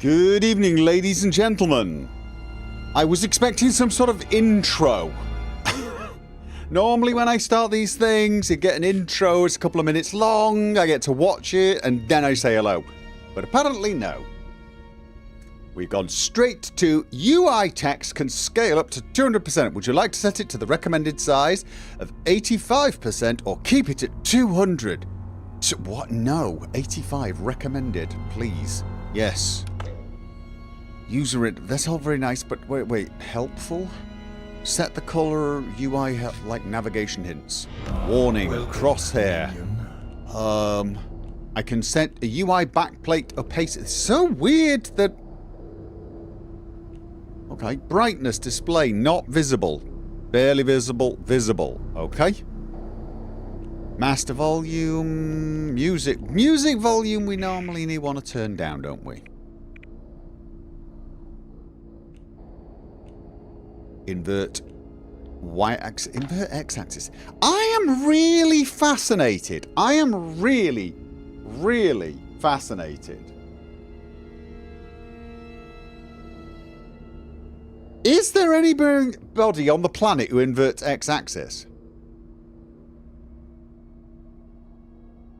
Good evening, ladies and gentlemen. I was expecting some sort of intro. Normally when I start these things, you get an intro, it's a couple of minutes long, I get to watch it, and then I say hello. But apparently no. We've gone straight to UI text can scale up to 200%. Would you like to set it to the recommended size of 85% or keep it at 200? What? No. 85 recommended, please. Yes. User it. That's all very nice, but wait. Helpful? Set the color UI like navigation hints. Warning. Crosshair. I can set a UI backplate opacity. It's so weird that... Okay. Brightness display not visible. Barely visible. Visible. Okay. Master volume. Music. Music volume we normally want to turn down, don't we? Invert y-axis, invert x-axis. I am really fascinated. I am really fascinated. Is there anybody on the planet who inverts x-axis?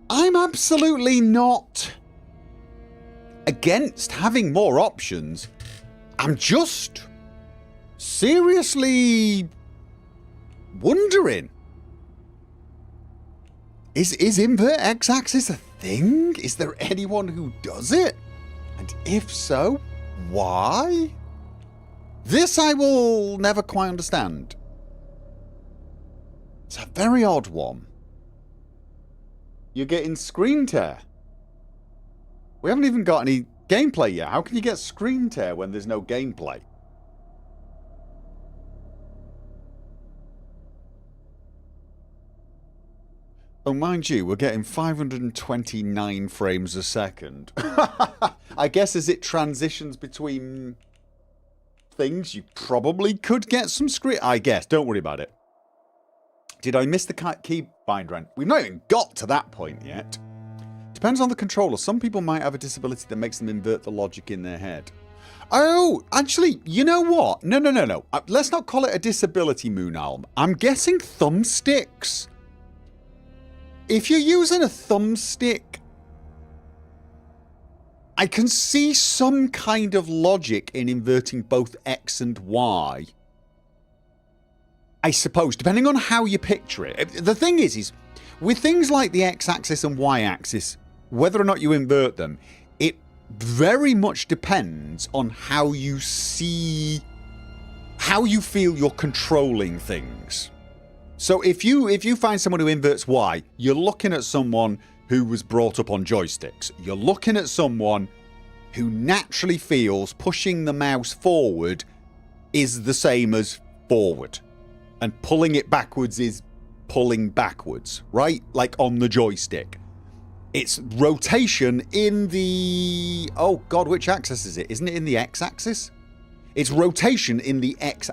I'm absolutely not against having more options. I'm just seriously wondering, is invert x-axis a thing? Is there anyone who does it? And if so, why? This I will never quite understand. It's a very odd one. You're getting screen tear. We haven't even got any gameplay yet. How can you get screen tear when there's no gameplay? Oh, mind you, we're getting 529 frames a second. I guess as it transitions between things, you probably could get some screen... I guess. Don't worry about it. Did I miss the key binder? We've not even got to that point yet. Depends on the controller. Some people might have a disability that makes them invert the logic in their head. Oh, actually, you know what? No. Let's not call it a disability, Moonalm. I'm guessing thumbsticks. If you're using a thumbstick, I can see some kind of logic in inverting both X and Y. I suppose, depending on how you picture it. The thing is with things like the X-axis and Y-axis, whether or not you invert them, it very much depends on how you see, how you feel you're controlling things. So if you find someone who inverts Y, you're looking at someone who was brought up on joysticks. You're looking at someone who naturally feels pushing the mouse forward is the same as forward. And pulling it backwards is pulling backwards, right? Like on the joystick. It's rotation in the... Oh God, which axis is it? Isn't it in the X-axis? It's rotation in the X...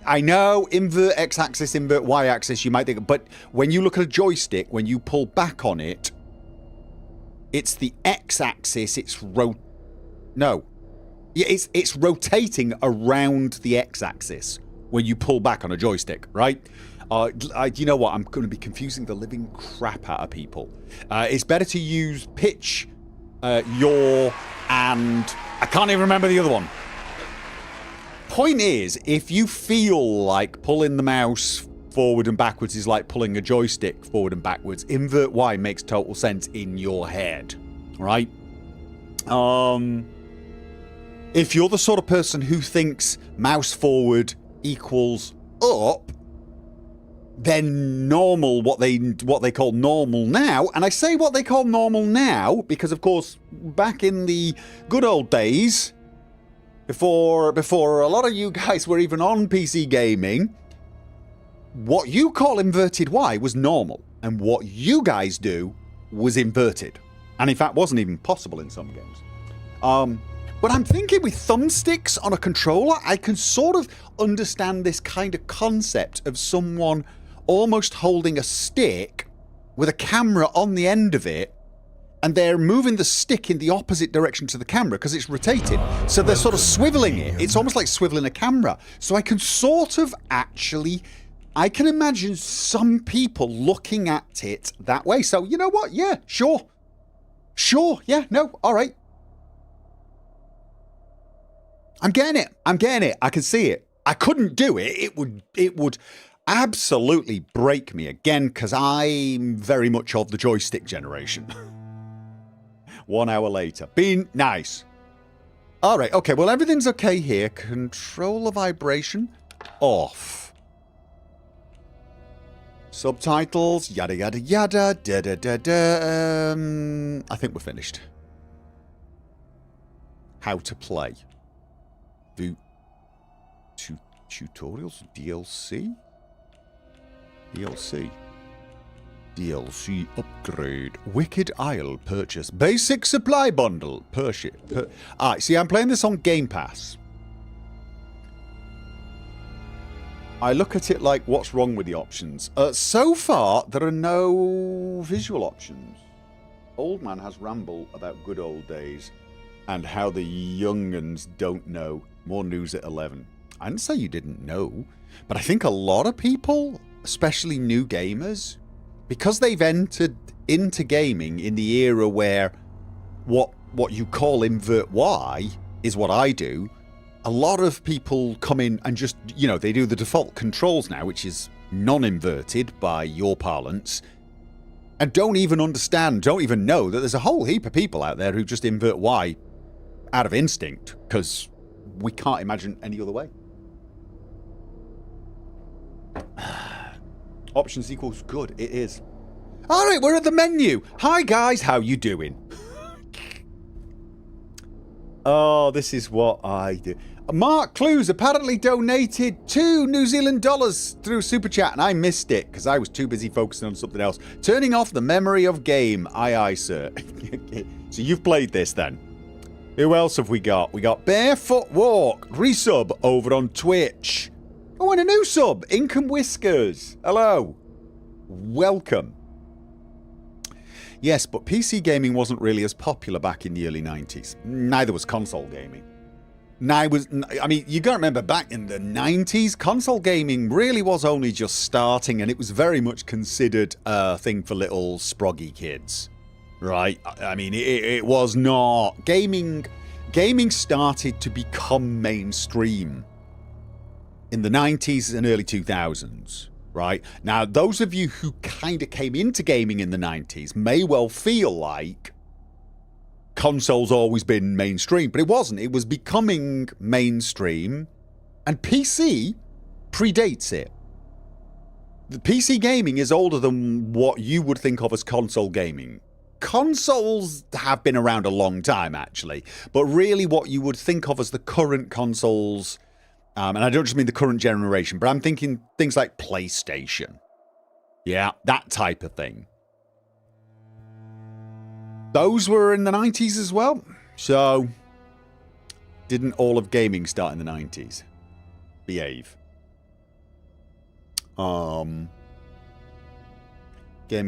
I know, invert X-axis, invert Y-axis, you might think... But when you look at a joystick, when you pull back on it, it's the X-axis, it's No. Yeah, it's rotating around the X-axis when you pull back on a joystick, right? You know what? I'm going to be confusing the living crap out of people. It's better to use pitch, yaw, and... I can't even remember the other one. Point is, if you feel like pulling the mouse forward and backwards is like pulling a joystick forward and backwards, invert Y makes total sense in your head, right? If you're the sort of person who thinks mouse forward equals up, then normal, what they call normal now, and I say what they call normal now because, of course, back in the good old days, before a lot of you guys were even on PC gaming, what you call inverted Y was normal, and what you guys do was inverted, and in fact wasn't even possible in some games. But I'm thinking with thumbsticks on a controller, I can sort of understand this kind of concept of someone almost holding a stick with a camera on the end of it and they're moving the stick in the opposite direction to the camera because it's rotated. So they're sort of swiveling it. It's almost like swiveling a camera. So I can sort of actually, I can imagine some people looking at it that way. So you know what? Yeah, sure. Sure, yeah, no, all right. I'm getting it. I'm getting it. I can see it. I couldn't do it. It would absolutely break me again because I'm very much of the joystick generation. 1 hour later. Been nice. All right. Okay. Well, everything's okay here. Control the vibration off. Subtitles. Yada, yada, yada. Da, da, da, da. I think we're finished. How to play. Do tutorials. DLC? DLC. DLC upgrade. Wicked Isle purchase. Basic supply bundle. Alright, see, I'm playing this on Game Pass. I look at it like, what's wrong with the options? So far, there are no visual options. Old man has ramble about good old days and how the young'uns don't know. More news at 11. I didn't say you didn't know, but I think a lot of people, especially new gamers, because they've entered into gaming in the era where what you call invert Y is what I do, a lot of people come in and just, you know, they do the default controls now, which is non-inverted by your parlance, and don't even understand, don't even know that there's a whole heap of people out there who just invert Y out of instinct, because we can't imagine any other way. Options equals good. It is. Alright, we're at the menu. Hi guys, how you doing? Oh, this is what I do. Mark Clues apparently donated $2 New Zealand through Super Chat, and I missed it because I was too busy focusing on something else. Turning off the memory of game. Aye, aye, sir. So you've played this then. Who else have we got? We got Barefoot Walk, resub over on Twitch. Oh, and a new sub, Ink and Whiskers. Hello. Welcome. Yes, but PC gaming wasn't really as popular back in the early 90s. Neither was console gaming. I mean, you got to remember back in the 90s, console gaming really was only just starting, and it was very much considered a thing for little sproggy kids. Right? I mean, it was not. Gaming started to become mainstream in the 90s and early 2000s. Right? Now, those of you who kind of came into gaming in the 90s may well feel like consoles always been mainstream, but it wasn't. It was becoming mainstream, and PC predates it. The PC gaming is older than what you would think of as console gaming. Consoles have been around a long time, actually, but really what you would think of as the current consoles, and I don't just mean the current generation, but I'm thinking things like PlayStation. Yeah, that type of thing. Those were in the 90s as well. So, didn't all of gaming start in the 90s? Behave. Gaming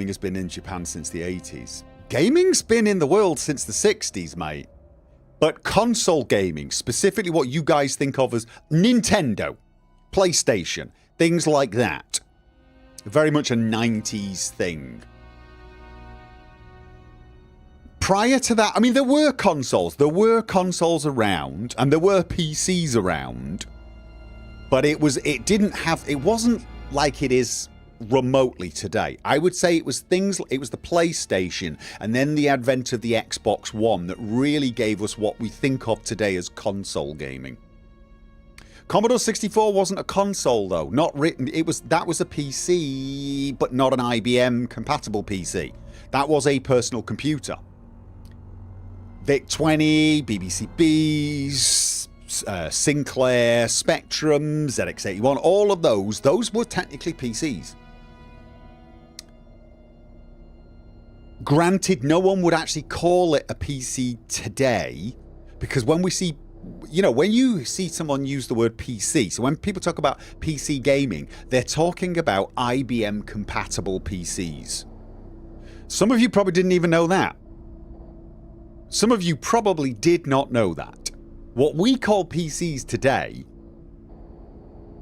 has been in Japan since the 80s. Gaming's been in the world since the 60s, mate. But console gaming, specifically what you guys think of as Nintendo, PlayStation, things like that. Very much a 90s thing. Prior to that, I mean, there were consoles. There were consoles around, and there were PCs around. But it wasn't like it is remotely today. I would say it was the PlayStation and then the advent of the Xbox One that really gave us what we think of today as console gaming. Commodore 64 wasn't a console though, that was a PC, but not an IBM compatible PC. That was a personal computer. VIC-20, BBC-Bs, Sinclair, Spectrum, ZX81, all of those were technically PCs. Granted, no one would actually call it a PC today, because when we see, when you see someone use the word PC, so when people talk about PC gaming, they're talking about IBM compatible PCs. Some of you probably didn't even know that. some of you probably did not know that. What we call PCs today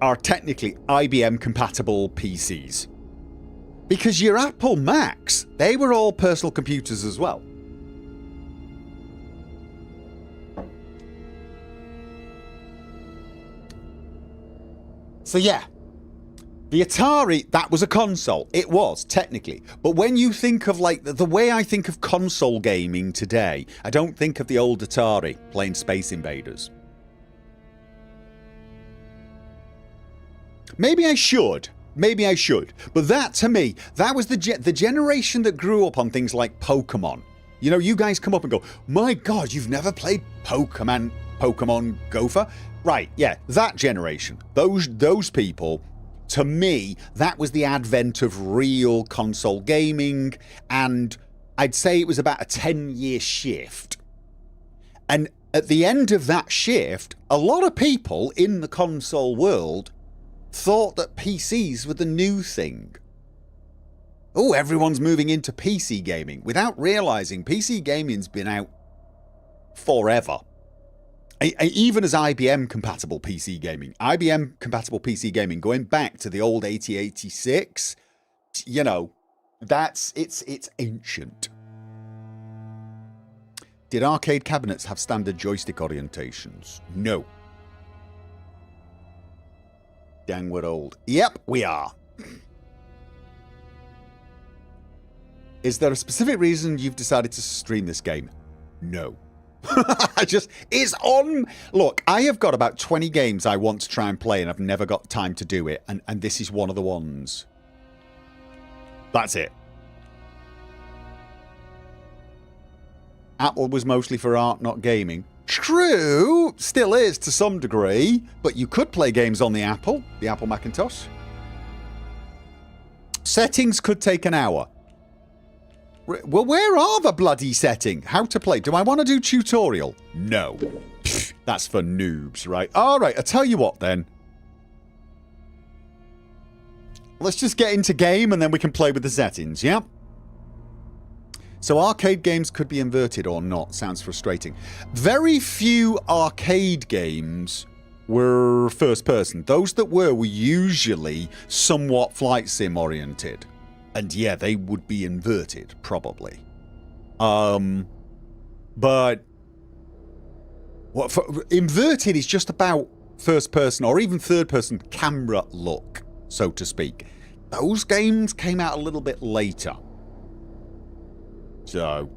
are technically IBM compatible PCs. Because your Apple Macs, they were all personal computers as well. So yeah, the Atari, that was a console. It was, technically. But when you think of, like, the way I think of console gaming today, I don't think of the old Atari playing Space Invaders. Maybe I should. Maybe I should. But that, to me, that was the generation that grew up on things like Pokemon. You know, you guys come up and go, my God, you've never played Pokemon Gopher? Right, yeah, that generation. Those people, to me, that was the advent of real console gaming, and I'd say it was about a 10-year shift. And at the end of that shift, a lot of people in the console world thought that PCs were the new thing. Oh, everyone's moving into PC gaming, without realising PC gaming's been out forever. Even as IBM compatible PC gaming. IBM compatible PC gaming, going back to the old 8086, you know, it's ancient. Did arcade cabinets have standard joystick orientations? No. Dang, we're old. Yep, we are. Is there a specific reason you've decided to stream this game? No. It's on. Look, I have got about 20 games I want to try and play, and I've never got time to do it, and this is one of the ones. That's it. Apple was mostly for art, not gaming. True, still is to some degree, but you could play games on the Apple Macintosh. Settings could take an hour. Well, where are the bloody setting? How to play? Do I want to do tutorial? No. Pfft, that's for noobs, right? Alright, I'll tell you what then. Let's just get into game and then we can play with the settings, yeah? So arcade games could be inverted or not. Sounds frustrating. Very few arcade games were first person. Those that were usually somewhat flight sim oriented. And yeah, they would be inverted, probably. But inverted is just about first person or even third person camera look, so to speak. Those games came out a little bit later. So,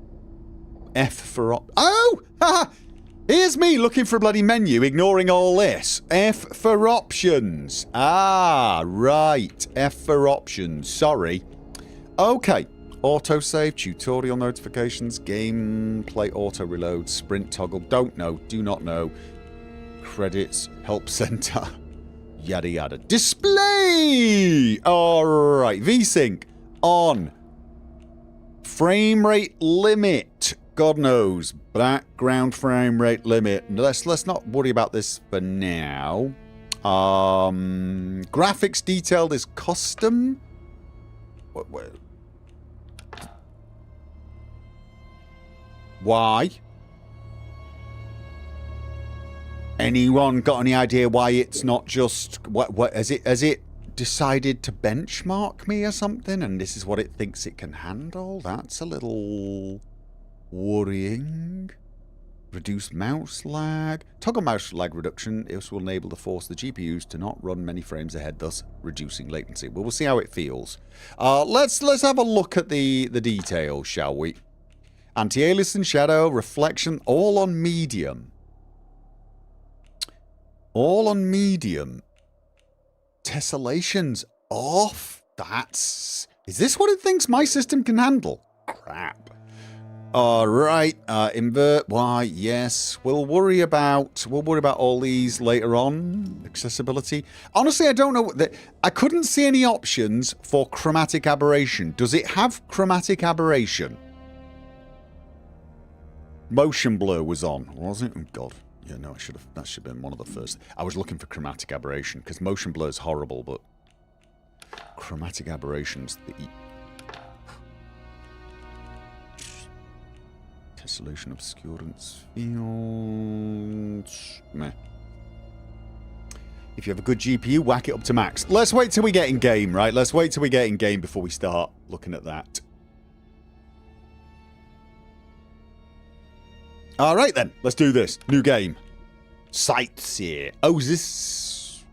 F for oh! Haha! Here's me looking for a bloody menu, ignoring all this. F for options. Ah, right. F for options. Sorry. Okay. Autosave, tutorial notifications, gameplay auto reload, sprint toggle, don't know, do not know. Credits, help center, yada yada. Display! Alright, VSync on. Frame rate limit. God knows. Background frame rate limit. Let's not worry about this for now. Graphics detailed is custom. What? Why? Anyone got any idea why it's not just what has it decided to benchmark me or something and this is what it thinks it can handle? That's a little worrying. Reduce mouse lag. Toggle mouse lag reduction. This will enable the force the GPUs to not run many frames ahead, thus reducing latency. Well, we'll see how it feels. Let's have a look at the details, shall we? Anti-aliasing, shadow, reflection, all on medium. All on medium. Tessellations off. Is this what it thinks my system can handle? Crap. Alright, invert, why, yes. We'll worry about all these later on. Accessibility. Honestly, I don't know. I couldn't see any options for chromatic aberration. Does it have chromatic aberration? Motion blur was on, was it? Oh, God. Yeah, no, that should have been one of the first. I was looking for chromatic aberration, because motion blur is horrible, but chromatic aberration's the... Solution obscurance fields. Meh. If you have a good GPU, whack it up to max. Let's wait till we get in game, right? Let's wait till we get in game before we start looking at that. Alright then, let's do this. New game. Sights here. Oh, is this...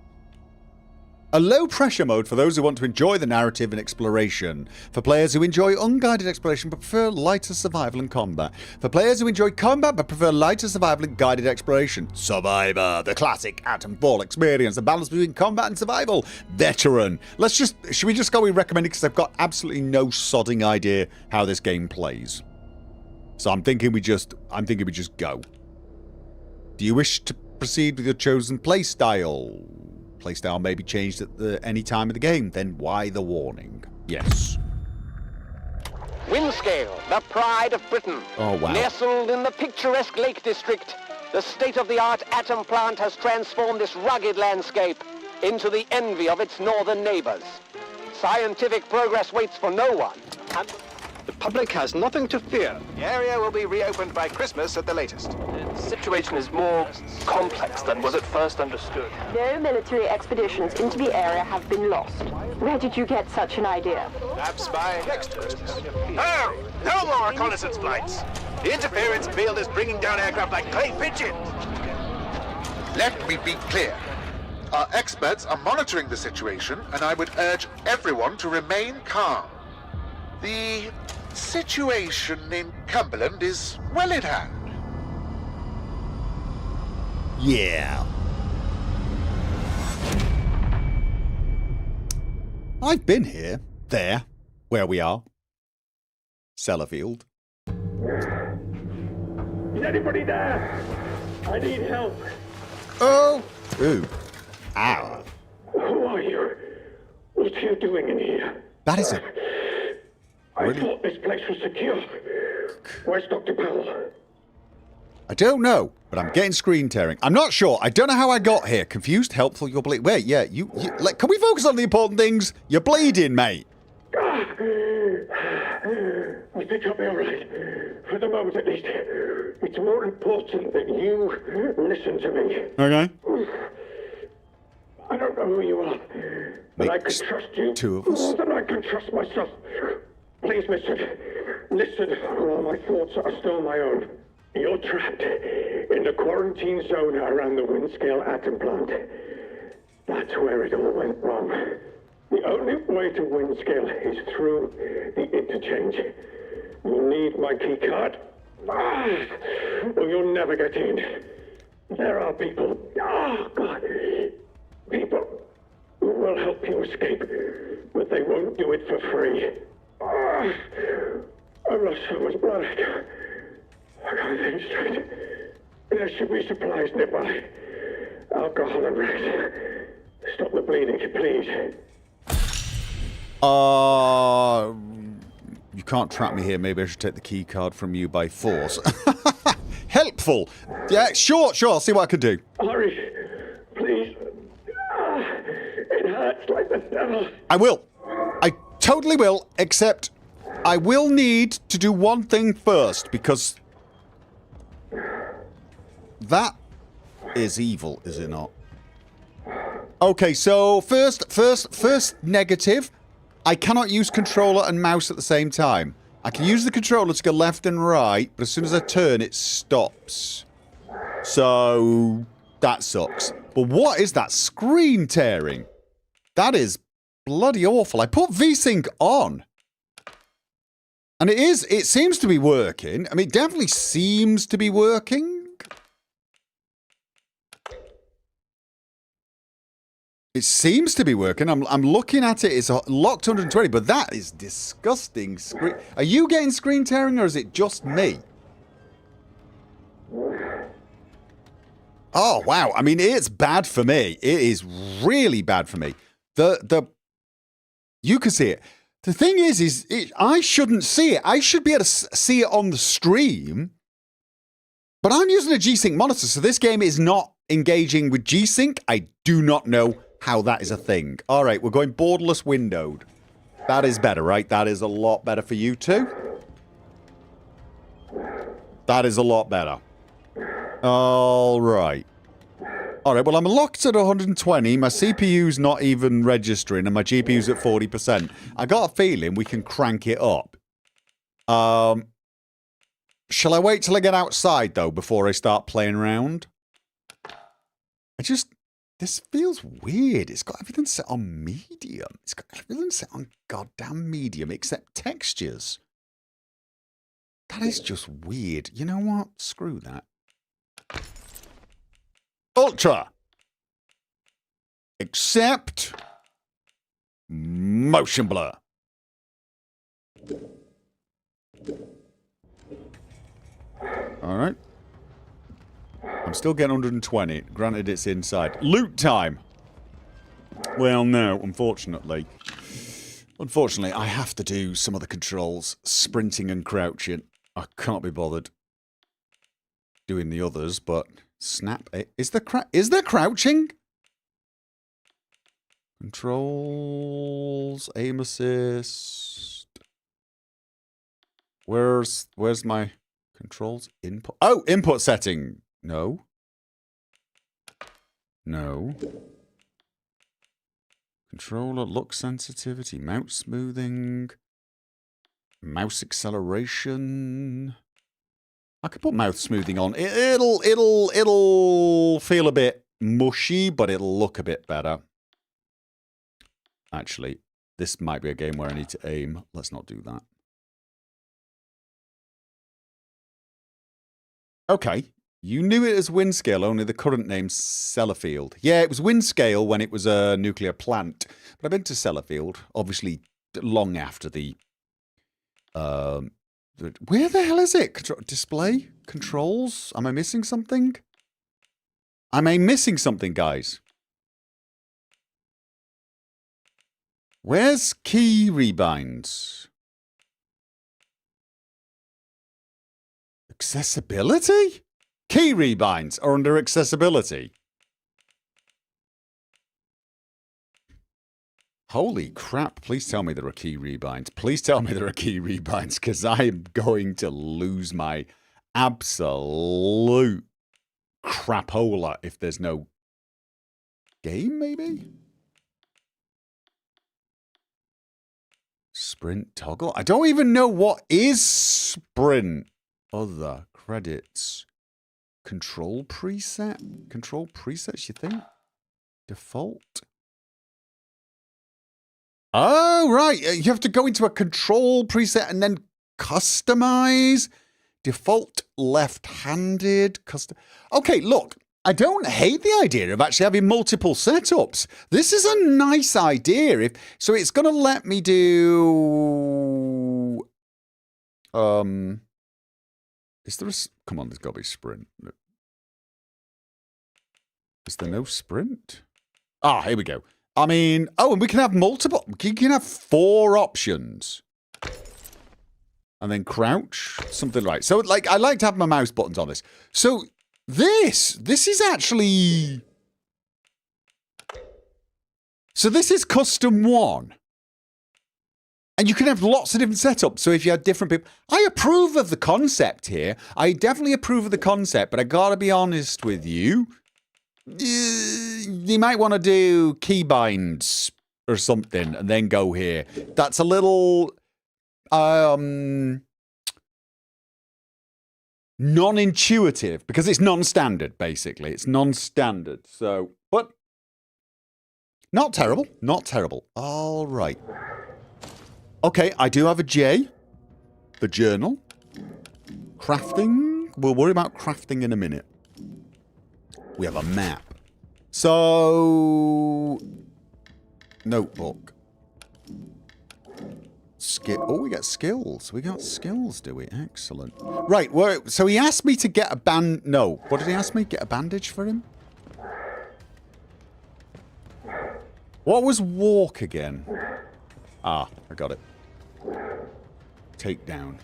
a low pressure mode for those who want to enjoy the narrative and exploration. For players who enjoy unguided exploration but prefer lighter survival and combat. For players who enjoy combat but prefer lighter survival and guided exploration. Survivor, the classic ATOMFALL experience. The balance between combat and survival. Veteran. Should we just go with recommended because I've got absolutely no sodding idea how this game plays. So I'm thinking we just go. Do you wish to proceed with your chosen playstyle? Playstyle may be changed at any time of the game. Then why the warning? Yes. Windscale, the pride of Britain. Oh, wow. Nestled in the picturesque Lake District, the state-of-the-art atom plant has transformed this rugged landscape into the envy of its northern neighbors. Scientific progress waits for no one. And the public has nothing to fear. The area will be reopened by Christmas at the latest. The situation is more complex than was at first understood. No military expeditions into the area have been lost. Where did you get such an idea? Perhaps by next Christmas. No! No more reconnaissance flights! The interference field is bringing down aircraft like clay pigeons! Let me be clear. Our experts are monitoring the situation, and I would urge everyone to remain calm. The situation in Cumberland is well in hand. Yeah. I've been here. There. Where we are. Sellafield. Is anybody there? I need help. Oh! Ooh. Ow. Who are you? What are you doing in here? That is a... I thought this place was secure. Where's Dr. Powell? I don't know, but I'm getting screen tearing. I'm not sure. I don't know how I got here. Confused, helpful, you're bleeding. Wait, yeah, you like, can we focus on the important things? You're bleeding, mate. I think I'll be all right. For the moment, at least. It's more important that you listen to me. Okay. I don't know who you are, but I can trust you two of us. more than I can trust myself. Please listen. Listen, while my thoughts are still my own. You're trapped in the quarantine zone around the Windscale atom plant. That's where it all went wrong. The only way to Windscale is through the interchange. You'll need my key card, or you'll never get in. There are people, people who will help you escape, but they won't do it for free. I've lost so much blood. I can't think straight. There should be supplies nearby. Alcohol and rest. Stop the bleeding, please. You can't trap me here. Maybe I should take the key card from you by force. Helpful. Yeah, sure. I'll see what I can do. Hurry, please. It hurts like the devil. I will. I totally will, except I will need to do one thing first, because that is evil, is it not? Okay, so first negative. I cannot use controller and mouse at the same time. I can use the controller to go left and right, but as soon as I turn, it stops. So that sucks. But what is that screen tearing? That is bloody awful. I put VSync on. And it seems to be working. I mean, it definitely seems to be working. It seems to be working. I'm looking at it. It's locked 120, but that is disgusting. Are you getting screen tearing, or is it just me? Oh, wow. I mean, it's bad for me. It is really bad for me. You can see it. The thing is I shouldn't see it. I should be able to see it on the stream. But I'm using a G-Sync monitor, so this game is not engaging with G-Sync. I do not know how that is a thing. All right, we're going borderless windowed. That is better, right? That is a lot better for you too. That is a lot better. Alright. Alright, well I'm locked at 120, my CPU's not even registering, and my GPU's at 40%. I got a feeling we can crank it up. Shall I wait till I get outside, though, before I start playing around? This feels weird. It's got everything set on medium. It's got everything set on goddamn medium, except textures. That is just weird. You know what? Screw that. Ultra. Except motion blur. Alright. I'm still getting 120. Granted, it's inside. Loot time! Well, no, unfortunately. Unfortunately, I have to do some of the controls. Sprinting and crouching. I can't be bothered doing the others, but... Snap it. Is there crouching? Controls... Aim assist... Where's my... Controls, input. Oh, input setting. No. No. Controller, look sensitivity, mouse smoothing, mouse acceleration. I could put mouse smoothing on. It'll feel a bit mushy, but it'll look a bit better. Actually, this might be a game where I need to aim. Let's not do that. Okay, you knew it as Windscale, only the current name's Sellafield. Yeah, it was Windscale when it was a nuclear plant, but I've been to Sellafield, obviously long after the... where the hell is it? Display? Controls? Am I missing something? Am I missing something, guys? Where's key rebinds? Accessibility? Key rebinds are under accessibility. Holy crap, please tell me there are key rebinds. Please tell me there are key rebinds, because I am going to lose my absolute crapola if there's no game, maybe? Sprint toggle? I don't even know what is sprint. Other credits. Control preset? Control presets, you think? Default? Oh, right. You have to go into a control preset and then customize. Default left-handed. Custom. Okay, look. I don't hate the idea of actually having multiple setups. This is a nice idea. So it's going to let me do... Is there a... Come on, there's got to be sprint. Is there no sprint? Ah, here we go. I mean... Oh, and we can have multiple... You can have 4 options. And then crouch. Something like... So, like, I like to have my mouse buttons on this. So, this is actually... So, this is custom 1. And you can have lots of different setups. So if you had different people... I approve of the concept here. I definitely approve of the concept, but I gotta be honest with you. You might want to do keybinds or something and then go here. That's a little... non-intuitive, because it's non-standard, basically. It's non-standard. So, but... Not terrible. Not terrible. All right. Okay, I do have a J. The journal. Crafting. We'll worry about crafting in a minute. We have a map. So... Notebook. Oh, we got skills. We got skills, do we? Excellent. Right, so he asked me to get a band... No, what did he ask me? Get a bandage for him? What was walk again? Ah, I got it. Take down.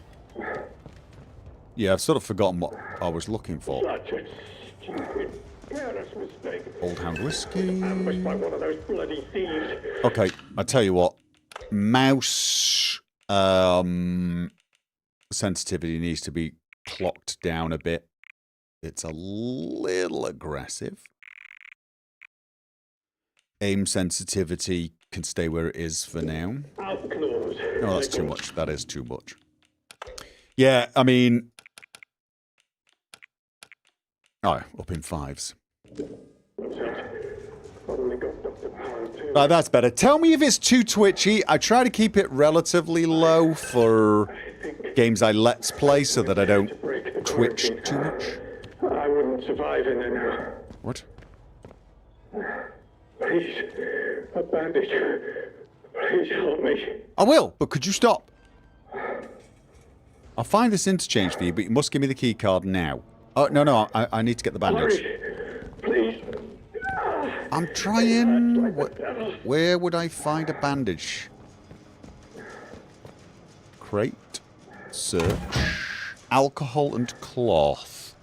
Yeah, I've sort of forgotten what I was looking for. Such a stupid, careless mistake. Old Hound Whiskey. Ambushed by one of those bloody thieves. Okay, I tell you what. Mouse sensitivity needs to be clocked down a bit. It's a little aggressive. Aim sensitivity can stay where it is for now. No, that's too much. That is too much. Yeah, I mean... Oh, up in 5s. Right, that's better. Tell me if it's too twitchy. I try to keep it relatively low for games I let's play so that I don't twitch too much. I wouldn't survive in there now. What? Please, a bandage. Please help me. I will, but could you stop? I'll find this interchange for you, but you must give me the key card now. Oh, no, I need to get the bandage. Hurry, please. I'm trying... Where would I find a bandage? Crate. Search. Alcohol and cloth.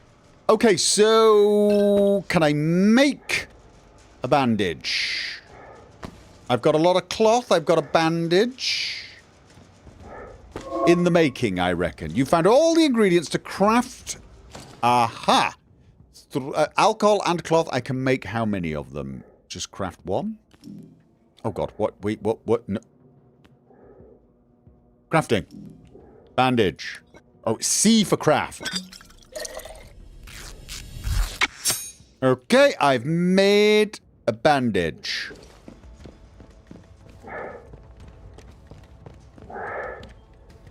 Okay, so... Can I make a bandage? I've got a lot of cloth. I've got a bandage. In the making, I reckon. You found all the ingredients to craft... Aha! Alcohol and cloth. I can make how many of them? Just craft one? Oh god, what? Wait, what? No. Crafting. Bandage. Oh, C for craft. Okay, I've made a bandage.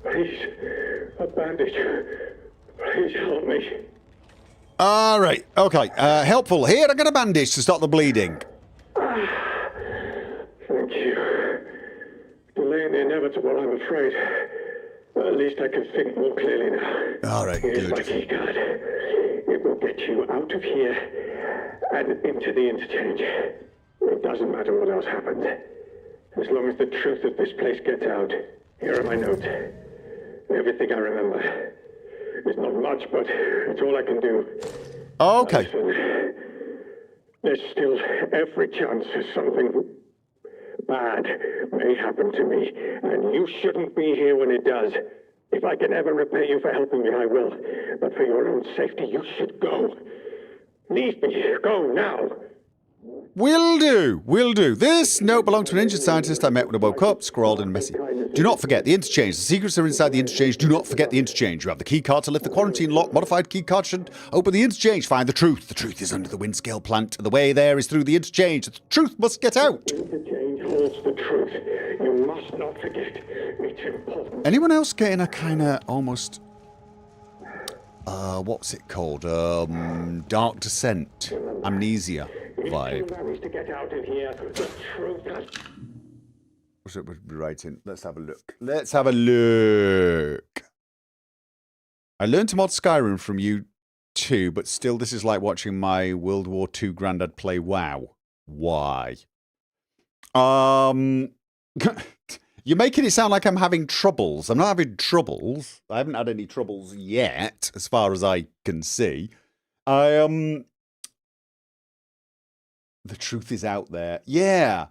Please, a bandage. Please help me. Alright, okay. Helpful. Here, I got a bandage to stop the bleeding. Thank you. Delaying the inevitable, I'm afraid. But at least I can think more clearly now. Alright, Here's my good. key card. It will get you out of here and into the interchange. It doesn't matter what else happens. As long as the truth of this place gets out. Here are my notes. Everything I remember. It's not much, but it's all I can do. Okay. Listen, there's still every chance something bad may happen to me, and you shouldn't be here when it does. If I can ever repay you for helping me, I will. But for your own safety, you should go. Leave me. Go now. Will do. Will do. This note belonged to an injured scientist I met when I woke up, scrawled in messy. Do not forget the interchange. The secrets are inside the interchange. Do not forget the interchange. You have the key card to lift the quarantine lock. Modified key card should open the interchange. Find the truth. The truth is under the windscale plant. The way there is through the interchange. The truth must get out. The interchange holds the truth. You must not forget. It's important. Anyone else getting a kind of almost... what's it called? Dark Descent. Amnesia vibe. If you manage to get out of here, the truth has... What's it would be writing? Let's have a look. Let's have a look. I learned to mod Skyrim from you too, but still this is like watching my World War II granddad play WoW. Why? You're making it sound like I'm having troubles. I'm not having troubles. I haven't had any troubles yet, as far as I can see. The truth is out there. Yeah.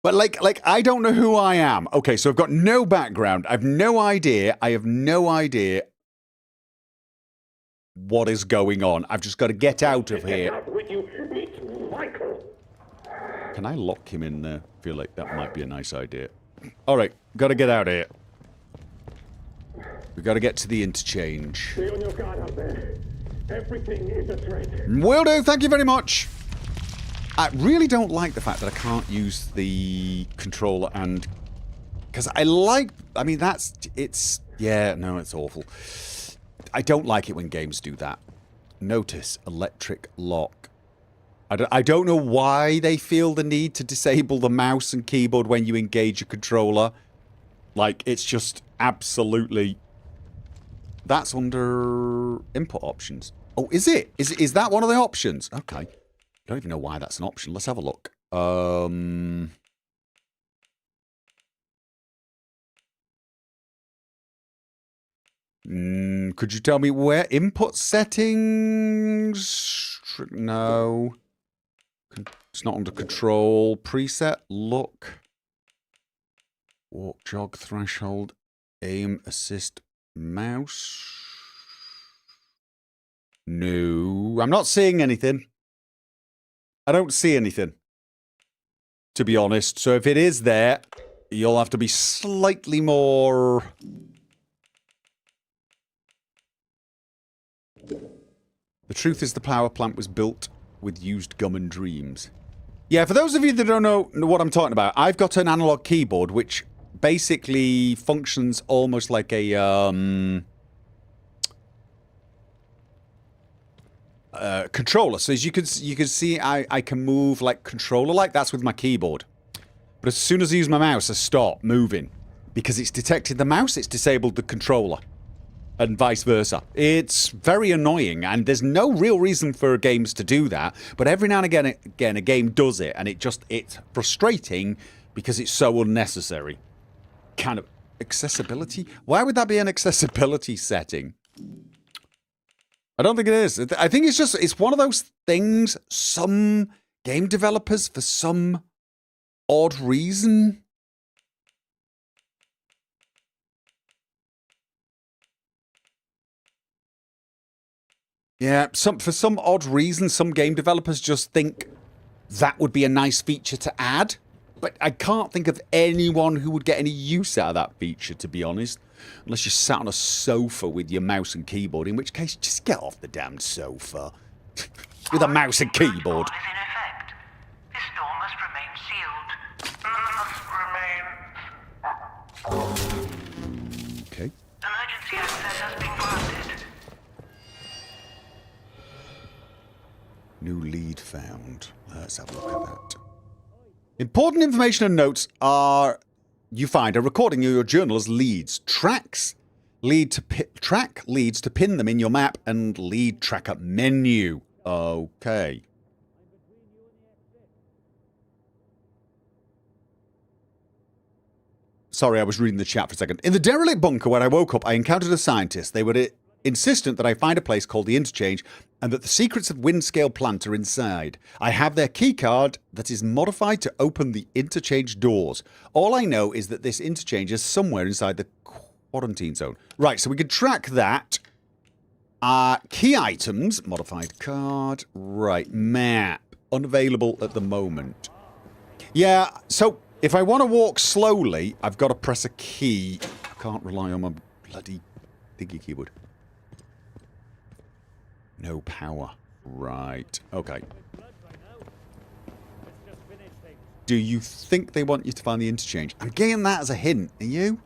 But like I don't know who I am. Okay, so I've got no background. I've no idea. I have no idea what is going on. I've just got to get out of here. Can I lock him in there? I feel like that might be a nice idea. All right, got to get out of here. We've got to get to the interchange. Stay on your guard out there. Everything is a threat. Will do. Thank you very much. I really don't like the fact that I can't use the controller and... Because I mean, it's... Yeah, no, it's awful. I don't like it when games do that. Notice, electric lock. I don't know why they feel the need to disable the mouse and keyboard when you engage a controller. Like, it's just absolutely... That's under input options. Oh, is it? Is that one of the options? Okay. I don't even know why that's an option. Let's have a look. Could you tell me where? Input settings? No. It's not under control. Preset. Look. Walk, jog, threshold. Aim, assist, Mouse. No, I'm not seeing anything. I don't see anything, to be honest. So if it is there, you'll have to be slightly more... The truth is the power plant was built with used gum and dreams. Yeah, for those of you that don't know what I'm talking about, I've got an analog keyboard which basically functions almost like a controller. So as you can see, I can move like controller like that's with my keyboard. But as soon as I use my mouse, I stop moving because it's detected the mouse, it's disabled the controller. And vice versa. It's very annoying, and there's no real reason for games to do that, but every now and again a game does it, and it's frustrating because it's so unnecessary. Kind of accessibility? Why would that be an accessibility setting? I don't think it is. I think it's one of those things some game developers, for some odd reason... Yeah, for some odd reason, some game developers just think that would be a nice feature to add. But I can't think of anyone who would get any use out of that feature, to be honest. Unless you're sat on a sofa with your mouse and keyboard, in which case, just get off the damn sofa. With a mouse and keyboard. Is in effect. This door must remain sealed. Okay. Emergency access has been granted. New lead found. Let's have a look at that. Important information and notes are... You find a recording of your journal as leads. Track leads to pin them in your map and lead tracker menu. Okay. Sorry, I was reading the chat for a second. In the derelict bunker where I woke up, I encountered a scientist. They were insistent that I find a place called the Interchange and that the secrets of Windscale Plant are inside. I have their keycard that is modified to open the Interchange doors. All I know is that this Interchange is somewhere inside the quarantine zone. Right, so we can track that. Key items, modified card. Right, map. Unavailable at the moment. Yeah, so if I want to walk slowly, I've got to press a key. I can't rely on my bloody thingy keyboard. No power. Right. Okay. Do you think they want you to find the interchange? I'm getting that as a hint. Are you?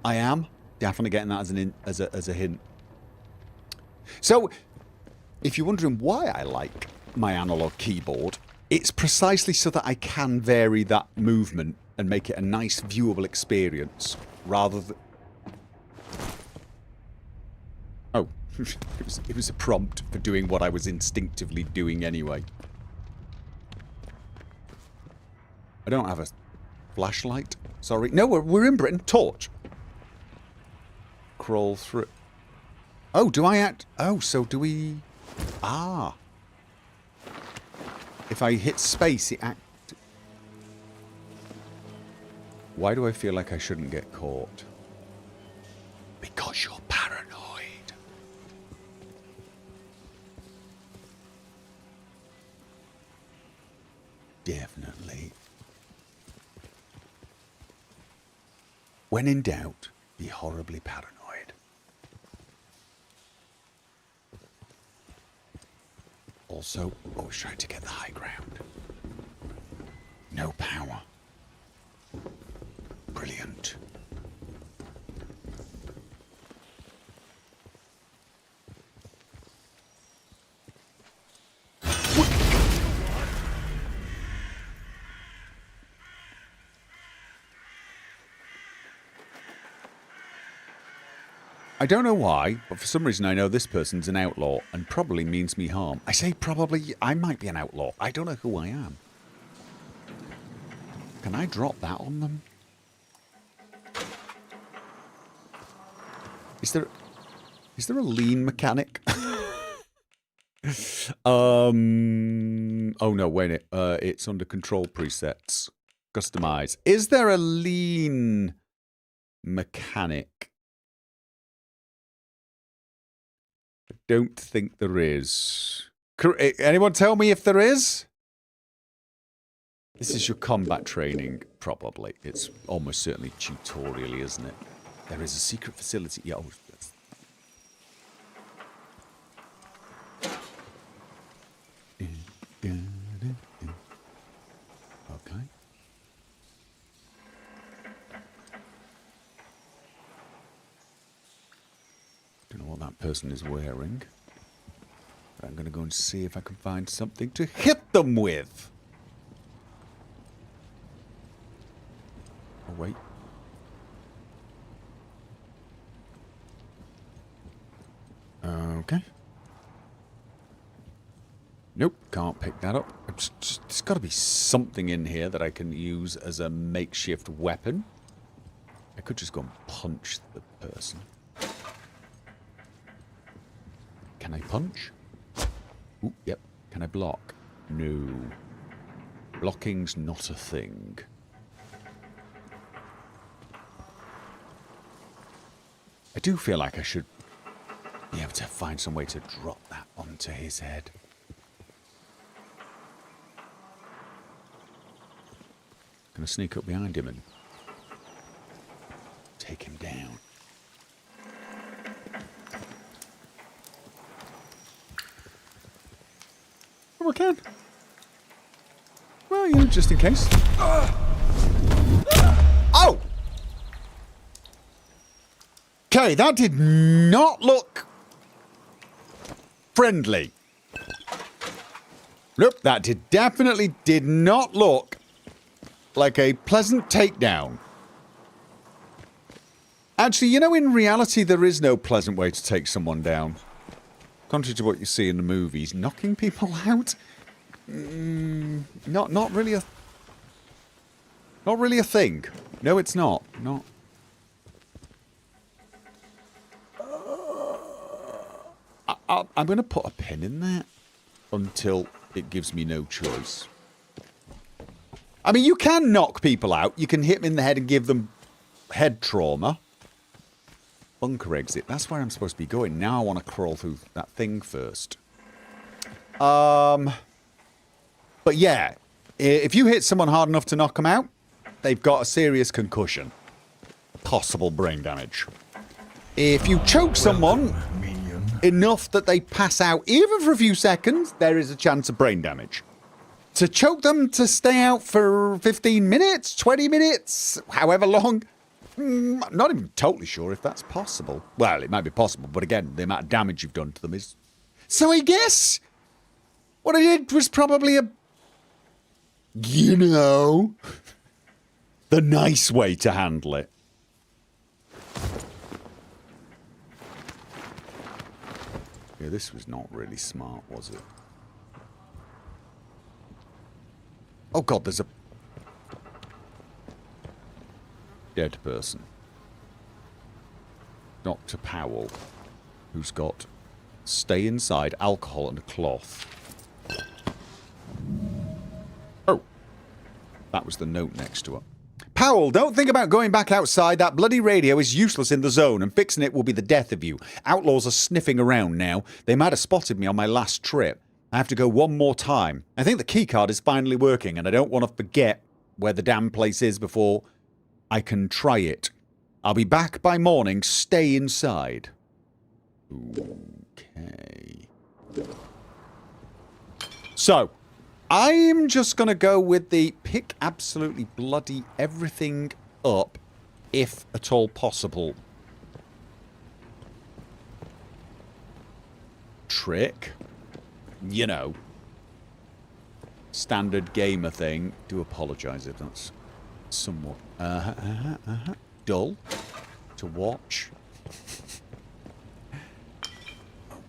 I am. Definitely getting that as a hint. So, if you're wondering why I like my analog keyboard, it's precisely so that I can vary that movement and make it a nice viewable experience, rather than... Oh. It was a prompt for doing what I was instinctively doing anyway. I don't have a flashlight. Sorry. No, we're in Britain. Torch. Crawl through. Oh, do I act... Oh, so do we... Ah. If I hit space, it act... Why do I feel like I shouldn't get caught? Because you're paranoid. Definitely. When in doubt, be horribly paranoid. Also, always try to get the high ground. No power. Brilliant. I don't know why, but for some reason I know this person's an outlaw and probably means me harm. I say probably, I might be an outlaw. I don't know who I am. Can I drop that on them? Is there a lean mechanic? Oh no, wait, it's under control presets. Customize. Is there a lean mechanic? don't think there is. Anyone tell me if there is? This is your combat training, probably. It's almost certainly tutorial, isn't it? There is a secret facility. Yeah, okay. Don't know what that person is wearing. But I'm going to go and see if I can find something to hit them with. Oh, wait. Okay. Nope, can't pick that up. There's got to be something in here that I can use as a makeshift weapon. I could just go and punch the person. Can I punch? Ooh, yep. Can I block? No. Blocking's not a thing. I do feel like I should be able to find some way to drop that onto his head. Gonna sneak up behind him and take him down. Oh, I can. Well, you know, just in case. Oh! Okay, that did not look friendly. Nope, that definitely did not look like a pleasant takedown. Actually, you know, in reality, there is no pleasant way to take someone down. Contrary to what you see in the movies, knocking people out, not really a thing. No, it's not. Not. I'm going to put a pin in that until it gives me no choice. I mean, you can knock people out. You can hit them in the head and give them head trauma. Bunker exit. That's where I'm supposed to be going. Now I want to crawl through that thing first. But yeah, if you hit someone hard enough to knock them out, they've got a serious concussion. Possible brain damage. If you choke someone enough that they pass out, even for a few seconds, there is a chance of brain damage. To choke them to stay out for 15 minutes, 20 minutes, however long, I'm not even totally sure if that's possible. Well, it might be possible, but again, the amount of damage you've done to them is... So I guess what I did was probably you know, the nice way to handle it. Yeah, this was not really smart, was it? Oh god, there's a dead person. Dr. Powell, who's got stay inside, alcohol and a cloth. Oh, that was the note next to her. Powell, don't think about going back outside. That bloody radio is useless in the zone, and fixing it will be the death of you. Outlaws are sniffing around now. They might have spotted me on my last trip. I have to go one more time. I think the keycard is finally working, and I don't want to forget where the damn place is before I can try it. I'll be back by morning. Stay inside. Okay. So, I'm just going to go with the pick absolutely bloody everything up, if at all possible. Trick. You know. Standard gamer thing. Do apologise if that's somewhat dull to watch.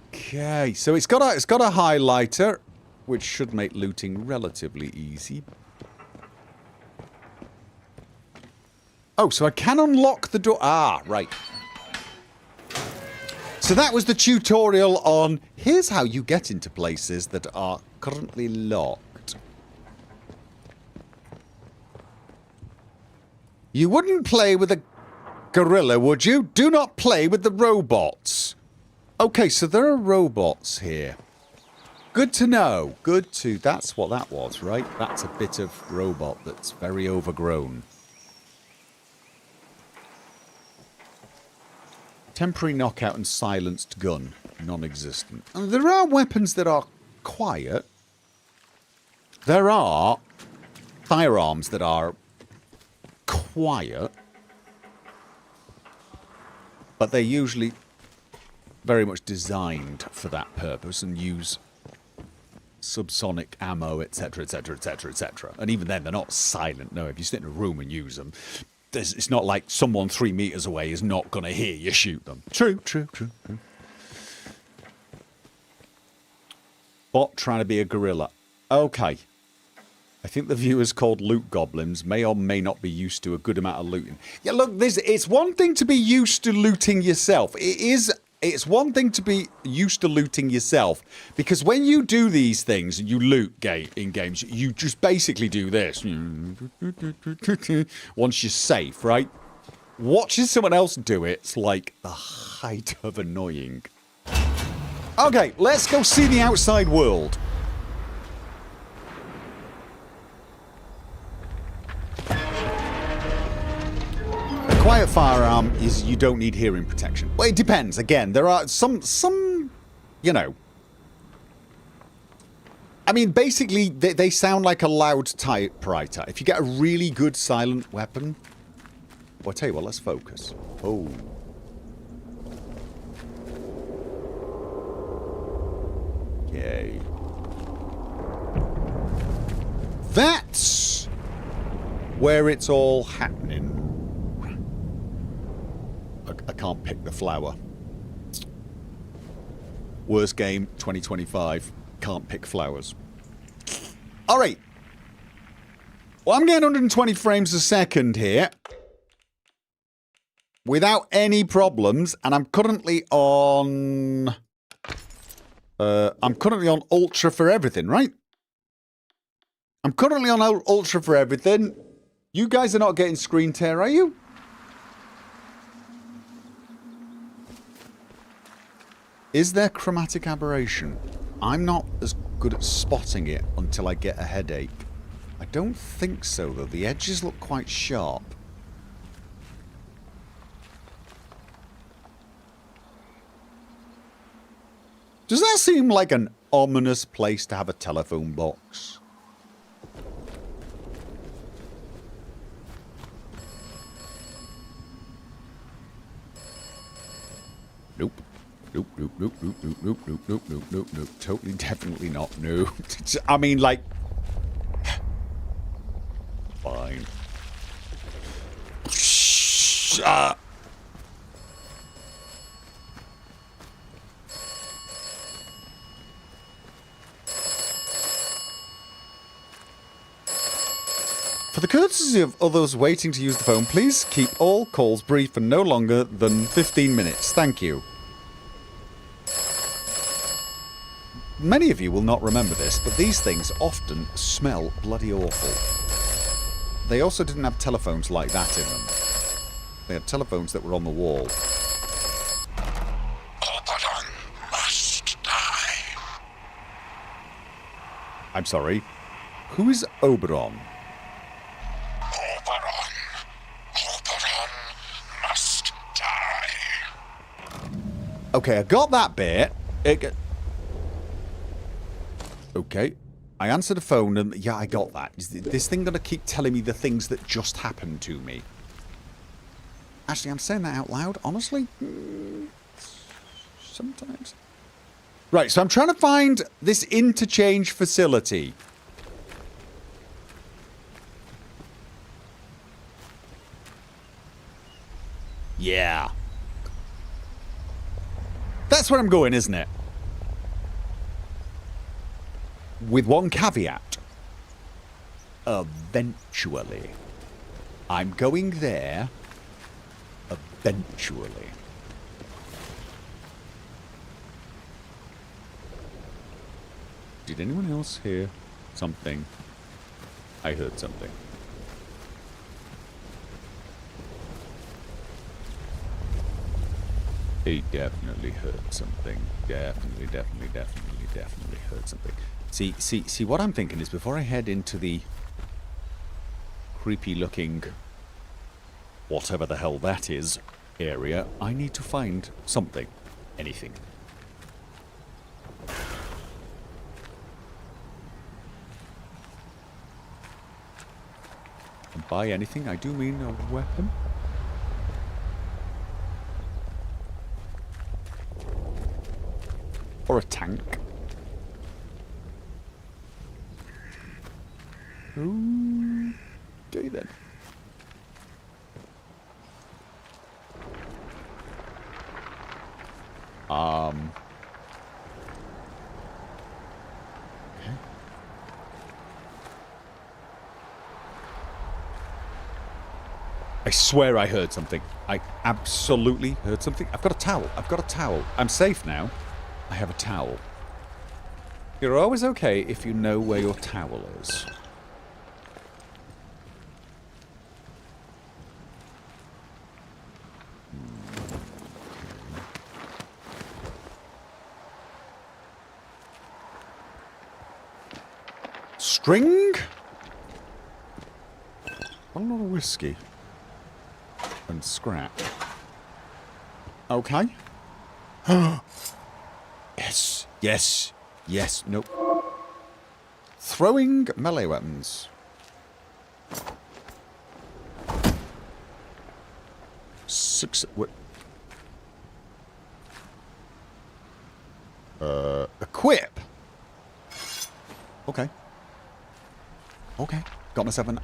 Okay, so it's got a highlighter, which should make looting relatively easy. Oh, so I can unlock the door. Ah, right. So that was the tutorial on here's how you get into places that are currently locked. You wouldn't play with a gorilla, would you? Do not play with the robots. Okay, so there are robots here. Good to know. Good to... That's what that was, right? That's a bit of robot that's very overgrown. Temporary knockout and silenced gun. Non-existent. And there are weapons that are quiet. There are firearms that are quiet. But they're usually very much designed for that purpose and use subsonic ammo, etc, etc, etc, etc. And even then, they're not silent. No, if you sit in a room and use them, it's not like someone 3 meters away is not going to hear you shoot them. True. Bot trying to be a gorilla. Okay. I think the viewers called loot goblins may or may not be used to a good amount of looting. Yeah, look, it's one thing to be used to looting yourself. It's one thing to be used to looting yourself, because when you do these things and you loot in games, you just basically do this. Once you're safe, right? Watching someone else do it's like the height of annoying. Okay, let's go see the outside world. Quiet firearm is you don't need hearing protection. Well, it depends. Again, there are some, you know. I mean, basically, they sound like a loud typewriter. If you get a really good silent weapon, well, I'll tell you what, let's focus. Oh. Okay. That's where it's all happening. I can't pick the flower. Worst game 2025. Can't pick flowers. Alright. Well, I'm getting 120 frames a second here. Without any problems. And I'm currently on... I'm currently on Ultra for everything, right? I'm currently on Ultra for everything. You guys are not getting screen tear, are you? Is there chromatic aberration? I'm not as good at spotting it until I get a headache. I don't think so, though. The edges look quite sharp. Does that seem like an ominous place to have a telephone box? Nope. Nope. Totally, definitely not. No. I mean, like... Fine. For the courtesy of others waiting to use the phone, please keep all calls brief and no longer than 15 minutes. Thank you. Many of you will not remember this, but these things often smell bloody awful. They also didn't have telephones like that in them. They had telephones that were on the wall. Oberon must die. I'm sorry. Who is Oberon? Oberon must die. Okay, I got that bit. Okay. I answered the phone and... Yeah, I got that. Is this thing going to keep telling me the things that just happened to me? Actually, I'm saying that out loud, honestly. Sometimes. Right, so I'm trying to find this interchange facility. Yeah. That's where I'm going, isn't it? With one caveat. Eventually. I'm going there. Eventually. Did anyone else hear something? I heard something. He definitely heard something. Definitely heard something. See, what I'm thinking is before I head into the creepy looking whatever the hell that is area, I need to find something. Anything. And by anything, I do mean a weapon. Or a tank. Okay then. Okay. I swear I heard something. I absolutely heard something. I've got a towel. I've got a towel. I'm safe now. I have a towel. You're always okay if you know where your towel is. String? A lot of whiskey. And scrap. Okay. Yes. Yes. Yes. Nope. Throwing melee weapons. What? Equip. Okay. Okay. Got myself an...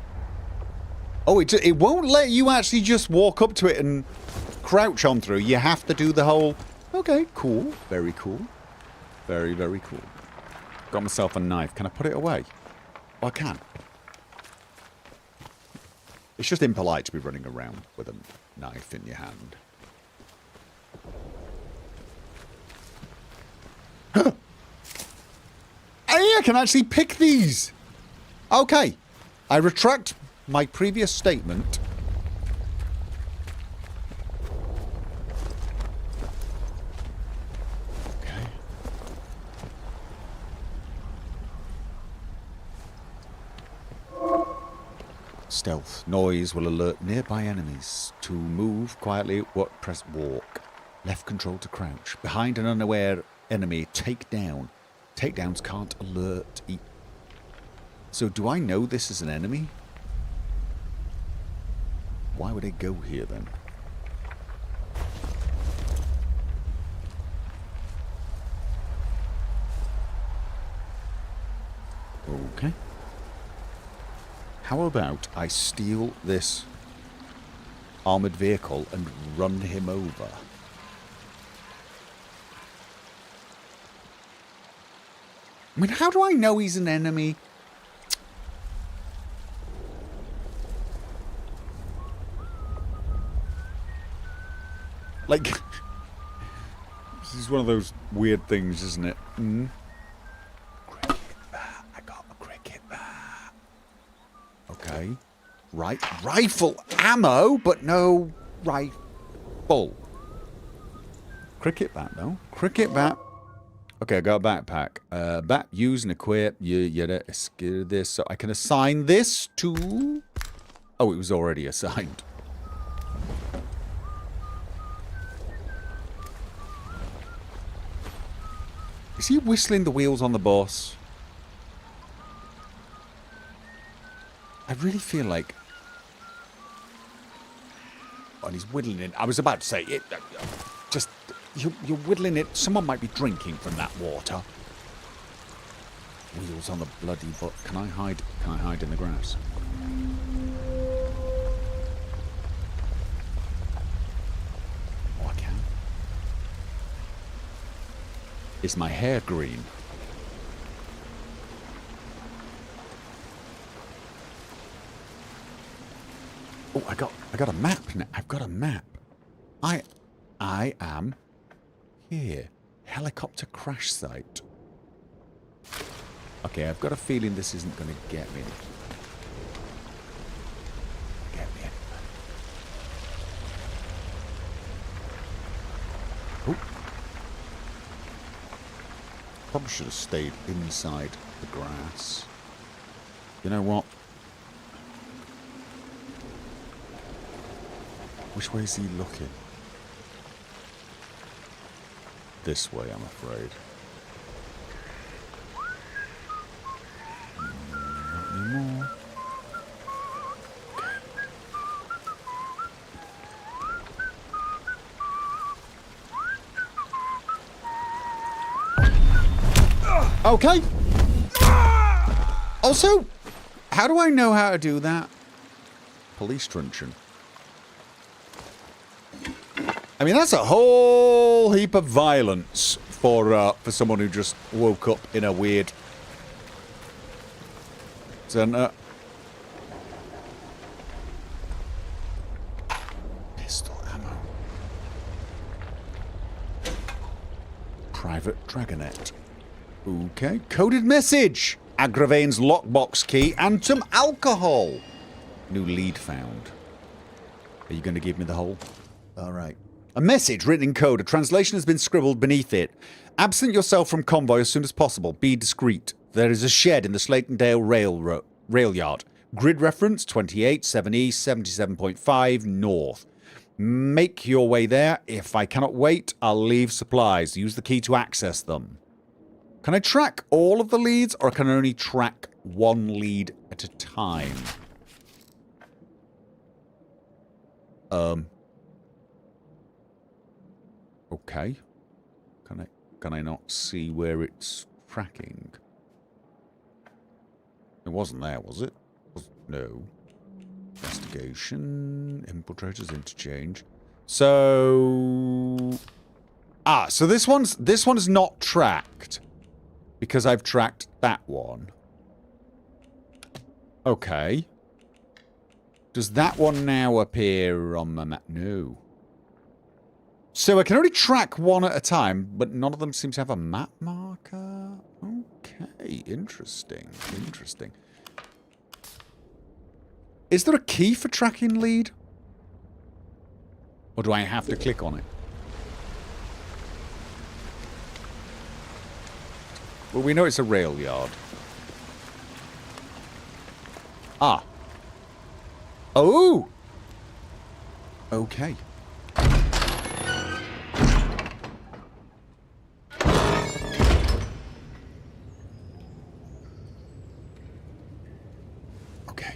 Oh, it won't let you actually just walk up to it and crouch on through. You have to do the whole... Okay, cool. Very cool. Very, very cool. Got myself a knife. Can I put it away? Oh, I can. It's just impolite to be running around with a knife in your hand. Hey, I can actually pick these! Okay. I retract my previous statement. Okay. Stealth. Noise will alert nearby enemies. To move quietly, press walk. Left control to crouch. Behind an unaware enemy, take down. Takedowns can't alert. So do I know this is an enemy? Why would it go here then? Okay. How about I steal this armored vehicle and run him over? I mean, how do I know he's an enemy? Like, this is one of those weird things, isn't it? Cricket bat. I got a cricket bat. Okay. Right. Rifle ammo, but no rifle. Cricket bat, though. Cricket bat. Okay, I got a backpack. Bat, use and equip. Yeah, this. So I can assign this to... Oh, it was already assigned. Is he whistling the wheels on the bus? I really feel like... Oh, and he's whittling it. I was about to say, it. Just... You're whittling it. Someone might be drinking from that water. Wheels on the bloody butt. Can I hide? Can I hide in the grass? Oh, I can. Is my hair green? Oh, I got a map now. I've got a map. I am here. Helicopter crash site. Okay, I've got a feeling this isn't going to get me. Probably should have stayed inside the grass. You know what? Which way is he looking? This way, I'm afraid. Not anymore. Okay. Also, how do I know how to do that? Police truncheon. I mean, that's a whole heap of violence for someone who just woke up in a weird center. Pistol ammo. Private Dragonet. Okay. Coded message. Agravain's lockbox key and some alcohol. New lead found. Are you going to give me the whole? All right. A message written in code. A translation has been scribbled beneath it. Absent yourself from convoy as soon as possible. Be discreet. There is a shed in the Slatondale rail yard. Grid reference 28, 7 east, 77.5 north. Make your way there. If I cannot wait, I'll leave supplies. Use the key to access them. Can I track all of the leads, or can I only track one lead at a time? Okay. Can I not see where it's tracking? It wasn't there, was it? No. Investigation. Infiltrators interchange. So so this one's not tracked. Because I've tracked that one. Okay. Does that one now appear on my map? No. So I can only track one at a time, but none of them seem to have a map marker. Okay, interesting. Interesting. Is there a key for tracking lead? Or do I have to click on it? Well, we know it's a rail yard. Ah. Oh! Okay. Okay.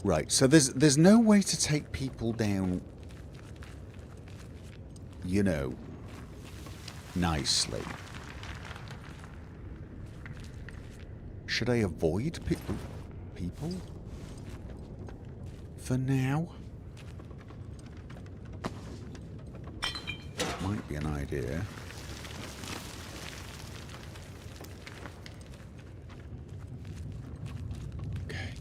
Right, so there's no way to take people down, you know, nicely. Should I avoid people for now? Might be an idea. Okay.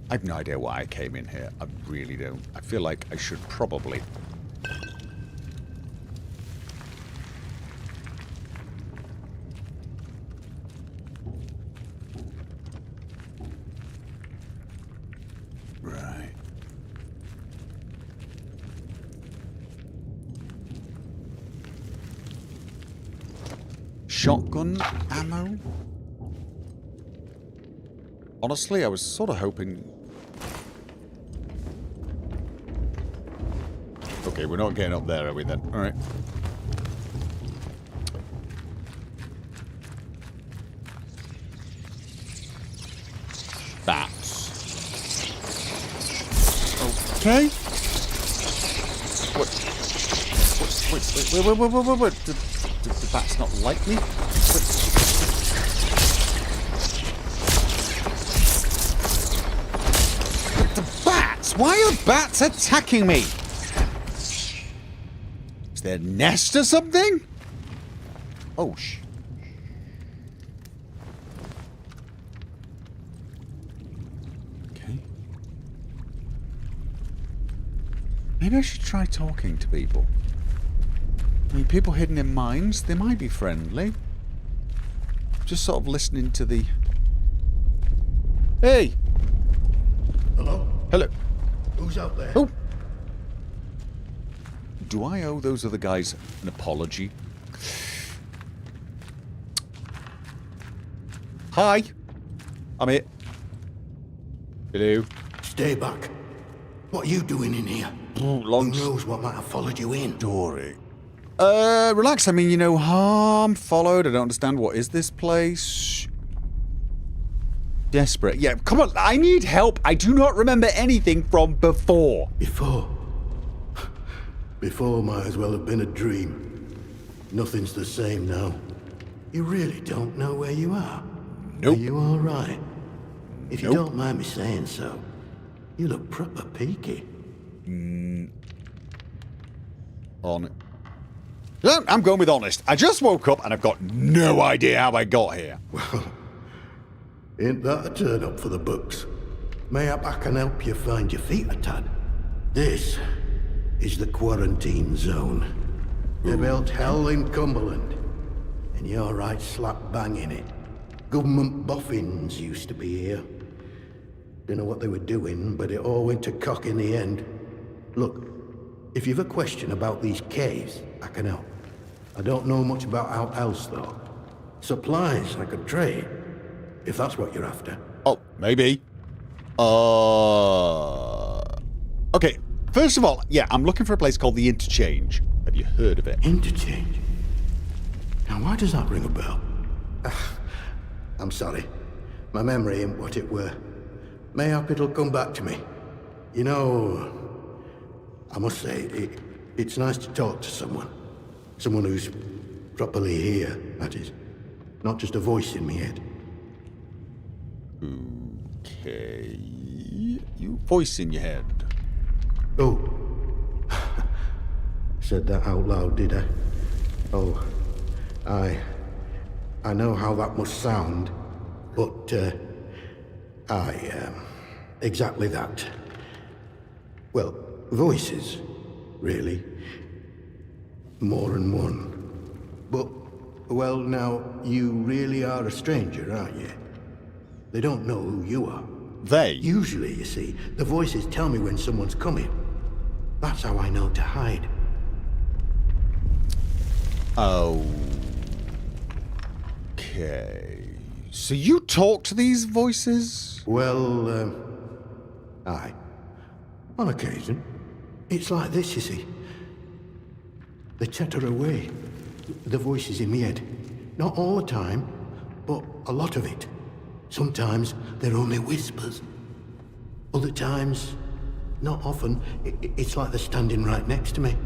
I have no idea why I came in here. I really don't. I feel like I should probably... Shotgun ammo? Honestly, I was sort of hoping... Okay, we're not getting up there, are we then? Alright. Bats. Okay. Wait. The bat's not like me? The bats? Why are bats attacking me? Is there a nest or something? Oh, okay. Maybe I should try talking to people. I mean, people hidden in mines, they might be friendly. Just sort of listening to the... Hey! Hello? Hello. Who's out there? Oh! Do I owe those other guys an apology? Hi. I'm here. Hello. Stay back. What are you doing in here? Long Who knows what might have followed you in? story. Relax. I mean, you know, harm followed. I don't understand. What is this place? Desperate. Yeah, come on. I need help. I do not remember anything from before. Before? Before might as well have been a dream. Nothing's the same now. You really don't know where you are? Nope. Are you all right? If you Nope. don't mind me saying so, you look proper peaky. On. Yeah, I'm going with honest. I just woke up and I've got no idea how I got here. Ain't that a turn up for the books? Mayhap I can help you find your feet a tad. This is the quarantine zone. They built hell in Cumberland, and you're right slap bang in it. Government boffins used to be here. Don't know what they were doing, but it all went to cock in the end. Look, if you've a question about these caves, I can help. I don't know much about out else, though. Supplies I could trade, if that's what you're after. Oh, maybe. Okay, first of all, yeah, I'm looking for a place called the Interchange. Have you heard of it? Interchange? Now, why does that ring a bell? I'm sorry. My memory ain't what it were. Mayhap it'll come back to me. You know, I must say, it's nice to talk to someone. Someone who's properly here, that is. Not just a voice in me head. Okay. You voice in your head. Oh. Said that out loud, did I? Oh. I know how that must sound, but, exactly that. Well, voices, really. More than one. But, well, now, you really are a stranger, aren't you? They don't know who you are. They? Usually, you see, the voices tell me when someone's coming. That's how I know to hide. Okay. So you talk to these voices? Well, aye. On occasion. It's like this, you see. They chatter away. The voices in my head. Not all the time, but a lot of it. Sometimes they're only whispers. Other times, not often, it's like they're standing right next to me.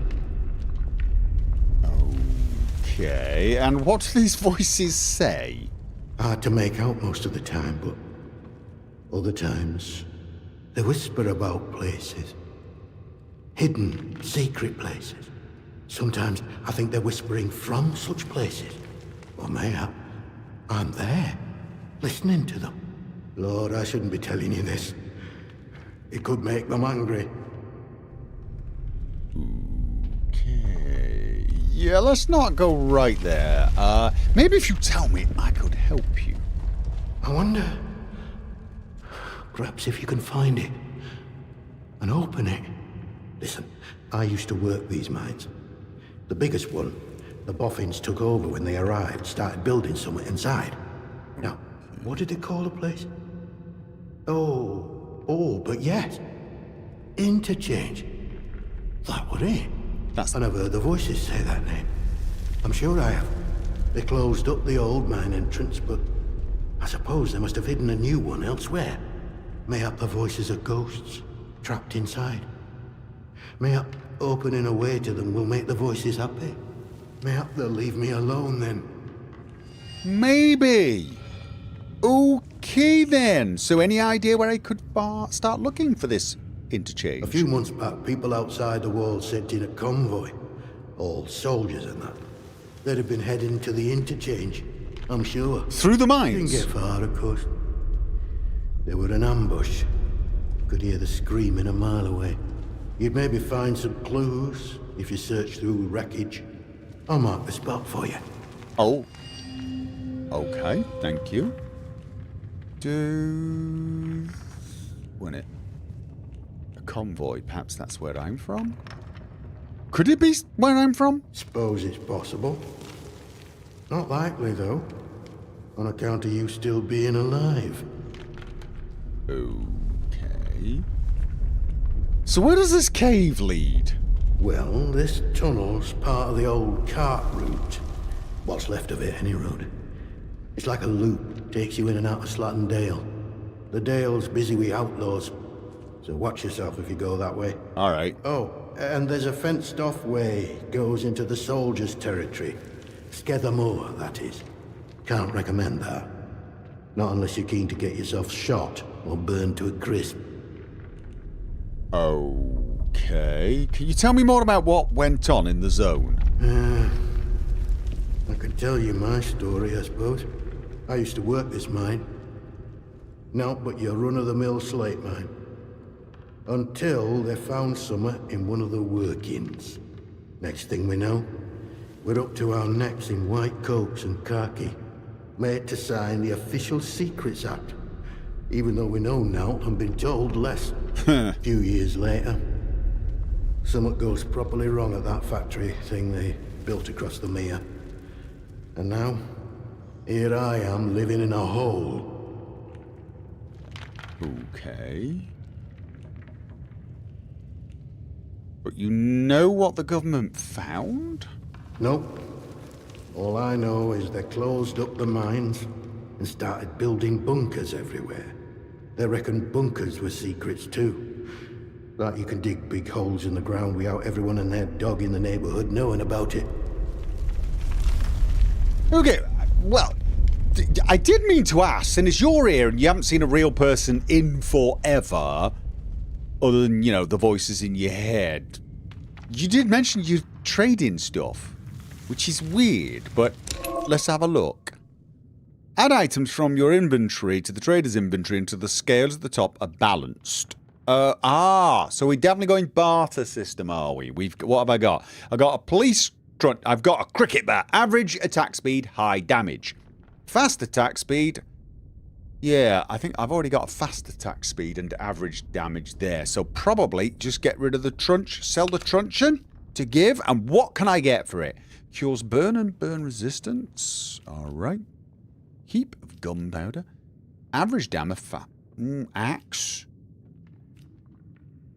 Okay, and what do these voices say? Hard to make out most of the time, but other times, they whisper about places. Hidden, secret places. Sometimes I think they're whispering from such places. Or mayhap I'm there, listening to them. Lord, I shouldn't be telling you this. It could make them angry. Okay. Yeah, let's not go right there. Maybe if you tell me, I could help you. I wonder... perhaps if you can find it. And open it. Listen, I used to work these mines. The biggest one, the boffins took over when they arrived, started building somewhere inside. Now, what did they call the place? Oh, but yes. Interchange. That was it. And I've heard the voices say that name. I'm sure I have. They closed up the old mine entrance, but I suppose they must have hidden a new one elsewhere. Mayhap the voices are ghosts, trapped inside. Mayhap opening a way to them will make the voices happy. Mayhap they'll leave me alone then. Maybe. Okay then. So any idea where I could start looking for this interchange? A few months back, people outside the walls sent in a convoy. All soldiers and that. They'd have been heading to the interchange, I'm sure. Through the mines? Didn't get far, of course. They were an ambush. Could hear the screaming a mile away. You'd maybe find some clues if you search through wreckage. I'll mark the spot for you. Oh. Okay, thank you. When it... a convoy, perhaps that's where I'm from? Could it be where I'm from? Suppose it's possible. Not likely, though. On account of you still being alive. Okay. So where does this cave lead? Well, this tunnel's part of the old cart route. What's left of it, any road. It's like a loop, takes you in and out of Slatton Dale. The Dale's busy with outlaws, so watch yourself if you go that way. Alright. Oh, and there's a fenced-off way, goes into the soldiers' territory. Skether Moor, that is. Can't recommend that. Not unless you're keen to get yourself shot or burned to a crisp. Okay. Can you tell me more about what went on in the zone? I can tell you my story, I suppose. I used to work this mine. No, but your run-of-the-mill slate mine. Until they found summer in one of the workings. Next thing we know, we're up to our necks in white coats and khaki. Made to sign the Official Secrets Act. Even though we know now and been told less. A few years later, something goes properly wrong at that factory thing they built across the mere. And now, here I am living in a hole. Okay. But you know what the government found? Nope. All I know is they closed up the mines and started building bunkers everywhere. They reckoned bunkers were secrets too. Like you can dig big holes in the ground without everyone and their dog in the neighborhood knowing about it. Okay, well, I did mean to ask, since you're here and you haven't seen a real person in forever, other than, you know, the voices in your head, you did mention you're trading stuff, which is weird, but let's have a look. Add items from your inventory to the trader's inventory until the scales at the top are balanced. So we're definitely going barter system, are we? What have I got? I got a police truck. I've got a cricket bat. Average attack speed, high damage. Fast attack speed. Yeah, I think I've already got a fast attack speed and average damage there. So probably just get rid of the trunch, sell the truncheon to give. And what can I get for it? Cures burn and burn resistance. Alright. Heap of gunpowder. Average damage, axe.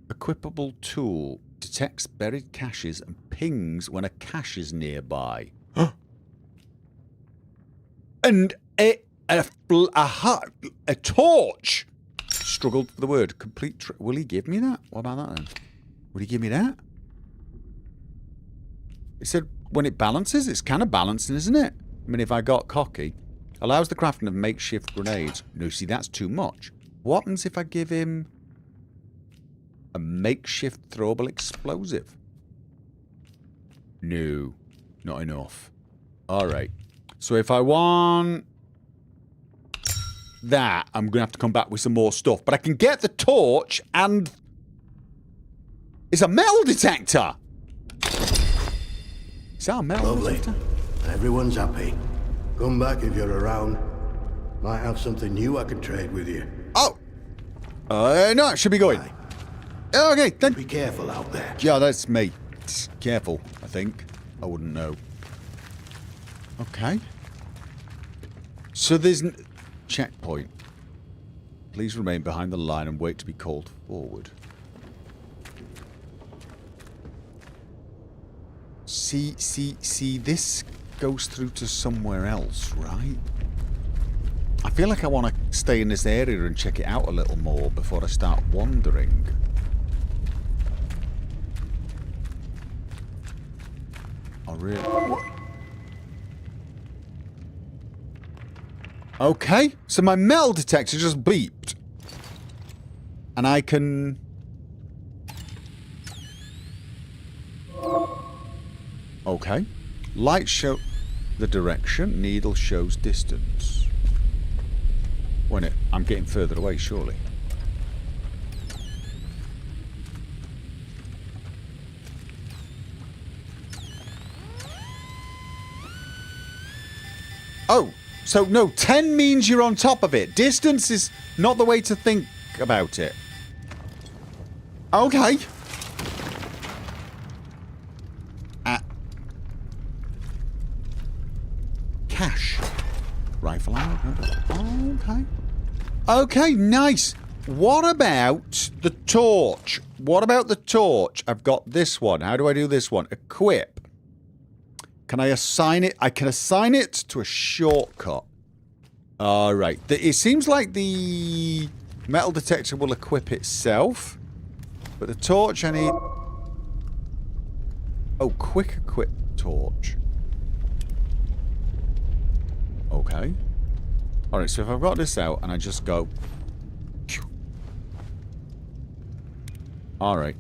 Equipable tool. Detects buried caches and pings when a cache is nearby. And a torch. Struggled for the word. Complete. Will he give me that? What about that then? Will he give me that? It said when it balances, it's kind of balancing, isn't it? I mean, if I got cocky. Allows the crafting of makeshift grenades. No, see, that's too much. What happens if I give him a makeshift throwable explosive? No, not enough. Alright. So if I want that, I'm going to have to come back with some more stuff. But I can get the torch and... It's a metal detector! Is that a metal detector? Everyone's happy. Come back if you're around. Might have something new I can trade with you. Oh! No, it should be going. Aye. Okay, then. Be careful out there. Yeah, that's me. Careful, I think. I wouldn't know. Okay. So there's... Checkpoint. Please remain behind the line and wait to be called forward. See, this goes through to somewhere else, right? I feel like I want to stay in this area and check it out a little more before I start wandering. Oh, really? Okay, so my metal detector just beeped. And I can... Okay. Light show the direction, needle shows distance. When I'm getting further away, surely. Oh, so no, 10 means you're on top of it. Distance is not the way to think about it. Okay. torch. Rifle ammo. Okay. Okay, nice. What about the torch? What about the torch? I've got this one. How do I do this one? Equip. Can I assign it? I can assign it to a shortcut. Alright. It seems like the metal detector will equip itself. But the torch I need... Oh, quick equip torch. Okay. Alright, so if I've got this out and I just go... Alright.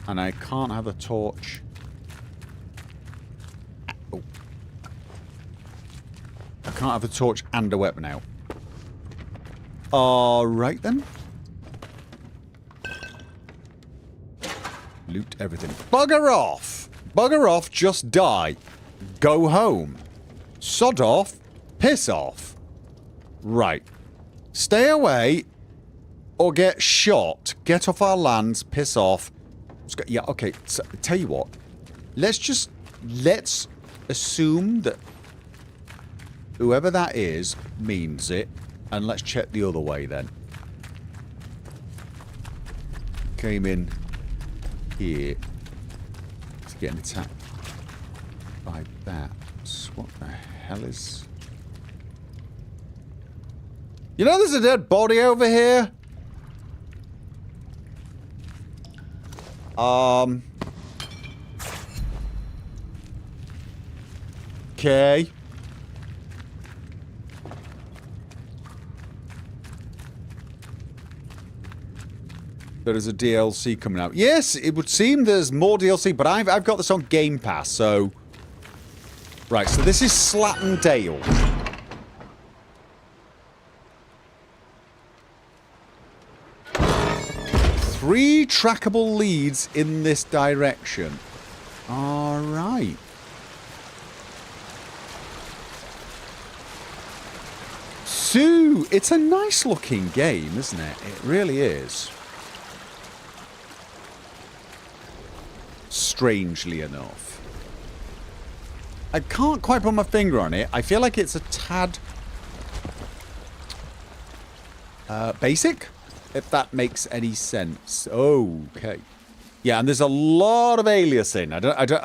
And I can't have a torch. Oh. I can't have a torch and a weapon out. Alright then. Loot everything. Bugger off! Bugger off, just die. Go home. Sod off. Piss off. Right. Stay away or get shot. Get off our lands. Piss off. Yeah, okay. So, tell you what. Let's assume that whoever that is means it. And let's check the other way then. Came in here. It's getting attacked by bats. What the hell is... You know there's a dead body over here? Okay. There is a DLC coming out. Yes, it would seem there's more DLC, but I've got this on Game Pass, so... Right, so this is Slattendale. 3 trackable leads in this direction. Alright. So, it's a nice looking game, isn't it? It really is. Strangely enough. I can't quite put my finger on it. I feel like it's a tad... basic? If that makes any sense. Okay. Yeah, and there's a lot of aliasing. I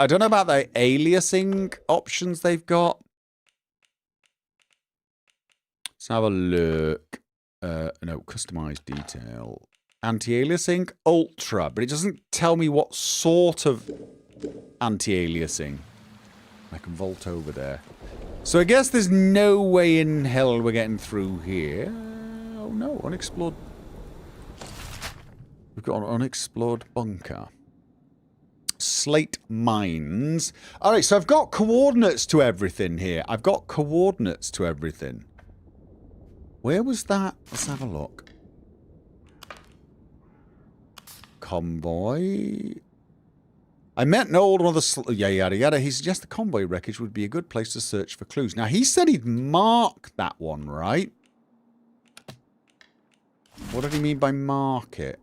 don't know about the aliasing options they've got. Let's have a look. No, customized detail. Anti-aliasing, ultra, but it doesn't tell me what sort of anti-aliasing. I can vault over there. So I guess there's no way in hell we're getting through here. Oh no, unexplored. We've got an unexplored bunker. Slate mines. Alright, so I've got coordinates to everything here. I've got coordinates to everything. Where was that? Let's have a look. Convoy. I met an old mother... Yeah, yada, yada. He suggests the convoy wreckage would be a good place to search for clues. Now, he said he'd mark that one, right? What did he mean by mark it?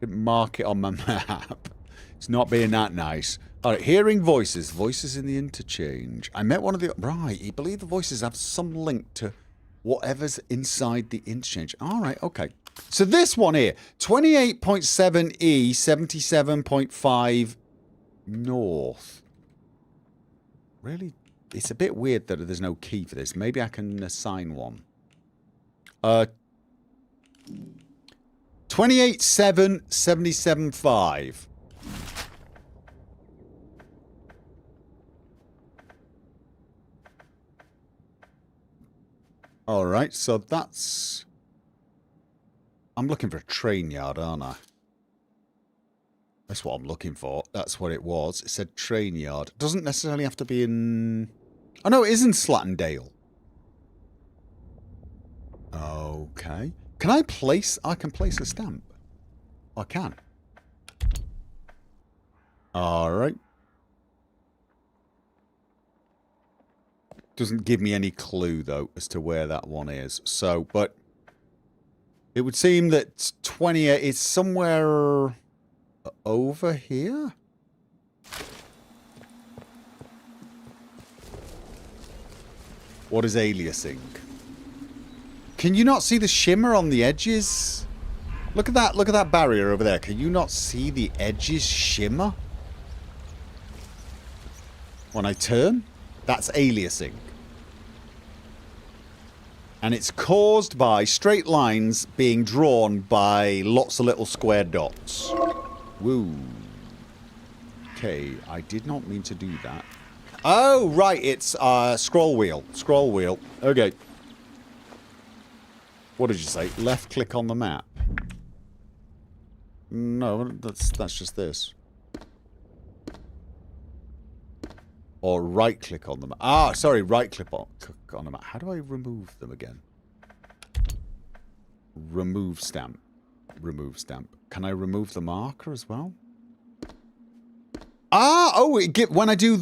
Didn't mark it on my map. It's not being that nice. Alright, hearing voices. Voices in the interchange. I met one of the... Right, he believed the voices have some link to whatever's inside the interchange. Alright, okay. So this one here. 28.7E, 77.5 north. Really? It's a bit weird that there's no key for this. Maybe I can assign one. 28.7, 77.5. Alright, so that's... I'm looking for a train yard, aren't I? That's what I'm looking for. That's what it was. It said train yard. Doesn't necessarily have to be in... Oh no, it is in Slattendale. Okay. Can I place... I can place a stamp. I can. Alright. Doesn't give me any clue, though, as to where that one is. So, but... It would seem that 28 is somewhere... over here? What is aliasing? Can you not see the shimmer on the edges? Look at that barrier over there. Can you not see the edges shimmer? When I turn, that's aliasing. And it's caused by straight lines being drawn by lots of little square dots. Woo. Okay, I did not mean to do that. Oh, right, it's scroll wheel. Scroll wheel. Okay. What did you say? Left click on the map. No, that's just this. Or right click on the map. Ah, sorry, right click on the map. How do I remove them again? Remove stamp. Remove stamp. Can I remove the marker as well? Ah, oh, when I do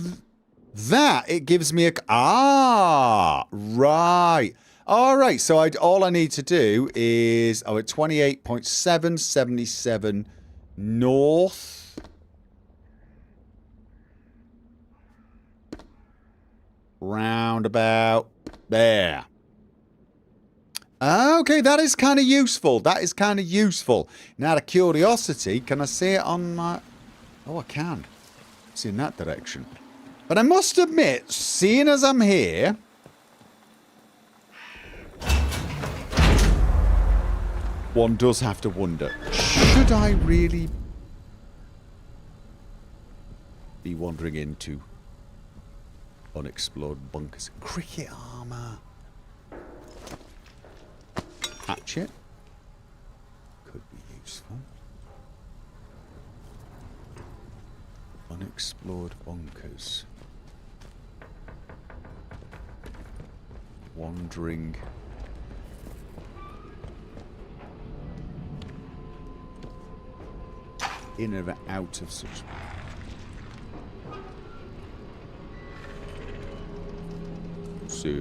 that, it gives me a... Ah, right. All right, so all I need to do is... Oh, at 28.777 north... Round about there. Okay, that is kind of useful. That is kind of useful. Now, out of curiosity, can I see it on my... Oh, I can. It's in that direction. But I must admit, seeing as I'm here... One does have to wonder, should I really be wandering into unexplored bunkers? Cricket armor. Hatchet. Could be useful. Unexplored bunkers. Wandering. In and out of such... So...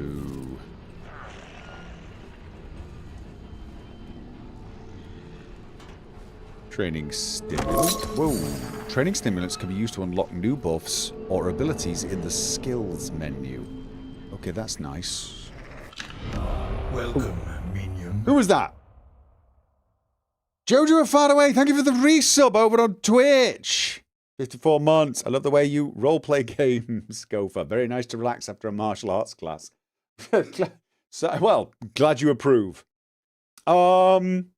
Training stimulant. Whoa. Training stimulants can be used to unlock new buffs or abilities in the skills menu. Okay, that's nice. Welcome, minion. Who was that? Jojo Far Away, thank you for the resub over on Twitch. 54 months. I love the way you roleplay games, Gopher. Very nice to relax after a martial arts class. So, well, glad you approve. Someone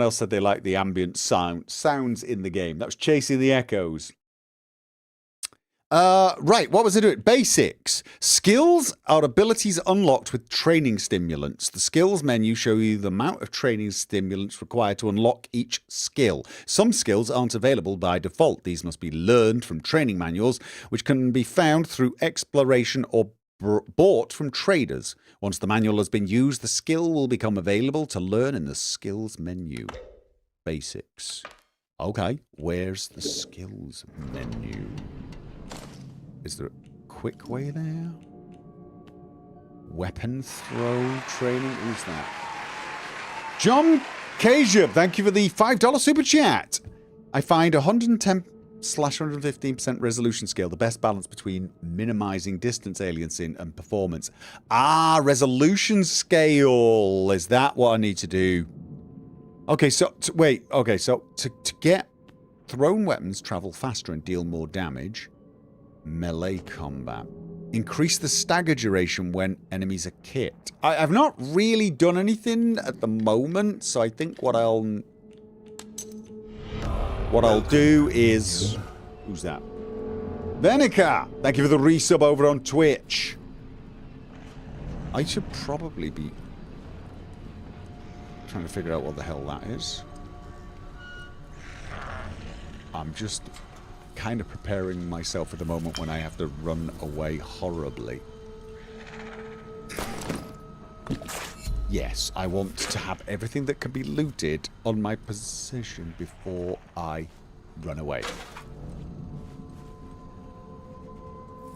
else said they like the ambient sounds in the game. That was Chasing the Echoes. Right, what was it doing? Basics. Skills are abilities unlocked with training stimulants. The skills menu show you the amount of training stimulants required to unlock each skill. Some skills aren't available by default. These must be learned from training manuals, which can be found through exploration or bought from traders. Once the manual has been used, the skill will become available to learn in the skills menu. Basics. Okay, where's the skills menu? Is there a quick way there? Weapon throw training? Who's that? John Kajub, thank you for the $5 super chat. I find 110/115% resolution scale the best balance between minimizing distance aliasing and performance. Ah, resolution scale. Is that what I need to do? Okay, so wait. Okay, so to get thrown weapons travel faster and deal more damage. Melee combat. Increase the stagger duration when enemies are kicked. I've not really done anything at the moment, so I think what I'll do is... Who's that? Venica! Thank you for the resub over on Twitch. I should probably be trying to figure out what the hell that is. I'm just kind of preparing myself for the moment when I have to run away horribly. Yes, I want to have everything that can be looted on my position before I run away.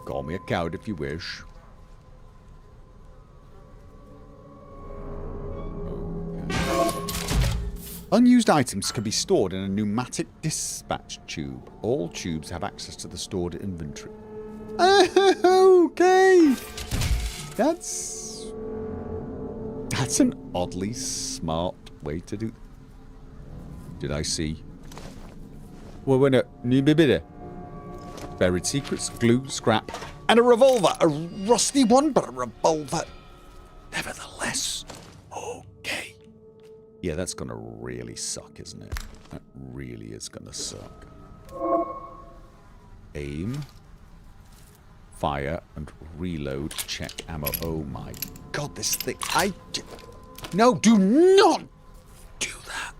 Call me a coward if you wish. Unused items can be stored in a pneumatic dispatch tube. All tubes have access to the stored inventory. Okay. That's an oddly smart way to do. Did I see? Well, when a new bibida. Buried secrets, glue, scrap, and a revolver. A rusty one, but a revolver. Nevertheless, okay. Yeah, that's gonna really suck, isn't it? That really is gonna suck. Aim. Fire and reload. Check ammo. Oh my god, this thing. No, do not do that.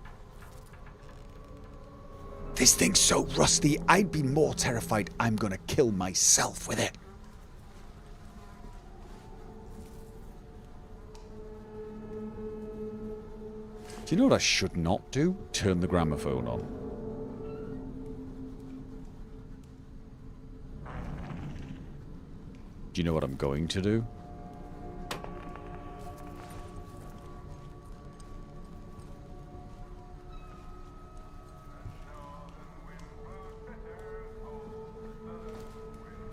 This thing's so rusty, I'd be more terrified I'm gonna kill myself with it. Do you know what I should not do? Turn the gramophone on. Do you know what I'm going to do?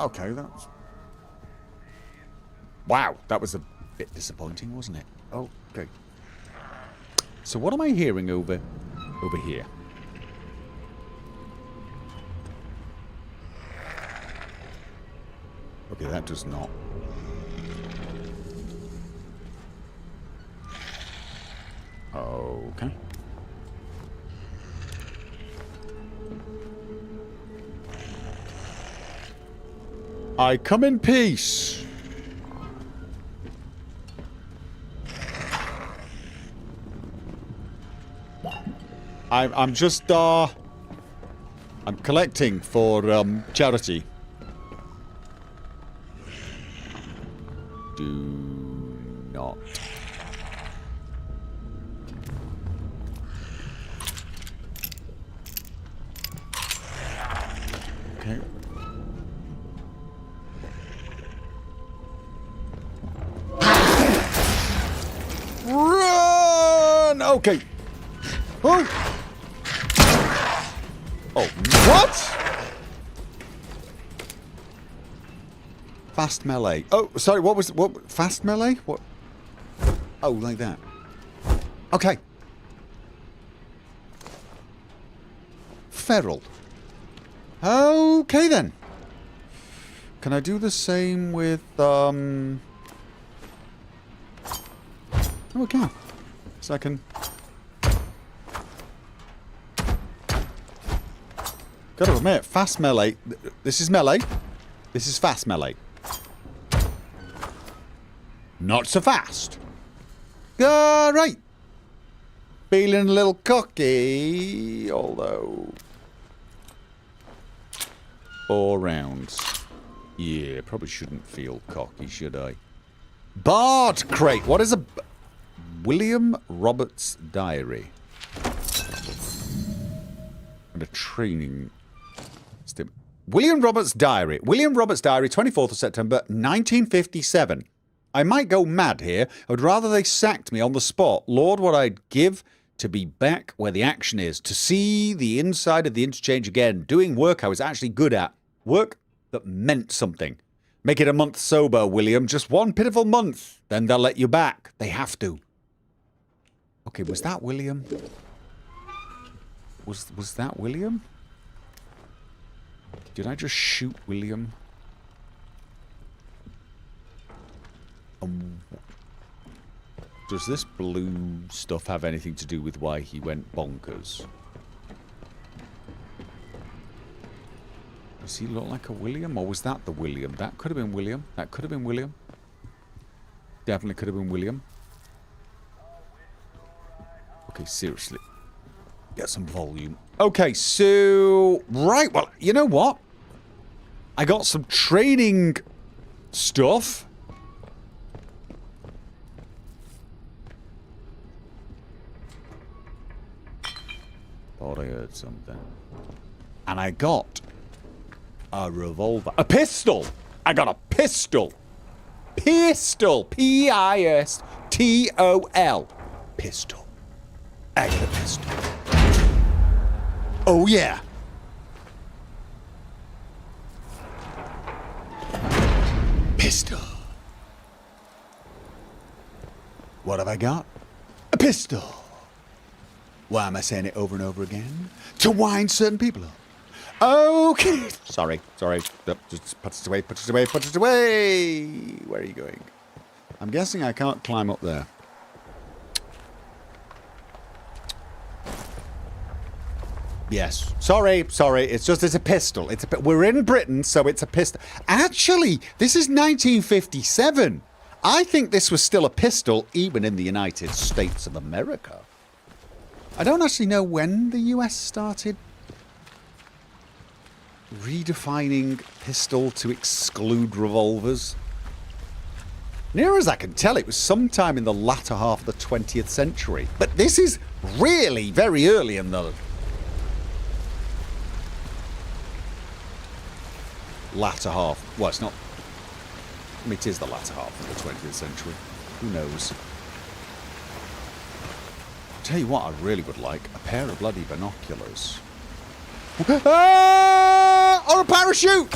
Okay, that's... Wow, that was a bit disappointing, wasn't it? Oh, okay. So what am I hearing over here? Okay, that does not. Okay. I come in peace. I'm just I'm collecting for charity. Do not. Okay. Run! Okay. Oh! Oh, what? Fast melee. Oh, sorry, what was... What? Fast melee? What? Oh, like that. Okay. Feral. Okay, then. Can I do the same with, Oh, I can. So I can... Gotta admit, fast melee. This is melee. This is fast melee. Not so fast. Right. Feeling a little cocky, although... 4 rounds. Yeah, probably shouldn't feel cocky, should I? Bard crate. What is a... William Roberts' diary. And a training... William Roberts' diary. William Roberts' diary, 24th of September, 1957. I might go mad here. I would rather they sacked me on the spot. Lord, what I'd give to be back where the action is. To see the inside of the interchange again. Doing work I was actually good at. Work that meant something. Make it a month sober, William. Just one pitiful month. Then they'll let you back. They have to. Okay, was that William? Was that William? Did I just shoot William? Does this blue stuff have anything to do with why he went bonkers? Does he look like a William? Or was that the William? That could have been William. That could have been William. Definitely could have been William. Okay, seriously. Get some volume. Okay, so... Right, well, you know what? I got some training stuff. Thought I heard something. And I got a revolver. A pistol! I got a pistol. Pistol. P-I-S-T-O-L. Pistol. I got a pistol. Oh, yeah. Pistol. What have I got? A pistol. Why am I saying it over and over again? To wind certain people up. Okay. Sorry. Just put it away. Where are you going? I'm guessing I can't climb up there. Yes. Sorry. It's a pistol. We're in Britain, so it's a pistol. Actually, this is 1957. I think this was still a pistol even in the United States of America. I don't actually know when the US started redefining pistol to exclude revolvers. Near as I can tell, it was sometime in the latter half of the 20th century. But this is really very early in the latter half. Well, it's not. I mean, it is the latter half of the 20th century. Who knows? I'll tell you what I really would like. A pair of bloody binoculars. Ah! Or a parachute!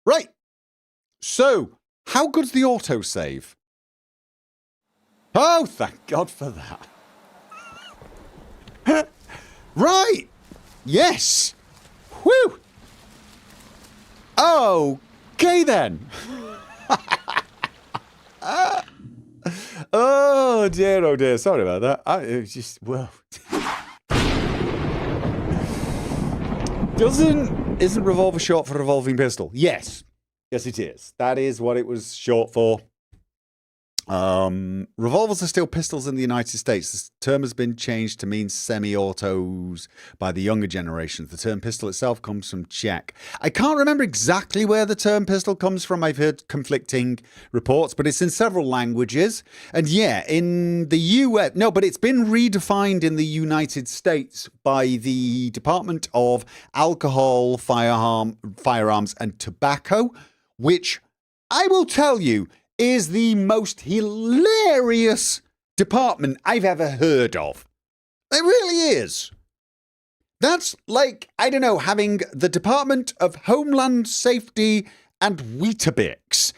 Right. So, how good's the autosave? Oh, thank God for that. Right. Yes. Whew. Okay then. Oh dear. Sorry about that. It was just, well. Isn't revolver short for revolving pistol? Yes. Yes, it is. That is what it was short for. Revolvers are still pistols in the United States. This term has been changed to mean semi-autos by the younger generations. The term pistol itself comes from Czech. I can't remember exactly where the term pistol comes from. I've heard conflicting reports, but it's in several languages. And yeah, in the US, no, but it's been redefined in the United States by the Department of Alcohol, Firearms and Tobacco, which I will tell you is the most hilarious department I've ever heard of. It really is. That's like, I don't know, having the Department of Homeland Safety and Weetabix.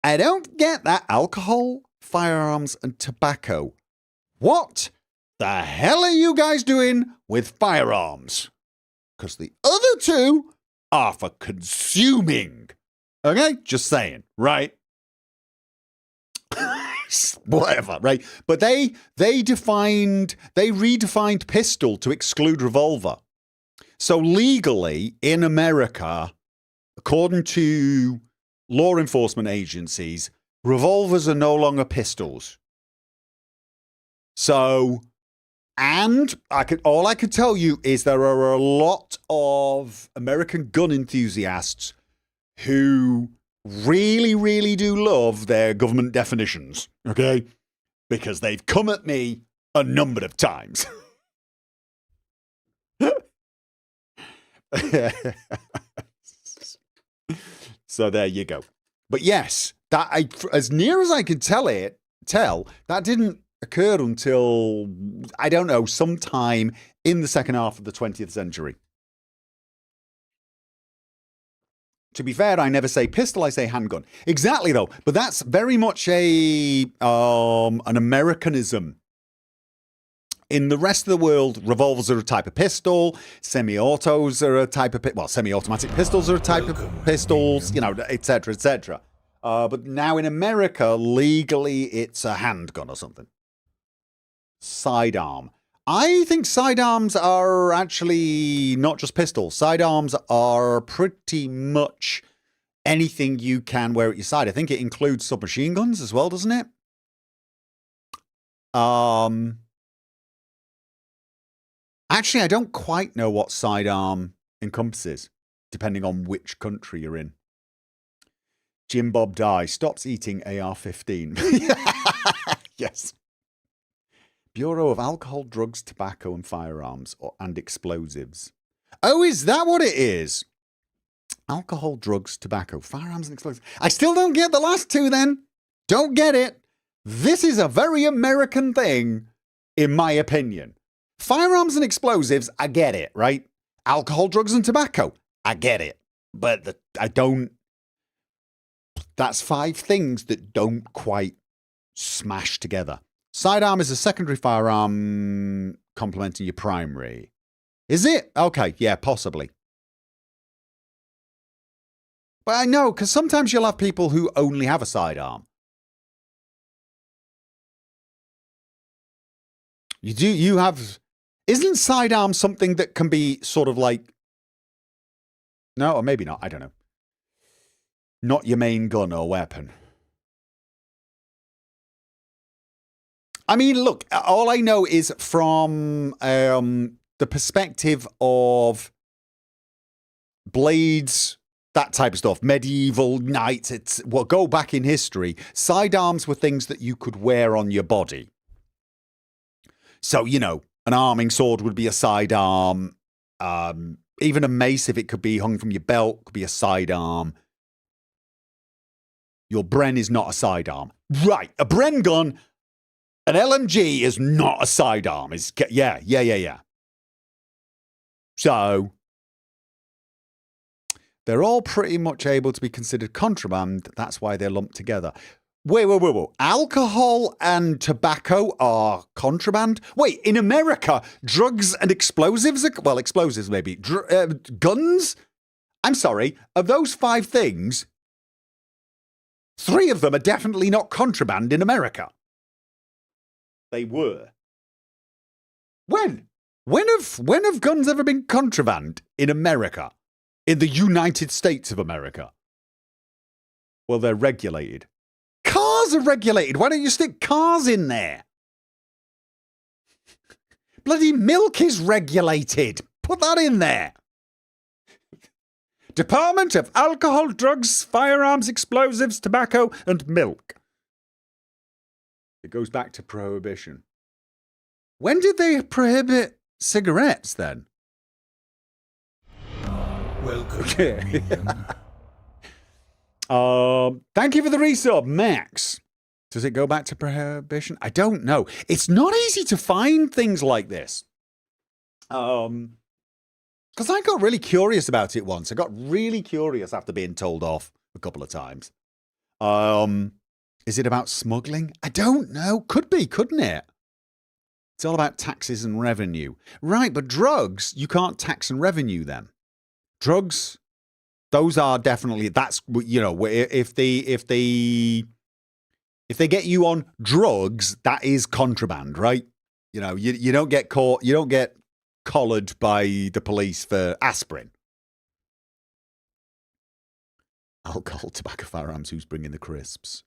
I don't get that. Alcohol, firearms, and tobacco. What the hell are you guys doing with firearms? Because the other two are for consuming. Okay? Just saying, right? Whatever, right? But they redefined pistol to exclude revolver. So legally in America, according to law enforcement agencies, revolvers are no longer pistols. So, and all I could tell you is there are a lot of American gun enthusiasts who really do love their government definitions, okay? Because they've come at me a number of times. So there you go. But yes, as near as I could tell, that didn't occur until, I don't know, sometime in the second half of the 20th century. To be fair, I never say pistol, I say handgun. Exactly, though. But that's very much an Americanism. In the rest of the world, revolvers are a type of pistol. Semi-autos are a type of... Well, semi-automatic pistols are a type of pistols, you know, etc., etc. But now in America, legally, it's a handgun or something. Sidearm. I think sidearms are actually not just pistols. Sidearms are pretty much anything you can wear at your side. I think it includes submachine guns as well, doesn't it? Actually, I don't quite know what sidearm encompasses, depending on which country you're in. Jim Bob Dye stops eating AR-15. Yes. Bureau of Alcohol, Drugs, Tobacco and Firearms and Explosives. Oh, is that what it is? Alcohol, drugs, tobacco, firearms and explosives. I still don't get the last two then. Don't get it. This is a very American thing, in my opinion. firearms and explosives, I get it, right? Alcohol, drugs, and tobacco, I get it. But I don't... That's 5 things that don't quite smash together. Sidearm is a secondary firearm complementing your primary. Is it? Okay, yeah, possibly. But I know, because sometimes you'll have people who only have a sidearm. You have... Isn't sidearm something that can be sort of like... No, or maybe not, I don't know. Not your main gun or weapon. I mean, look, all I know is from the perspective of blades, that type of stuff, medieval knights, go back in history, sidearms were things that you could wear on your body. So, you know, an arming sword would be a sidearm. Even a mace, if it could be hung from your belt, could be a sidearm. Your Bren is not a sidearm. Right, a Bren gun, an LMG is not a sidearm. Yeah. So, they're all pretty much able to be considered contraband. That's why they're lumped together. Wait. Alcohol and tobacco are contraband? Wait, in America, drugs and explosives are... Well, explosives maybe. Guns? I'm sorry. Of those 5 things, 3 of them are definitely not contraband in America. They were. When? When have guns ever been contraband in America? In the United States of America? Well, they're regulated. Cars are regulated. Why don't you stick cars in there? Bloody milk is regulated. Put that in there. Department of Alcohol, Drugs, Firearms, Explosives, Tobacco, and Milk. It goes back to Prohibition. When did they prohibit cigarettes then? Welcome. Thank you for the resub, Max. Does it go back to Prohibition? I don't know. It's not easy to find things like this. Because I got really curious about it once. I got really curious after being told off a couple of times. Is it about smuggling? I don't know. Could be, couldn't it? It's all about taxes and revenue. Right, but drugs, you can't tax and revenue them. Drugs, those are definitely, that's, you know, if they get you on drugs, that is contraband, right? You know, you don't get caught, you don't get collared by the police for aspirin. Alcohol, tobacco, firearms, who's bringing the crisps?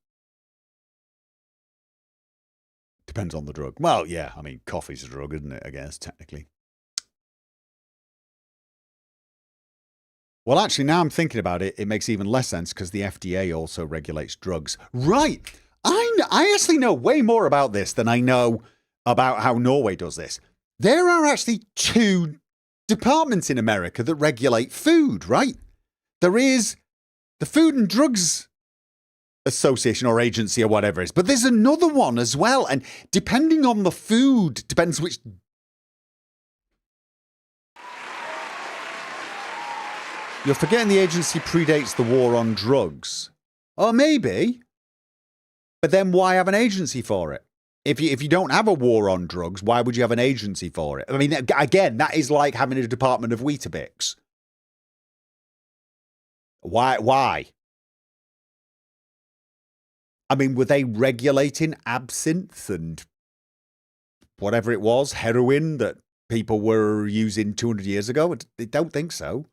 Depends on the drug. Well, yeah, I mean, coffee's a drug, isn't it, I guess, technically. Well, actually, now I'm thinking about it, it makes even less sense because the FDA also regulates drugs. Right. I actually know way more about this than I know about how Norway does this. There are actually 2 departments in America that regulate food, right? There is the Food and Drugs Association or agency or whatever it is, but there's another one as well. And depending on the food, depends which... You're forgetting the agency predates the war on drugs. Oh, maybe. But then why have an agency for it? If you don't have a war on drugs, why would you have an agency for it? I mean, again, that is like having a department of Weetabix. Why? I mean, were they regulating absinthe and whatever it was, heroin that people were using 200 years ago? I don't think so.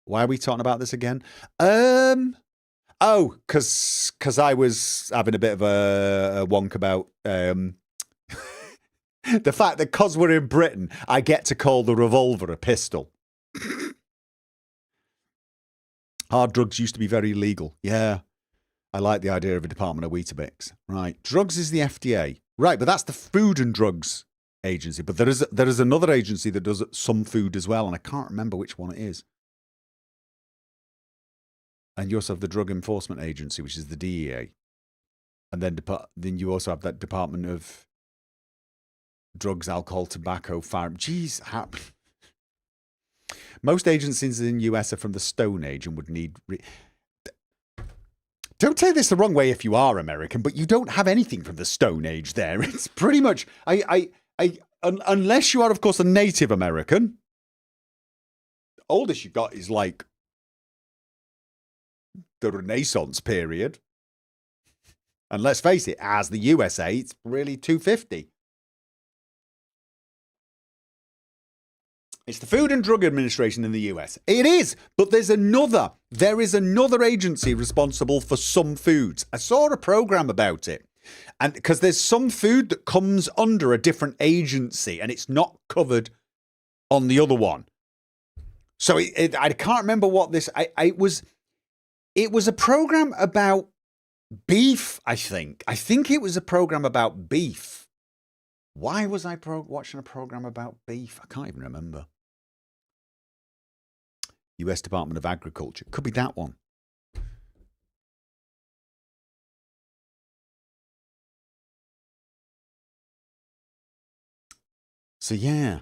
Why are we talking about this again? Oh, because I was having a bit of a wonk about the fact that because we're in Britain, I get to call the revolver a pistol. Hard drugs used to be very illegal. Yeah. I like the idea of a department of Weetabix. Right. Drugs is the FDA. Right, but that's the Food and Drugs Agency. But there is another agency that does some food as well, and I can't remember which one it is. And you also have the Drug Enforcement Agency, which is the DEA. And then you also have that Department of drugs, alcohol, tobacco, fire. Jeez. Most agencies in the US are from the Stone Age and would need... Don't take this the wrong way if you are American, but you don't have anything from the Stone Age there. It's pretty much... unless you are, of course, a Native American. The oldest you got is like the Renaissance period. And let's face it, as the USA, it's really 250. It's the Food and Drug Administration in the US. It is, but there is another agency responsible for some foods. I saw a program about it. And because there's some food that comes under a different agency and it's not covered on the other one. So I can't remember what this, it was a program about beef, I think. I think it was a program about beef. Why was I watching a program about beef? I can't even remember. US Department of Agriculture. Could be that one. So yeah.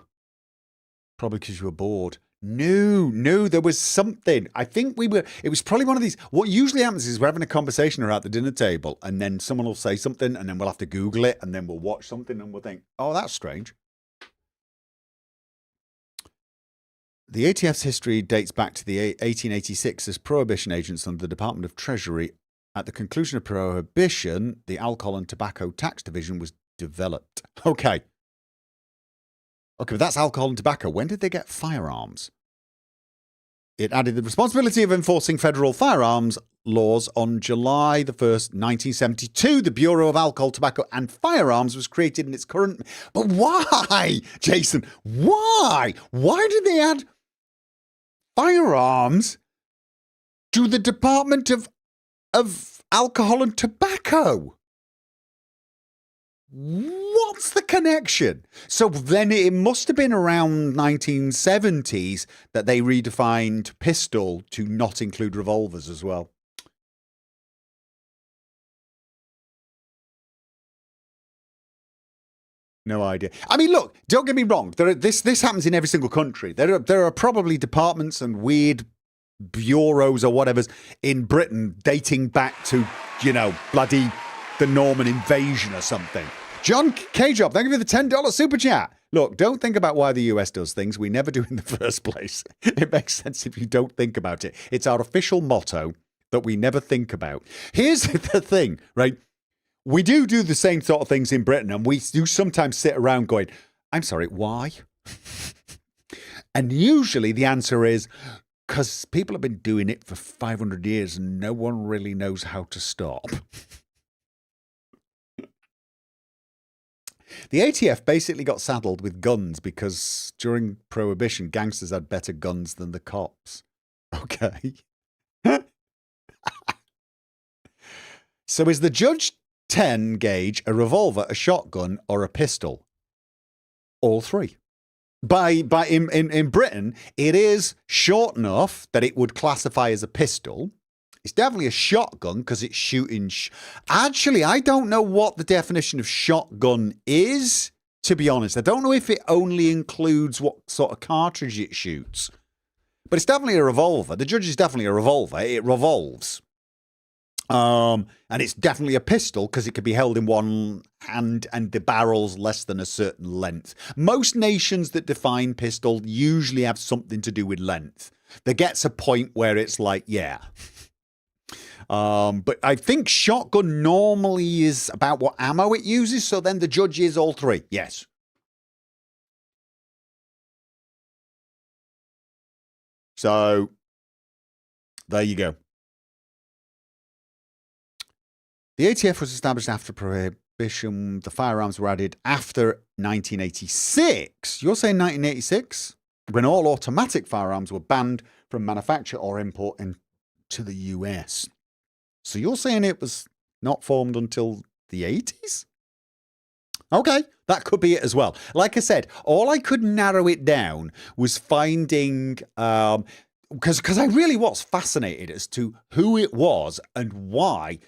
Probably because you were bored. No, there was something. I think it was probably one of these. What usually happens is we're having a conversation around the dinner table and then someone will say something and then we'll have to Google it and then we'll watch something and we'll think, oh, that's strange. The ATF's history dates back to the 1886 as prohibition agents under the Department of Treasury. At the conclusion of prohibition, the Alcohol and Tobacco Tax Division was developed. Okay, but that's alcohol and tobacco. When did they get firearms? It added the responsibility of enforcing federal firearms laws on July the 1st, 1972. The Bureau of Alcohol, Tobacco and Firearms was created in its current... But why, Jason? Why? Why did they add firearms to the Department of Alcohol and Tobacco? What's the connection? So then it must have been around 1970s that they redefined pistol to not include revolvers as well. No idea. I mean, look, don't get me wrong. This happens in every single country. There are probably departments and weird bureaus or whatever's in Britain dating back to, bloody the Norman invasion or something. John K-Job, thank you for the $10 super chat. Look, don't think about why the US does things. We never do in the first place. It makes sense if you don't think about it. It's our official motto that we never think about. Here's the thing, right? We do the same sort of things in Britain, and we do sometimes sit around going, I'm sorry, why? And usually the answer is, because people have been doing it for 500 years and no one really knows how to stop. The ATF basically got saddled with guns because during Prohibition, gangsters had better guns than the cops. Okay. So is the Judge 10 gauge a revolver, a shotgun, or a pistol? All three. In Britain, it is short enough that it would classify as a pistol. It's definitely a shotgun because it's shooting. Actually, I don't know what the definition of shotgun is, to be honest. I don't know if it only includes what sort of cartridge it shoots. But it's definitely a revolver. The Judge is definitely a revolver. It revolves. And it's definitely a pistol because it can be held in one hand and the barrel's less than a certain length. Most nations that define pistol usually have something to do with length. There gets a point where it's like, yeah. But I think shotgun normally is about what ammo it uses, so then the Judge is all three. Yes. So, there you go. The ATF was established after Prohibition. The firearms were added after 1986. You're saying 1986? When all automatic firearms were banned from manufacture or import into the US. So you're saying it was not formed until the 80s? Okay, that could be it as well. Like I said, all I could narrow it down was finding, because I really was fascinated as to who it was and why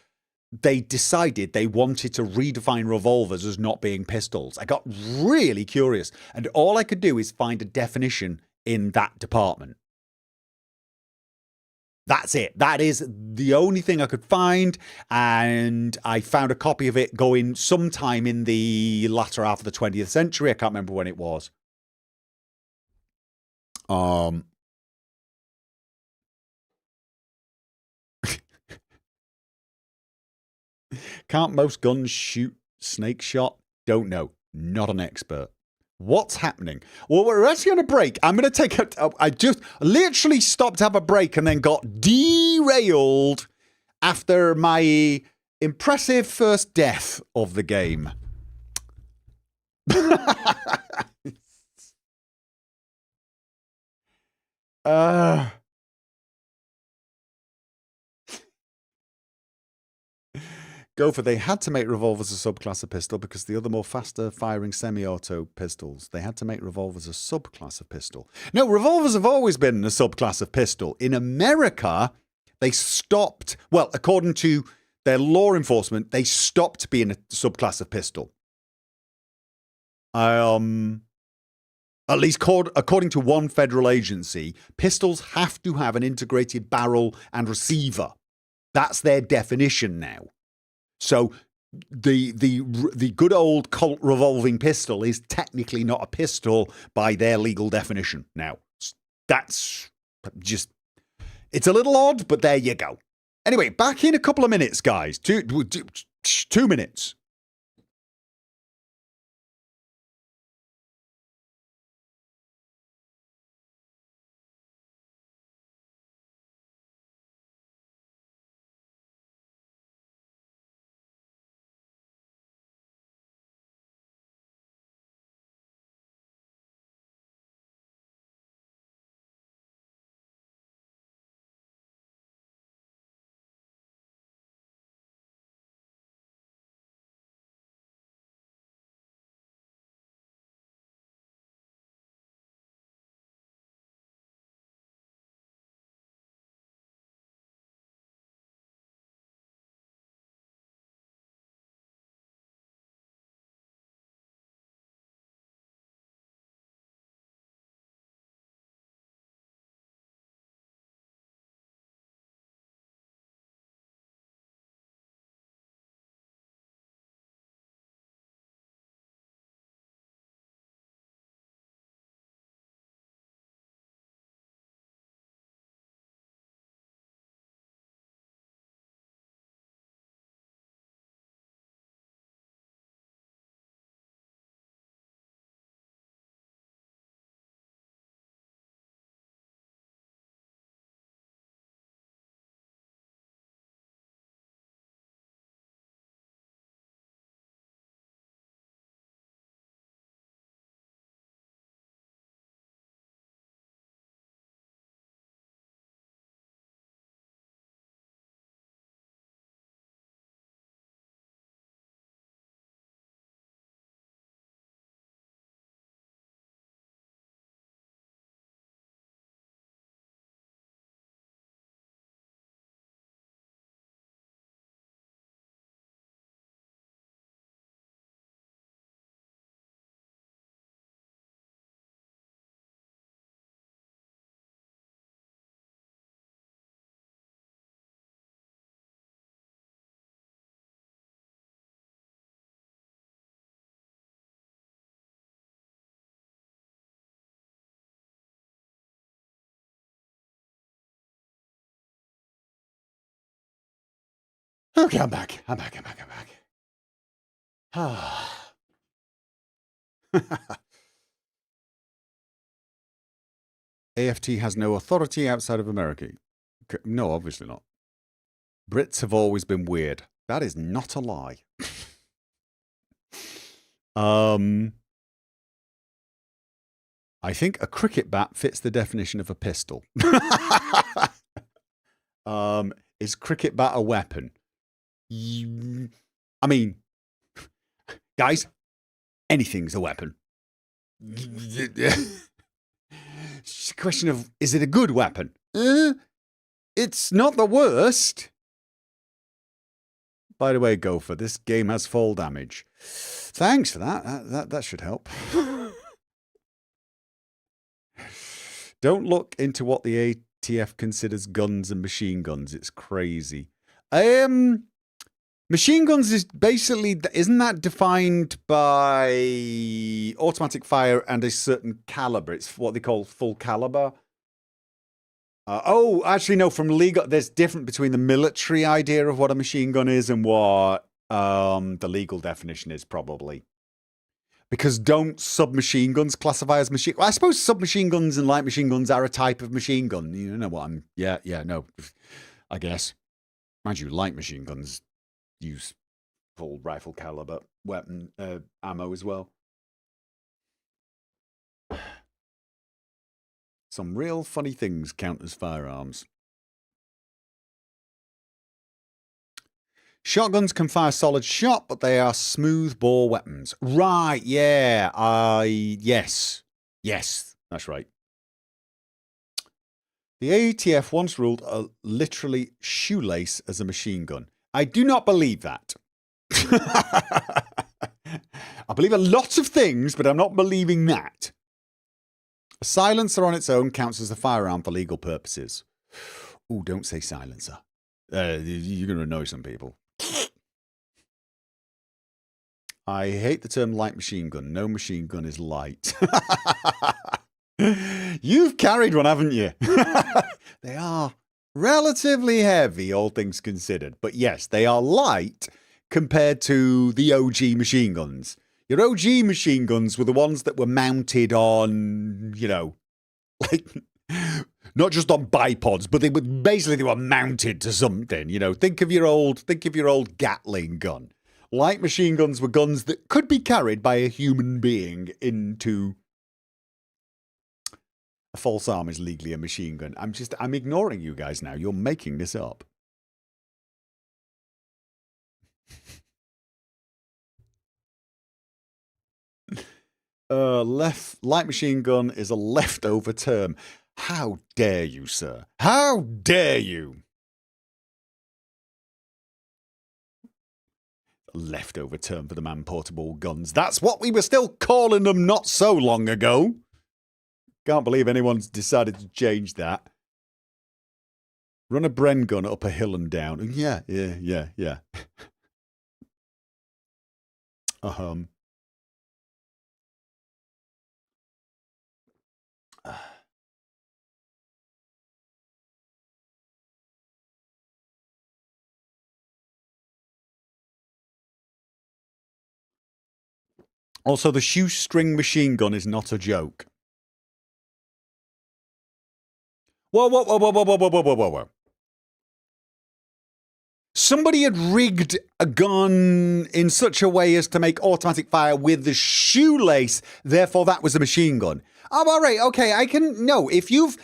they decided they wanted to redefine revolvers as not being pistols. I got really curious, and all I could do is find a definition in that department. That's it. That is the only thing I could find, and I found a copy of it going sometime in the latter half of the 20th century. I can't remember when it was. Can't most guns shoot snake shot? Don't know. Not an expert. What's happening? Well, we're actually on a break. I'm going to take a... I just literally stopped to have a break and then got derailed after my impressive first death of the game. Gopher, they had to make revolvers a subclass of pistol because the other more faster firing semi-auto pistols. They had to make revolvers a subclass of pistol. No, revolvers have always been a subclass of pistol. In America, they stopped, well, according to their law enforcement, they stopped being a subclass of pistol. At least according to one federal agency, pistols have to have an integrated barrel and receiver. That's their definition now. So the good old Colt revolving pistol is technically not a pistol by their legal definition now. That's just, it's a little odd, but there you go. Anyway, back in a couple of minutes, guys. 2 minutes. Okay, I'm back. AFT has no authority outside of America. No, obviously not. Brits have always been weird. That is not a lie. I think a cricket bat fits the definition of a pistol. Is cricket bat a weapon? I mean, guys, anything's a weapon. It's just a question of, is it a good weapon? It's not the worst. by the way, Gopher, this game has fall damage. Thanks for that. That should help. Don't look into what the ATF considers guns and machine guns. It's crazy. Machine guns is basically, isn't that defined by automatic fire and a certain caliber? It's what they call full caliber. Actually, no, from legal, there's different between the military idea of what a machine gun is and what the legal definition is, probably. Because don't submachine guns classify as machine? Well, I suppose submachine guns and light machine guns are a type of machine gun. You know what I'm... Yeah, no. I guess. Mind you, light machine guns use full rifle caliber weapon ammo as well. Some real funny things count as firearms. Shotguns can fire solid shot, but they are smooth bore weapons. Right, yeah. Yes, that's right. The ATF once ruled a literally shoelace as a machine gun. I do not believe that. I believe a lot of things, but I'm not believing that. A silencer on its own counts as a firearm for legal purposes. Ooh, don't say silencer. You're going to annoy some people. I hate the term light machine gun. No machine gun is light. You've carried one, haven't you? They are relatively heavy, all things considered. But yes, they are light compared to the OG machine guns. Your OG machine guns were the ones that were mounted on, you know, like, not just on bipods, but they were mounted to something. You know, think of your old Gatling gun. Light machine guns were guns that could be carried by a human being into... A false arm is legally a machine gun. I'm ignoring you guys now. You're making this up. Light machine gun is a leftover term. How dare you, sir? How dare you? A leftover term for the man-portable guns. That's what we were still calling them not so long ago. Can't believe anyone's decided to change that. Run a Bren gun up a hill and down. Yeah. Also, the shoestring machine gun is not a joke. Whoa. Somebody had rigged a gun in such a way as to make automatic fire with the shoelace, therefore that was a machine gun. Oh, all right, okay, I can... No, if you've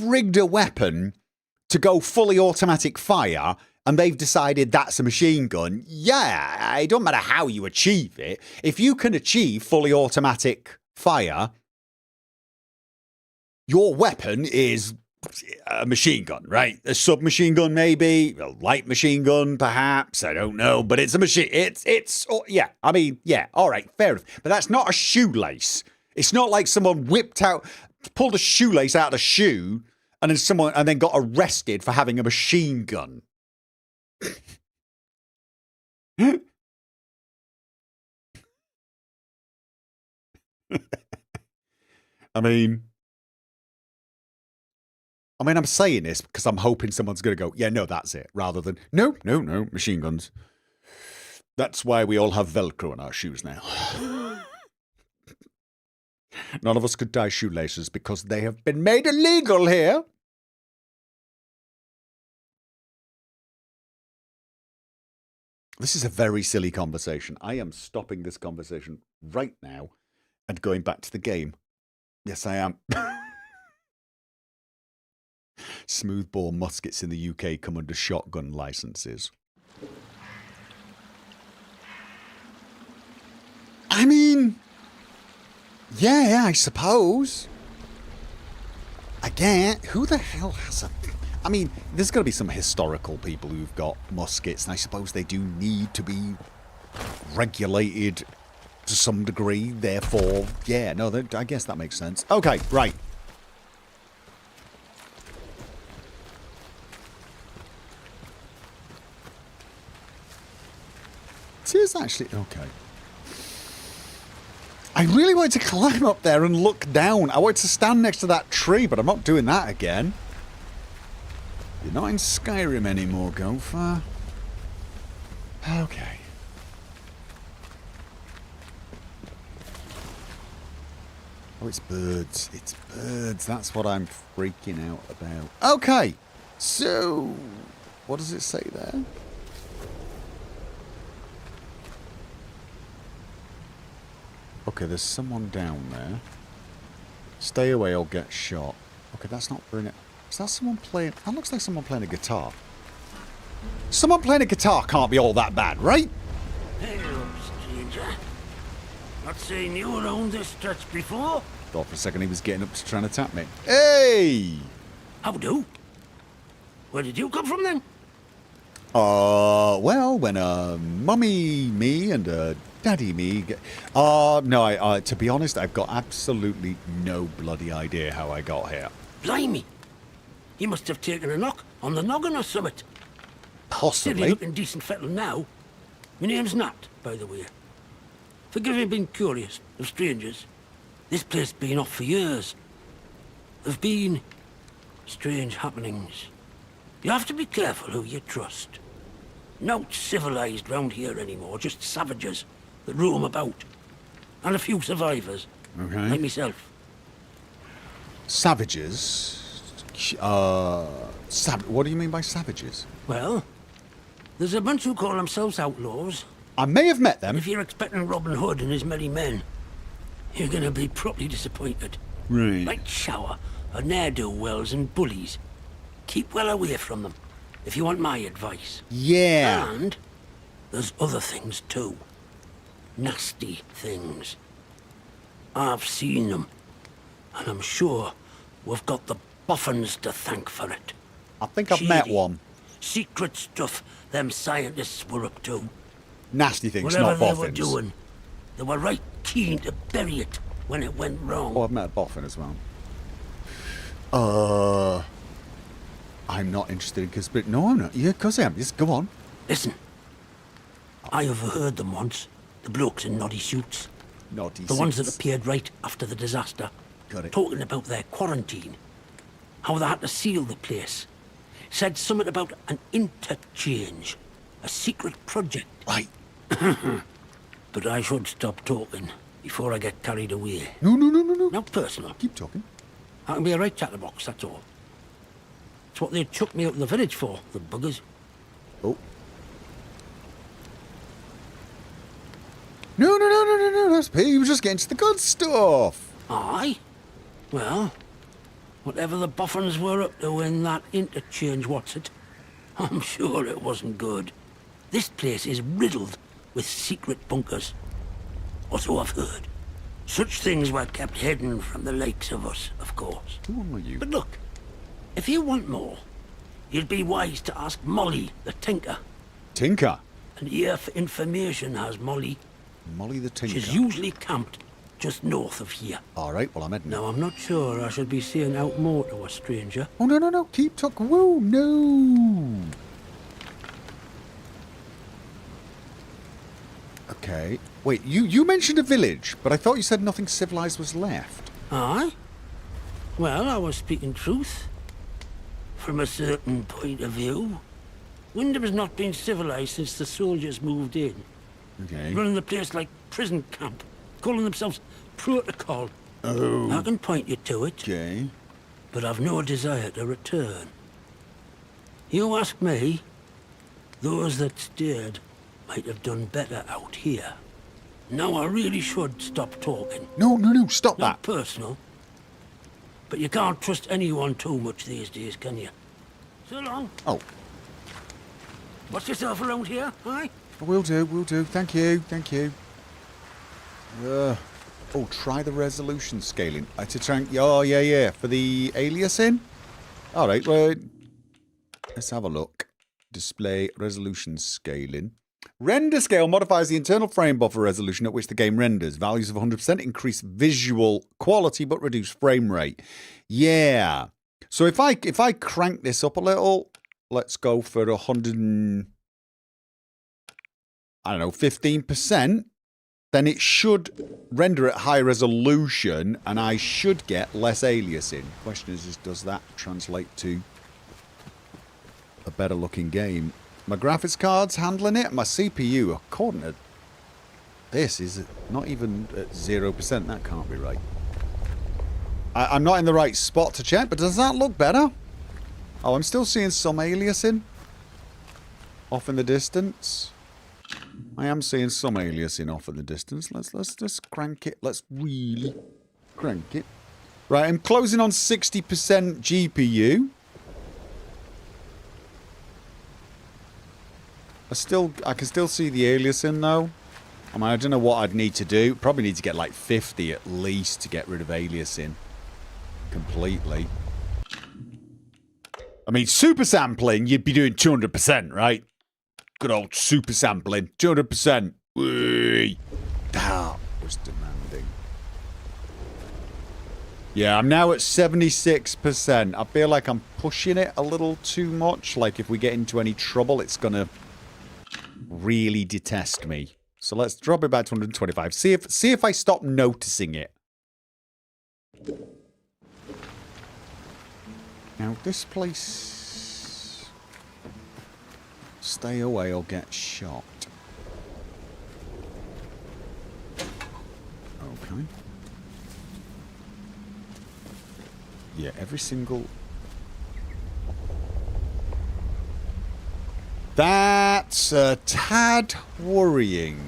rigged a weapon to go fully automatic fire and they've decided that's a machine gun, yeah, it don't matter how you achieve it. If you can achieve fully automatic fire, your weapon is a machine gun, right? A submachine gun, maybe a light machine gun, perhaps. I don't know, but it's a machine. It's yeah. I mean, yeah. All right, fair enough. But that's not a shoelace. It's not like someone pulled a shoelace out of a shoe, and then got arrested for having a machine gun. I mean, I'm saying this because I'm hoping someone's going to go, yeah, no, that's it, rather than, no, machine guns. That's why we all have Velcro on our shoes now. None of us could tie shoelaces because they have been made illegal here. This is a very silly conversation. I am stopping this conversation right now and going back to the game. Yes, I am. Smoothbore muskets in the UK come under shotgun licenses. I mean, yeah, I suppose. Again, who the hell has a... I mean, there's got to be some historical people who've got muskets, and I suppose they do need to be regulated to some degree. Therefore, yeah, no, I guess that makes sense. Okay, right. It is actually okay. I really wanted to climb up there and look down. I wanted to stand next to that tree, but I'm not doing that again. You're not in Skyrim anymore, Gopher. Okay. Oh, it's birds. It's birds. That's what I'm freaking out about. Okay. So, what does it say there? Okay, there's someone down there. Stay away or get shot. Okay, that's not brilliant. Is that someone playing? That looks like someone playing a guitar. Someone playing a guitar can't be all that bad, right? Hey, stranger. Not seen you around this stretch before. Thought for a second he was getting up to try and attack me. Hey! How do? Where did you come from then? Well, when mummy me and daddy me get... no, to be honest, I've got absolutely no bloody idea how I got here. Blimey. He must have taken a knock on the noggin or something. Possibly. Still looking decent fettle now. My name's Nat, by the way. Forgive me being curious of strangers. This place been off for years. There've been strange happenings. You have to be careful who you trust. Not civilized round here anymore, just savages that roam about. And a few survivors. Okay. Like myself. Savages? What do you mean by savages? Well, there's a bunch who call themselves outlaws. I may have met them. If you're expecting Robin Hood and his merry men, you're gonna be properly disappointed. Right. Like Shower, or ne'er-do-wells and bullies. Keep well away from them, if you want my advice. Yeah. And there's other things too. Nasty things. I've seen them, and I'm sure we've got the boffins to thank for it. I think I've met one. Secret stuff them scientists were up to. Nasty things, Whatever not they boffins. were doing, they were right keen to bury it when it went wrong. Oh, I've met a boffin as well. I'm not interested in conspiracy. No, I'm not. Yeah, because I am. Just go on. Listen, I overheard them once. The blokes in noddy suits. Naughty The ones that suits. appeared right after the disaster. Got it. Talking about their quarantine. How they had to seal the place. Said something about an interchange. A secret project. Right. But I should stop talking before I get carried away. No. Not personal. Keep talking. I can be a right chatterbox, that's all. It's what they chucked me out of the village for, the buggers. Oh. No. That's P. You were just getting to the good stuff. Aye? Well, whatever the boffins were up to in that interchange, what's it? I'm sure it wasn't good. This place is riddled with secret bunkers. Or so I've heard. Such things were kept hidden from the likes of us, of course. Who are you? But look, if you want more, you'd be wise to ask Molly, the tinker. Tinker. An ear for information has Molly. Molly the Tinker. She's usually camped just north of here. All right, well, I'm heading. Now, I'm not sure I should be saying out more to a stranger. Oh, no. Keep talking. Whoa, no. Okay. Wait, you mentioned a village, but I thought you said nothing civilized was left. Aye? Well, I was speaking truth. From a certain point of view. Wyndham's not been civilized since the soldiers moved in. Okay. Running the place like prison camp. Calling themselves protocol. Oh. I can point you to it. Okay. But I've no desire to return. You ask me, those that stayed might have done better out here. Now I really should stop talking. No, stop Not that. personal. But you can't trust anyone too much these days, can you? So long. Oh, Watch yourself around here, aye? will do. Thank you. Oh, try the resolution scaling. To try and, oh, yeah, for the aliasing? All right, well, Let's have a look. Display resolution scaling. Render scale modifies the internal frame buffer resolution at which the game renders. Values of 100% increase visual quality but reduce frame rate. Yeah. So if I crank this up a little, let's go for 100 I don't know, 15%, then it should render at high resolution and I should get less aliasing. Question is does that translate to a better looking game? My graphics card's handling it. My CPU, according to this, is not even at 0%. That can't be right. I'm not in the right spot to check, but does that look better? Oh, I'm still seeing some aliasing off in the distance. I am seeing some aliasing off in the distance. Let's just crank it. Let's really crank it. Right, I'm closing on 60% GPU. I can still see the aliasing though. I mean, I don't know what I'd need to do. Probably need to get like 50 at least to get rid of aliasing completely. I mean, super sampling, you'd be doing 200%, right? Good old super sampling, 200%. Whee! That was demanding. Yeah, I'm now at 76%. I feel like I'm pushing it a little too much. Like if we get into any trouble, it's gonna really detest me. So let's drop it back to 125. See if I stop noticing it. Now this place, stay away or get shot. Okay. Yeah, every single. That's a tad worrying.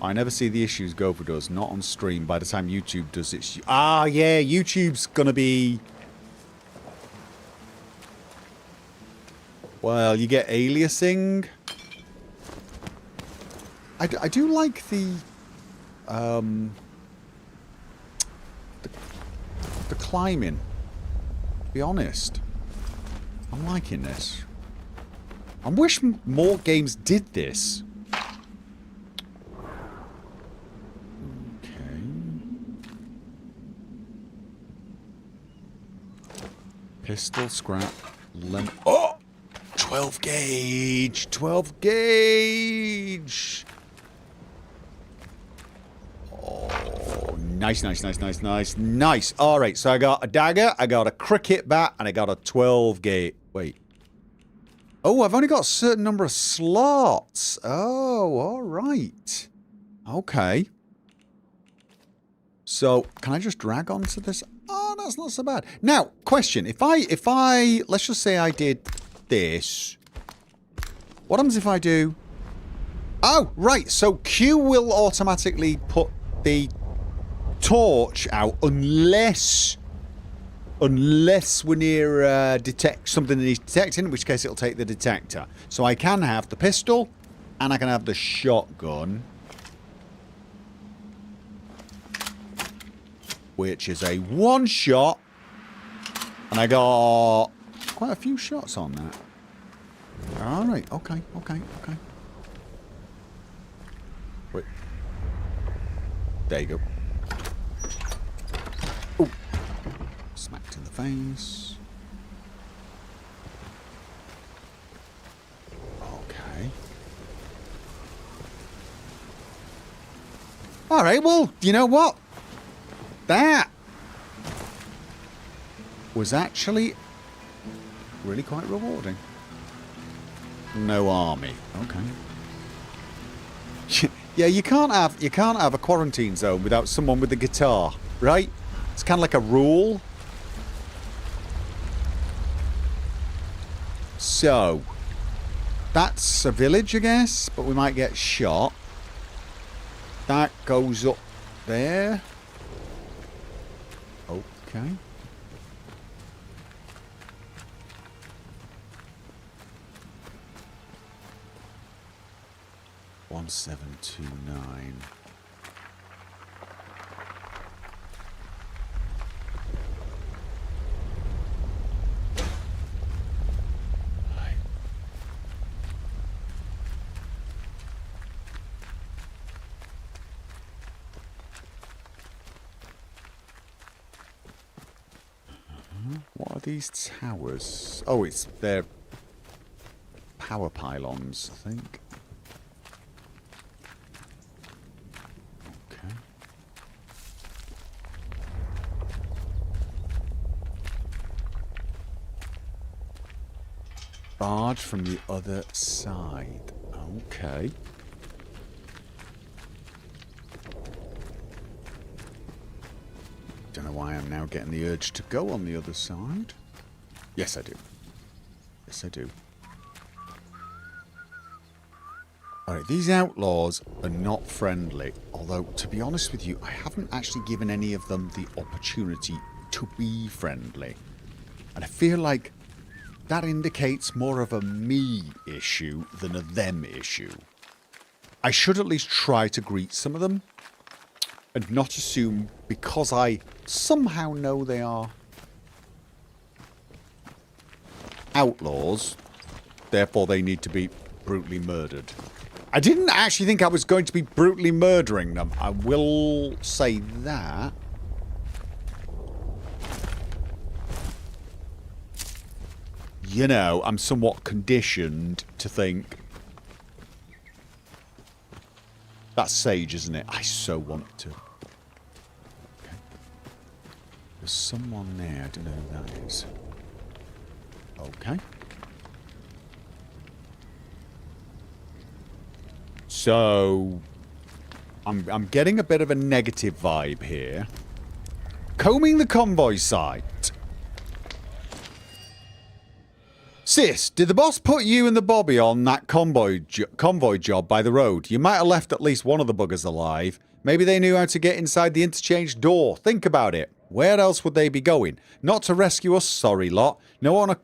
I never see the issues Gopher does, not on stream. By the time YouTube does its... Ah, yeah, YouTube's gonna be... Well, you get aliasing. I do like the climbing. To be honest, I'm liking this. I wish more games did this. Okay. Pistol, scrap, oh! 12 gauge! 12 gauge! Oh, nice, nice, nice, nice, nice, nice. All right, so I got a dagger, I got a cricket bat, and I got a 12 gauge. Wait. Oh, I've only got a certain number of slots. Oh, all right. Okay. So, can I just drag onto this? Oh, that's not so bad. Now, question. If I, let's just say I did this. What happens if I do... Oh, right. So, Q will automatically put the torch out unless we're near detect something that needs detecting, in which case it'll take the detector. So I can have the pistol and I can have the shotgun, which is a one shot, and I got quite a few shots on that. All right, okay. Wait, there you go. Ooh. Smacked in the face. Okay. Alright, well, you know what? That was actually really quite rewarding. No army. Okay. Yeah, you can't have a quarantine zone without someone with a guitar, right? It's kind of like a rule. So, that's a village, I guess, but we might get shot. That goes up there. Okay. $1729. What are these towers? Oh, it's their power pylons, I think. Okay. Barge from the other side. Okay. Don't know why I'm now getting the urge to go on the other side. Yes, I do. Yes, I do. Alright, these outlaws are not friendly. Although, to be honest with you, I haven't actually given any of them the opportunity to be friendly. And I feel like that indicates more of a me issue than a them issue. I should at least try to greet some of them. And not assume, because I somehow know they are outlaws, therefore they need to be brutally murdered. I didn't actually think I was going to be brutally murdering them. I will say that. You know, I'm somewhat conditioned to think... That's sage, isn't it? I so want to. Okay. There's someone there. I don't know who that is. Okay. So... I'm getting a bit of a negative vibe here. Combing the convoy site. Sis, did the boss put you and the Bobby on that convoy job by the road? You might have left at least one of the buggers alive. Maybe they knew how to get inside the interchange door. Think about it. Where else would they be going? Not to rescue us, sorry lot. No one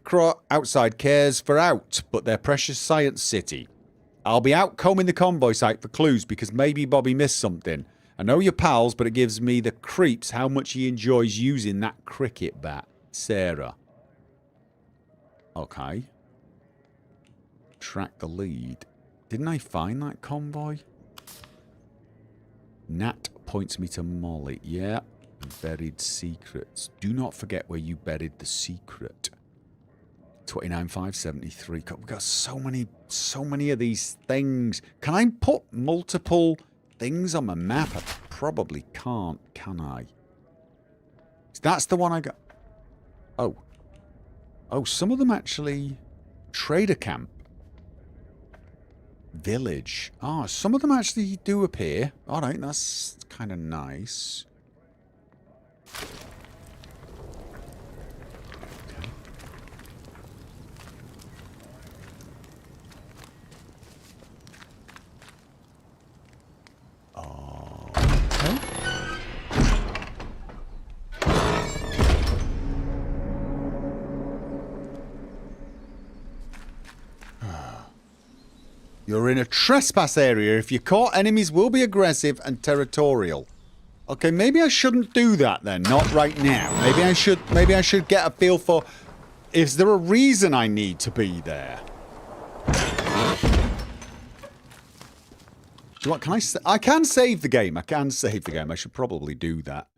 outside cares for out, but their precious science city. I'll be out combing the convoy site for clues because maybe Bobby missed something. I know you're pals, but it gives me the creeps how much he enjoys using that cricket bat. Sarah. Okay. Track the lead. Didn't I find that convoy? Nat points me to Molly. Yeah. Buried secrets. Do not forget where you buried the secret. 29,573. We've got so many of these things. Can I put multiple things on my map? I probably can't, can I? That's the one I got. Oh. Oh, some of them actually... Trader camp. Village. Ah, some of them actually do appear. Alright, that's kind of nice. Okay. Okay. You're in a trespass area. If you're caught, enemies will be aggressive and territorial. Okay, maybe I shouldn't do that then. Not right now. Maybe I should get a feel for... Is there a reason I need to be there? What can I can save the game. I can save the game. I should probably do that.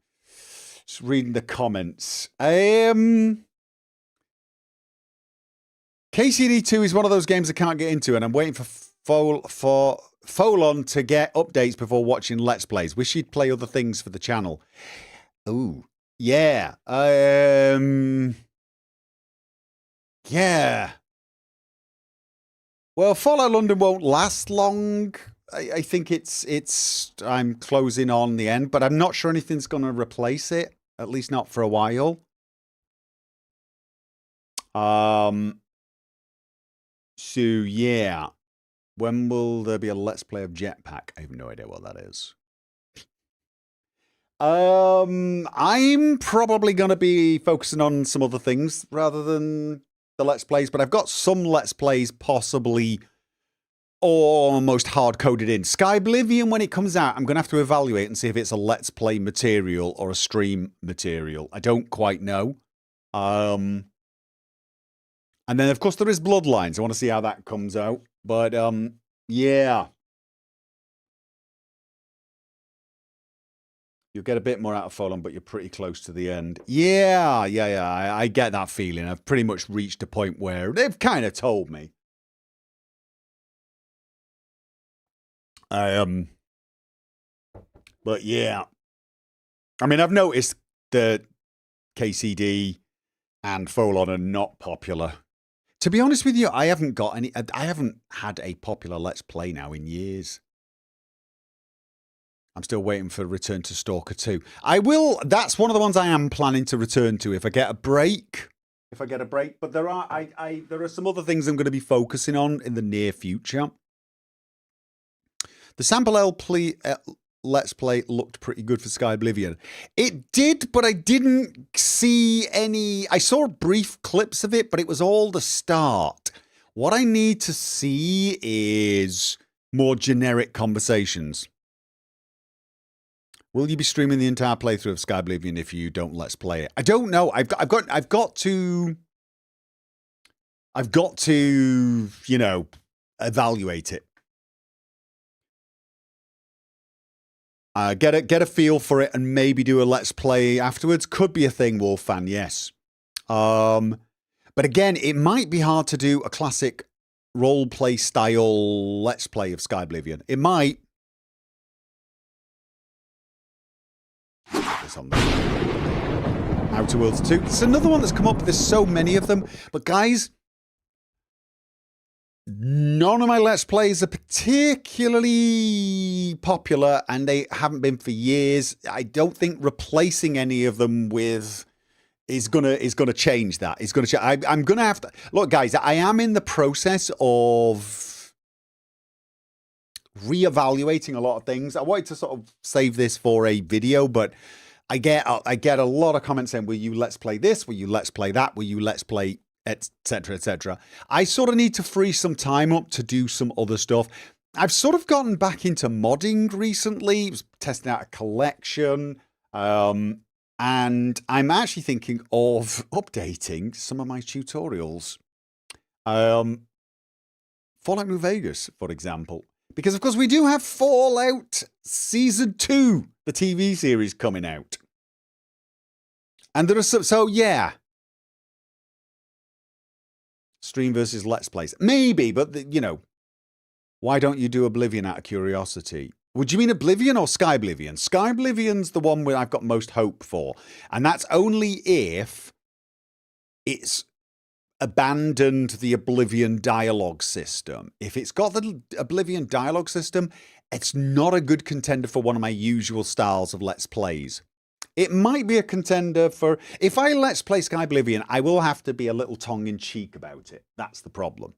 Just reading the comments. KCD2 is one of those games I can't get into, and I'm waiting for Folon to get updates before watching Let's Plays. Wish he'd play other things for the channel. Ooh, yeah. Yeah. Well, Fallout London won't last long. I think I'm closing on the end, but I'm not sure anything's going to replace it. At least not for a while. So, yeah. When will there be a Let's Play of Jetpack? I have no idea what that is. I'm probably going to be focusing on some other things rather than the Let's Plays, but I've got some Let's Plays possibly almost hard-coded in. Skyblivion, when it comes out, I'm going to have to evaluate and see if it's a Let's Play material or a stream material. I don't quite know. And then, of course, there is Bloodlines. I want to see how that comes out. But, yeah. You'll get a bit more out of Fallen, but you're pretty close to the end. Yeah. I get that feeling. I've pretty much reached a point where they've kind of told me. But yeah. I mean, I've noticed that KCD and Folon are not popular. To be honest with you, I haven't had a popular Let's Play now in years. I'm still waiting for Return to Stalker 2. That's one of the ones I am planning to return to if I get a break. But there are some other things I'm going to be focusing on in the near future. The sample Let's Play looked pretty good for Sky Oblivion. It did, but I didn't see any... I saw brief clips of it, but it was all the start. What I need to see is more generic conversations. Will you be streaming the entire playthrough of Sky Oblivion if you don't Let's Play it? I don't know. I've got to, you know, evaluate it. Get a feel for it and maybe do a Let's Play afterwards. Could be a thing, Wolf fan, yes. But again, it might be hard to do a classic role-play style Let's Play of Sky Oblivion. It might. On Outer Worlds 2. It's another one that's come up. There's so many of them. But guys, none of my Let's Plays are particularly popular, and they haven't been for years. I don't think replacing any of them with is gonna change that. It's gonna change. I'm gonna have to look, guys. I am in the process of reevaluating a lot of things. I wanted to sort of save this for a video, but I get a lot of comments saying, will you Let's Play this? Will you Let's Play that? Will you Let's Play, etc., etc. I sort of need to free some time up to do some other stuff. I've sort of gotten back into modding recently. I was testing out a collection. And I'm actually thinking of updating some of my tutorials. Fallout New Vegas, for example. Because, of course, we do have Fallout Season 2, the TV series, coming out. And there are some... So, yeah. Stream versus Let's Plays. Maybe, but, you know, why don't you do Oblivion out of curiosity? Would you mean Oblivion or Sky Oblivion? Sky Oblivion's the one where I've got most hope for. And that's only if it's abandoned the Oblivion dialogue system. If it's got the Oblivion dialogue system, it's not a good contender for one of my usual styles of Let's Plays. It might be a contender for... If I Let's Play Sky Oblivion, I will have to be a little tongue-in-cheek about it. That's the problem.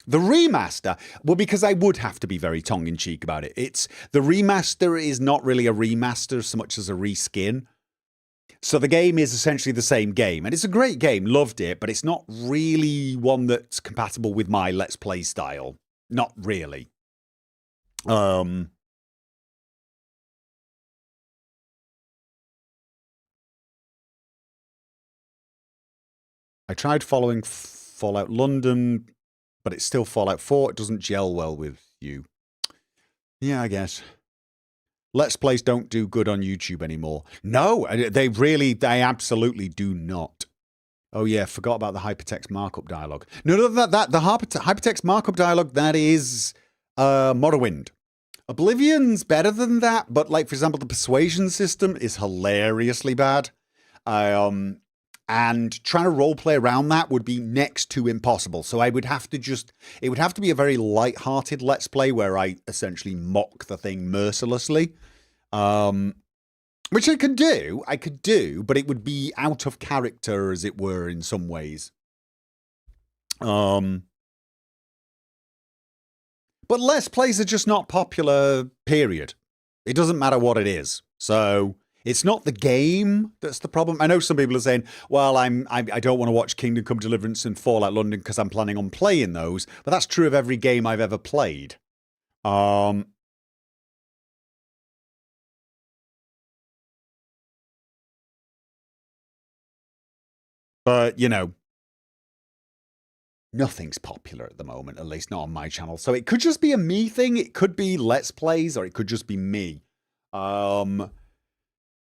The remaster, well, because I would have to be very tongue-in-cheek about it. The remaster is not really a remaster so much as a reskin. So the game is essentially the same game, and it's a great game, loved it, but it's not really one that's compatible with my Let's Play style. Not really. I tried following Fallout London, but it's still Fallout 4. It doesn't gel well with you. Yeah, I guess. Let's Plays don't do good on YouTube anymore. No, they absolutely do not. Oh yeah, forgot about the hypertext markup dialogue. No, the hypertext markup dialogue, that is Morrowind. Oblivion's better than that, but like, for example, the persuasion system is hilariously bad. And trying to roleplay around that would be next to impossible. So I would have to it would have to be a very light-hearted Let's Play where I essentially mock the thing mercilessly. Which I could do, but it would be out of character, as it were, in some ways. But Let's Plays are just not popular, period. It doesn't matter what it is. So it's not the game that's the problem. I know some people are saying, well, I don't want to watch Kingdom Come Deliverance and Fallout London because I'm planning on playing those. But that's true of every game I've ever played. But, you know, nothing's popular at the moment, at least not on my channel. So it could just be a me thing. It could be Let's Plays, or it could just be me.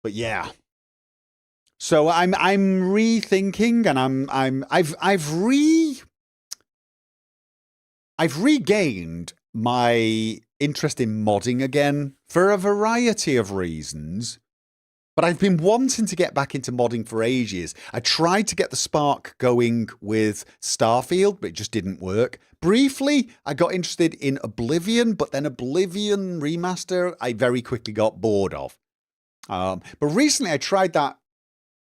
But yeah. So I'm rethinking, and I've regained my interest in modding again for a variety of reasons. But I've been wanting to get back into modding for ages. I tried to get the spark going with Starfield, but it just didn't work. Briefly, I got interested in Oblivion, but then Oblivion Remaster, I very quickly got bored of. But recently I tried that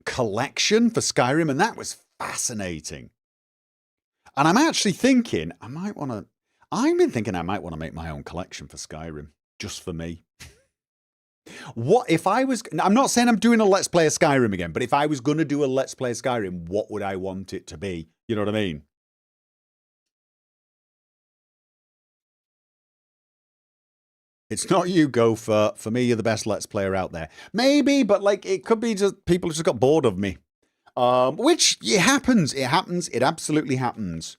collection for Skyrim, and that was fascinating. And I'm actually thinking I've been thinking I might want to make my own collection for Skyrim, just for me. What if I was, I'm not saying I'm doing a Let's Play of Skyrim again, but if I was going to do a Let's Play of Skyrim, what would I want it to be? You know what I mean? It's not you, Gopher. For me, you're the best Let's Player out there. Maybe, but like, it could be just people just got bored of me. Which, it happens. It happens. It absolutely happens.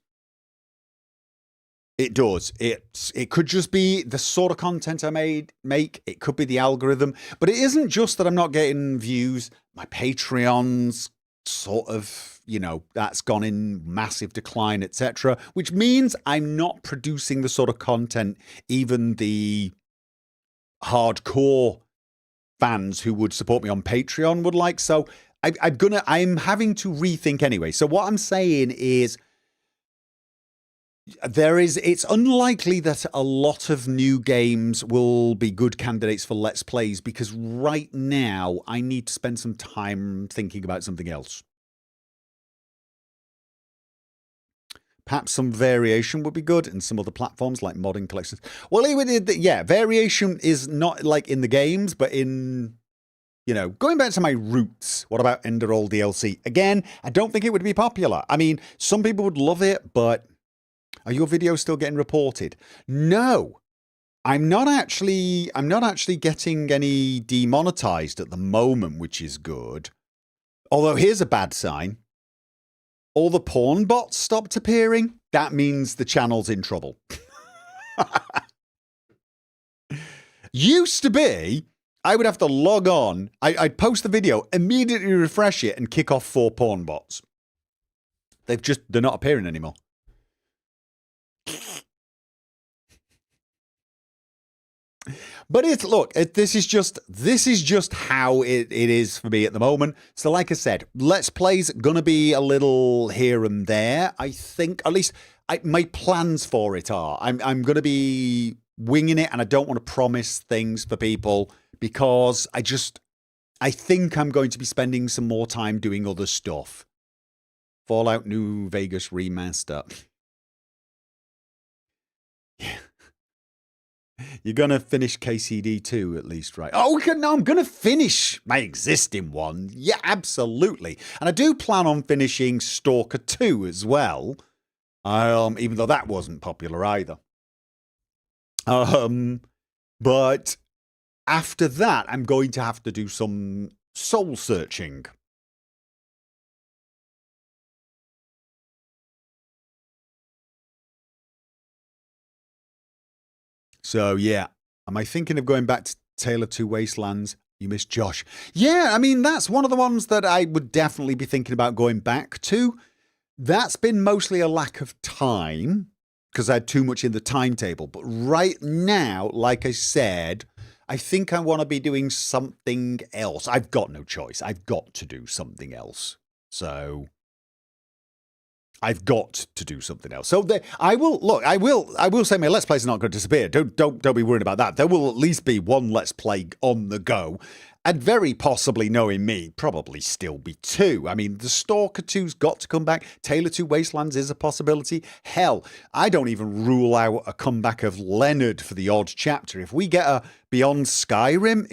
It does. It could just be the sort of content I make. It could be the algorithm. But it isn't just that I'm not getting views. My Patreon's sort of, you know, that's gone in massive decline, etc. Which means I'm not producing the sort of content even the hardcore fans who would support me on Patreon would like. So I'm having to rethink anyway. So what I'm saying is, it's unlikely that a lot of new games will be good candidates for Let's Plays, because right now I need to spend some time thinking about something else. Perhaps some variation would be good in some other platforms like modding collections. Well, yeah, variation is not like in the games, but in, you know, going back to my roots. What about Enderall DLC? Again, I don't think it would be popular. I mean, some people would love it, but are your videos still getting reported? No, I'm not actually getting any demonetized at the moment, which is good. Although here's a bad sign. All the porn bots stopped appearing. That means the channel's in trouble. Used to be, I would have to log on. I'd post the video, immediately refresh it, and kick off 4 porn bots. They're not appearing anymore. But this is just how it is for me at the moment. So like I said, Let's Play's gonna be a little here and there. I think, at least my plans for it are. I'm gonna be winging it, and I don't want to promise things for people because I think I'm going to be spending some more time doing other stuff. Fallout New Vegas Remaster. Yeah. You're going to finish KCD 2 at least, right? Oh, no, I'm going to finish my existing one. Yeah, absolutely. And I do plan on finishing Stalker 2 as well. Even though that wasn't popular either. But after that, I'm going to have to do some soul searching. So, yeah. Am I thinking of going back to Tale of Two Wastelands? You miss Josh. Yeah, I mean, that's one of the ones that I would definitely be thinking about going back to. That's been mostly a lack of time, because I had too much in the timetable. But right now, like I said, I think I want to be doing something else. I've got no choice. I've got to do something else. So I've got to do something else. So I will say my Let's Plays are not going to disappear. Don't be worried about that. There will at least be one Let's Play on the go. And very possibly, knowing me, probably still be 2. I mean, the Stalker 2's got to come back. Tale of Two Wastelands is a possibility. Hell, I don't even rule out a comeback of Leonard for the odd chapter. If we get a Beyond Skyrim,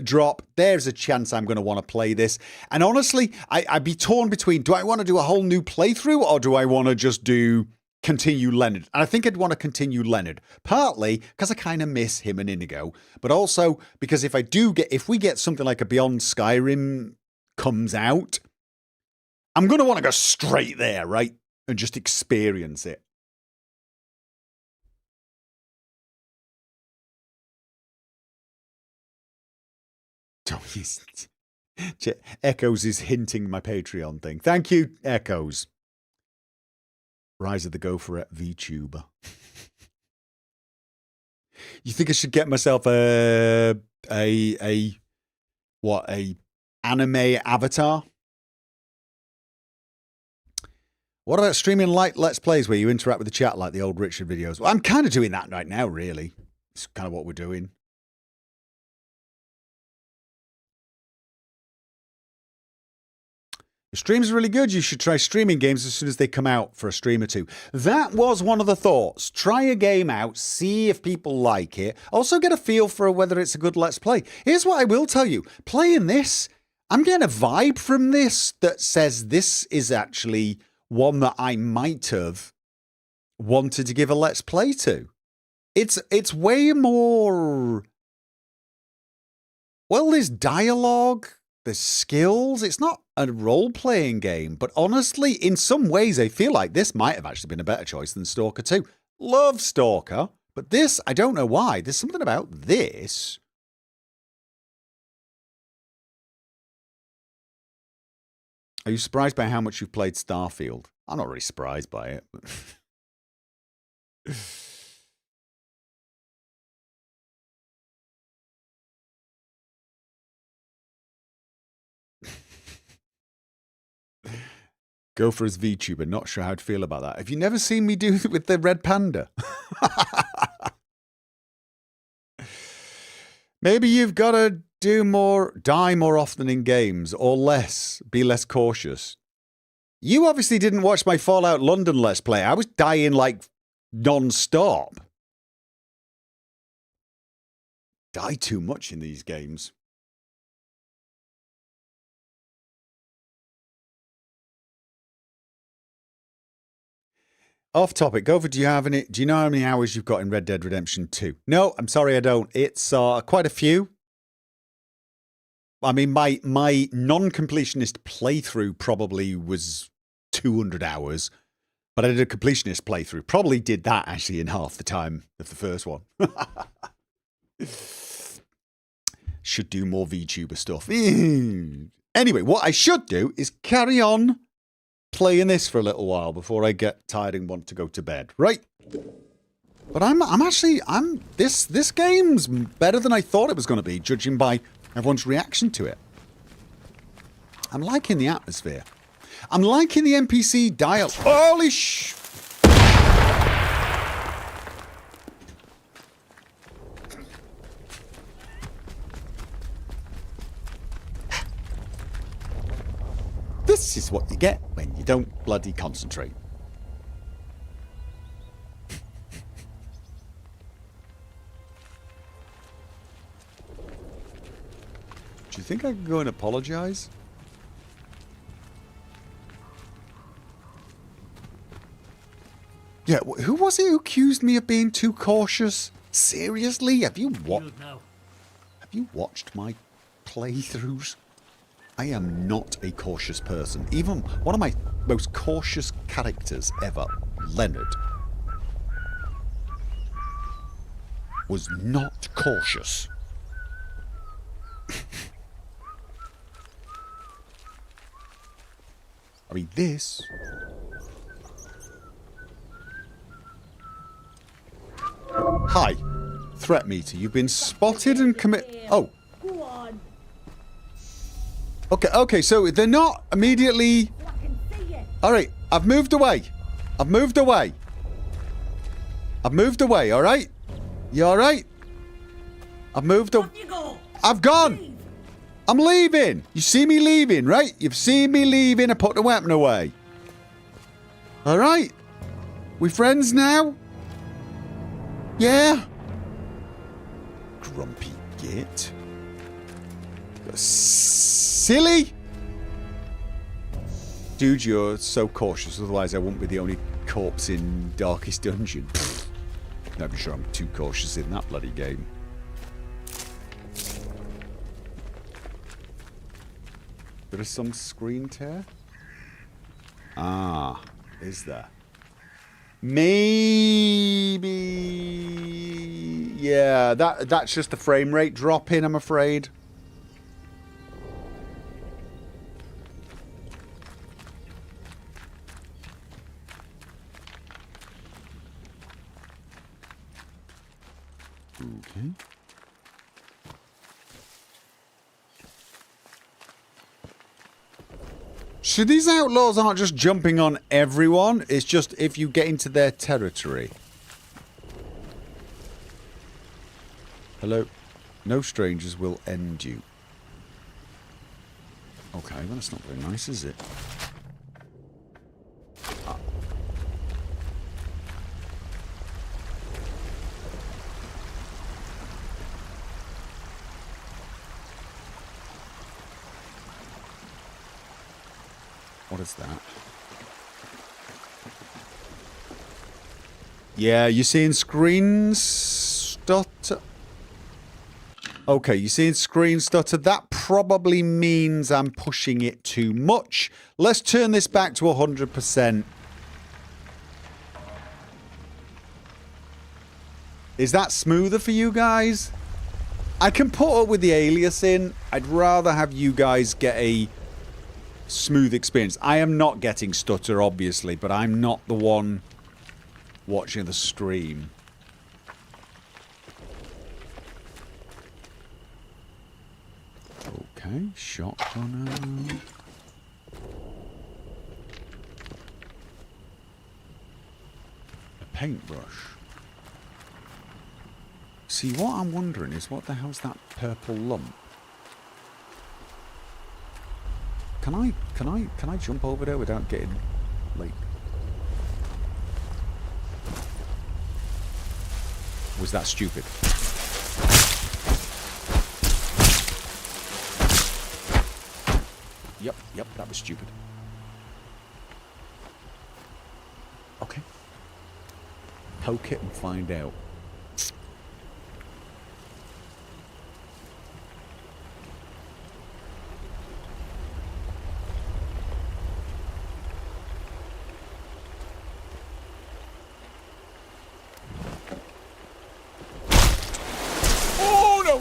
drop, there's a chance I'm going to want to play this. And honestly, I'd be torn between, do I want to do a whole new playthrough, or do I want to just continue Leonard? And I think I'd want to continue Leonard, partly because I kind of miss him and Inigo, but also because if we get something like a Beyond Skyrim comes out, I'm going to want to go straight there, right? And just experience it. Echoes is hinting my Patreon thing. Thank you, Echoes. Rise of the Gopher at VTuber. You think I should get myself a anime avatar? What about streaming light Let's Plays where you interact with the chat like the old Richard videos? Well, I'm kind of doing that right now, really. It's kind of what we're doing. The streams are really good. You should try streaming games as soon as they come out for a stream or two. That was one of the thoughts. Try a game out, see if people like it. Also get a feel for whether it's a good Let's Play. Here's what I will tell you. Playing this, I'm getting a vibe from this that says this is actually one that I might have wanted to give a Let's Play to. It's way more... Well, there's dialogue, there's skills. It's not a role-playing game, but honestly, in some ways, I feel like this might have actually been a better choice than Stalker 2. Love Stalker, but this, I don't know why. There's something about this. Are you surprised by how much you've played Starfield? I'm not really surprised by it. But Gopher as VTuber, not sure how to feel about that. Have you never seen me do it with the red panda? Maybe you've got to die more often in games, or less, be less cautious. You obviously didn't watch my Fallout London Let's Play. I was dying like non-stop. Die too much in these games. Off topic, Gopher, do you know how many hours you've got in Red Dead Redemption 2? No, I'm sorry, I don't. It's quite a few. I mean, my non-completionist playthrough probably was 200 hours, but I did a completionist playthrough. Probably did that actually in half the time of the first one. Should do more VTuber stuff. Anyway, what I should do is carry on playing this for a little while before I get tired and want to go to bed, right? But this game's better than I thought it was going to be, judging by everyone's reaction to it. I'm liking the atmosphere. I'm liking the NPC dialogue. Holy sh... This is what you get when you don't bloody concentrate. Do you think I can go and apologize? Yeah, who was it who accused me of being too cautious? Seriously? Have you watched my playthroughs? I am not a cautious person. Even one of my most cautious characters ever, Leonard, was not cautious. I mean, this... Hi. Threat meter. You've been spotted and commit... Oh. Okay, so they're not immediately... Alright, I've moved away. I've moved away, alright? You alright? I've moved away. I've gone! I'm leaving! You see me leaving, right? You've seen me leaving. I put the weapon away. Alright? We friends now? Yeah? Grumpy git. Silly! Dude, you're so cautious, otherwise I won't be the only corpse in Darkest Dungeon. Not be sure I'm too cautious in that bloody game. There is some screen tear? Ah, is there? Maybe... Yeah, that's just the frame rate dropping, I'm afraid. Okay. So these outlaws aren't just jumping on everyone, it's just if you get into their territory. Hello? No strangers will end you. Okay, well that's not very nice, is it? What is that? Yeah, you're seeing screen stutter. Okay, you're seeing screen stutter. That probably means I'm pushing it too much. Let's turn this back to 100%. Is that smoother for you guys? I can put up with the aliasing. I'd rather have you guys get a smooth experience. I am not getting stutter, obviously, but I'm not the one watching the stream. Okay, shotgun. A paintbrush. See, what I'm wondering is what the hell's that purple lump? Can I jump over there without getting, like... Was that stupid? Yep, that was stupid. Okay. Poke it and find out.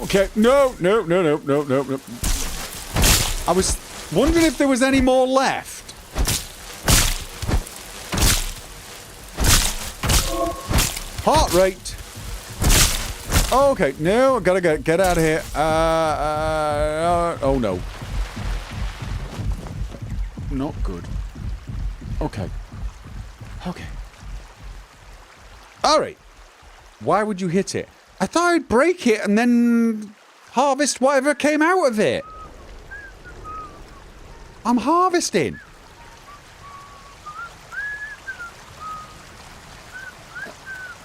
Okay, no. I was wondering if there was any more left. Heart rate. Okay, no, I gotta get out of here. Oh no. Not good. Okay. Alright. Why would you hit it? I thought I'd break it and then harvest whatever came out of it. I'm harvesting.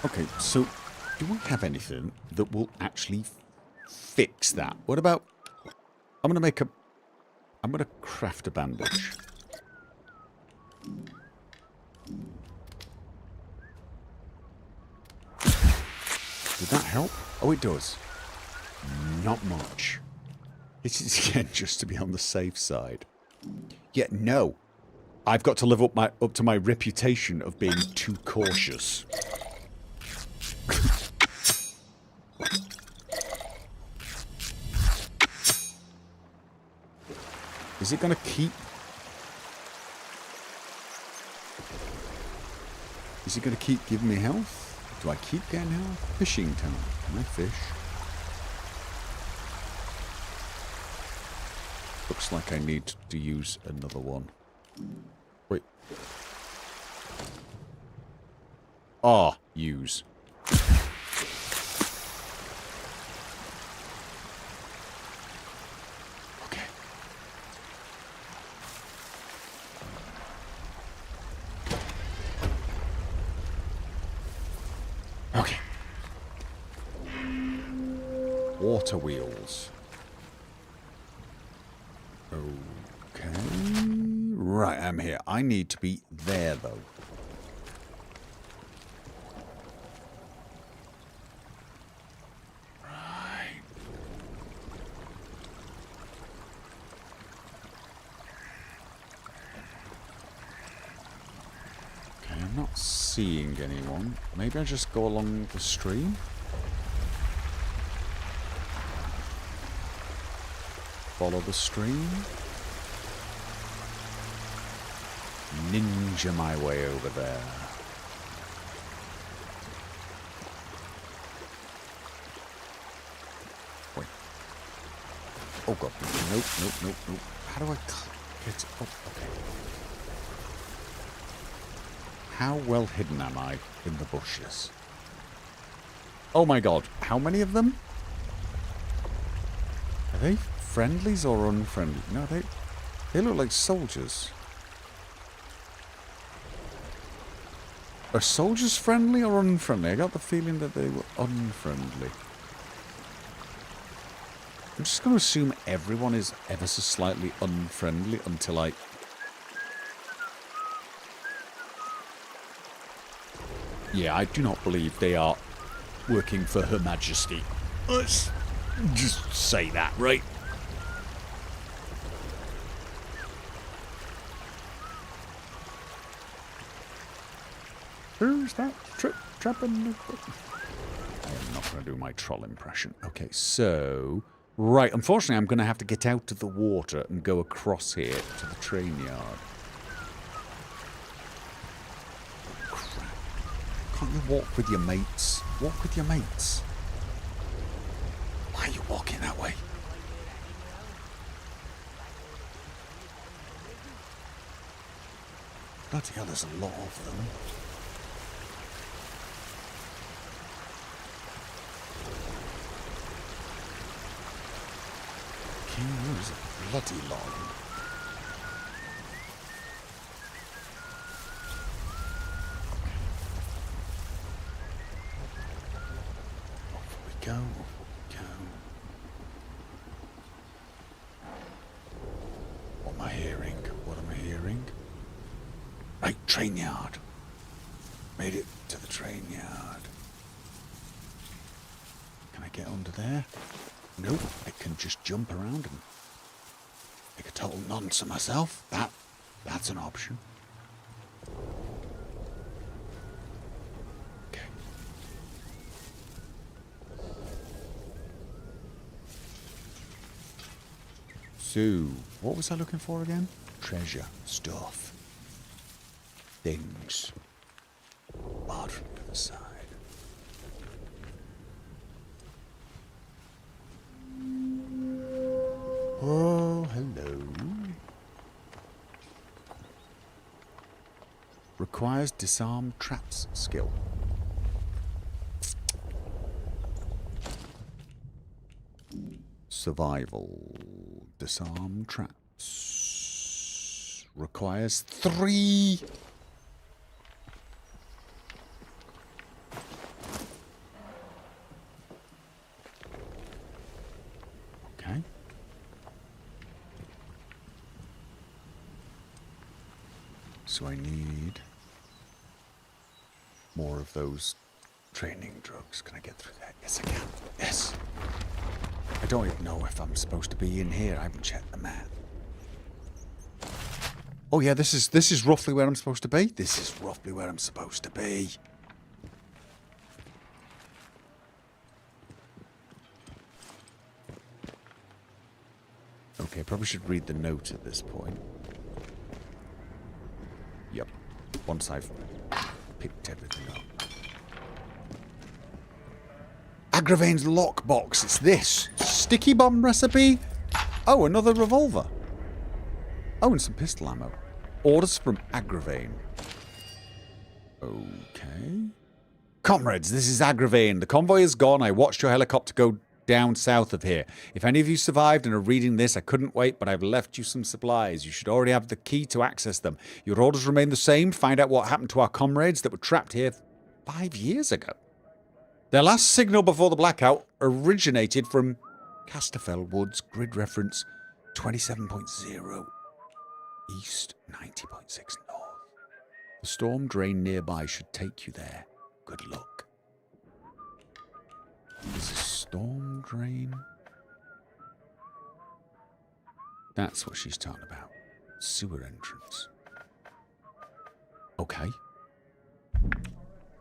Okay, so do I have anything that will actually fix that? What about... I'm gonna craft a bandage. Did that help? Oh, it does. Not much. This is again just to be on the safe side. Yet no. I've got to live up to my reputation of being too cautious. Is it going to keep... Is it going to keep giving me health? Do I keep getting health? Fishing time. Can I fish? Looks like I need to use another one. Wait. Ah, use. Okay. Okay. Water wheels. Okay. Right, I'm here. I need to be there, though. Right. Okay, I'm not seeing anyone. Maybe I just go along the stream? Follow the stream. Ninja my way over there. Oh god. Nope, nope, nope, nope. How do I get up? Okay. How well hidden am I in the bushes? Oh my god. How many of them? Are they friendlies or unfriendly? No, they look like soldiers. Are soldiers friendly or unfriendly? I got the feeling that they were unfriendly. I'm just going to assume everyone is ever so slightly unfriendly until I... Yeah, I do not believe they are working for Her Majesty. Let's just say that, right? Who's that trapping? I am not going to do my troll impression. Okay, so... Right, unfortunately I'm going to have to get out of the water and go across here to the train yard. Crap. Can't you walk with your mates? Walk with your mates. Why are you walking that way? Bloody hell, there's a lot of them. Kangaroos are bloody long. Off we go, off we go. What am I hearing? What am I hearing? Right, train yard. Made it to the train yard. Can I get under there? Nope, I can just jump around and make a total nonce of myself. That's an option. Okay. So, what was I looking for again? Treasure, stuff, things. Barred from the other side. Oh, hello. Requires disarm traps skill. Survival. Disarm traps. Requires 3. Okay. So I need more of those training drugs. Can I get through that? Yes, I can. Yes. I don't even know if I'm supposed to be in here. I haven't checked the map. Oh yeah, this is roughly where I'm supposed to be. This is roughly where I'm supposed to be. Okay, probably should read the note at this point. Yep. Once I've picked everything up. Agravain's lockbox. It's this. Sticky bomb recipe. Oh, another revolver. Oh, and some pistol ammo. Orders from Agravain. Okay. Comrades, this is Agravain. The convoy is gone. I watched your helicopter go down south of here. If any of you survived and are reading this, I couldn't wait, but I've left you some supplies. You should already have the key to access them. Your orders remain the same. Find out what happened to our comrades that were trapped here 5 years ago. Their last signal before the blackout originated from Casterfell Woods, grid reference 27.0 east, 90.6 north. The storm drain nearby should take you there. Good luck. There's a storm drain. That's what she's talking about. Sewer entrance. Okay.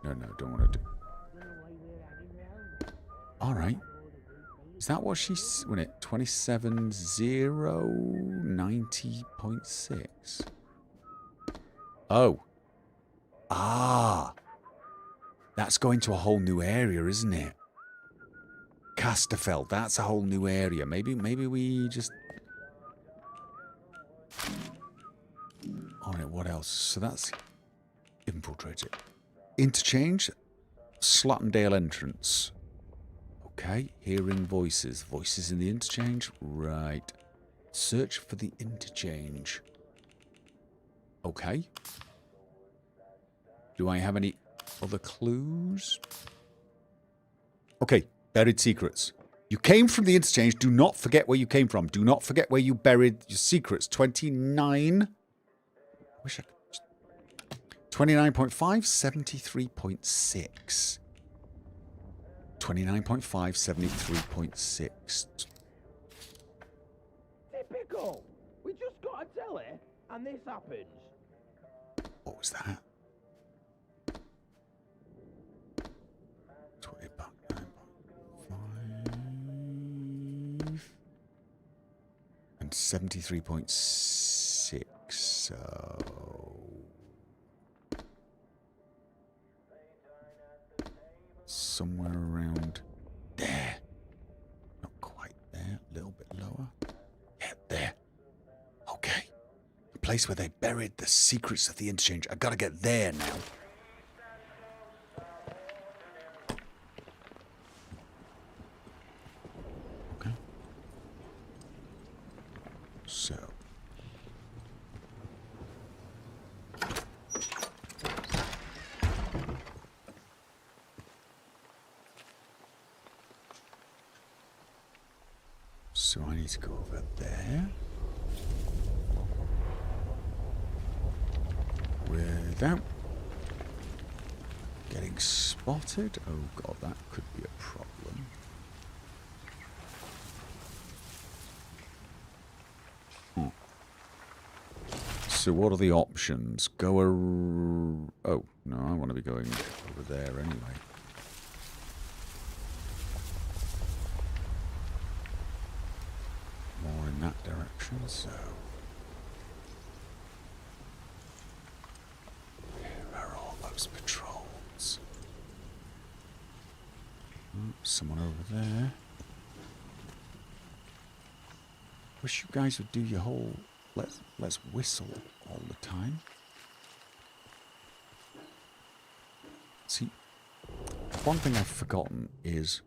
No, don't want to do. Alright. Is that what she's... When it 27.090.6? Oh. Ah. That's going to a whole new area, isn't it? Casterfell. That's a whole new area. Maybe we just... Alright, what else? So that's infiltrated. Interchange. Slattendale entrance. Okay, hearing voices. Voices in the interchange. Right. Search for the interchange. Okay. Do I have any other clues? Okay, buried secrets. You came from the interchange. Do not forget where you came from. Do not forget where you buried your secrets. 29. Wish I could. 29.5, 73.6. 29.5, 73.6. Typical. We just got a telly, and this happens. What was that? 20.5 and 73.6. So somewhere around there. Not quite there. A little bit lower. Yeah, there. Okay. The place where they buried the secrets of the interchange. I gotta get there now. Okay. So. So I need to go over there. Without getting spotted. Oh god, that could be a problem. So what are the options? Oh, no, I want to be going over there anyway. More in that direction, so... Where are all those patrols? Oh, someone over there. Wish you guys would do your whole... Let's whistle all the time. See, one thing I've forgotten is...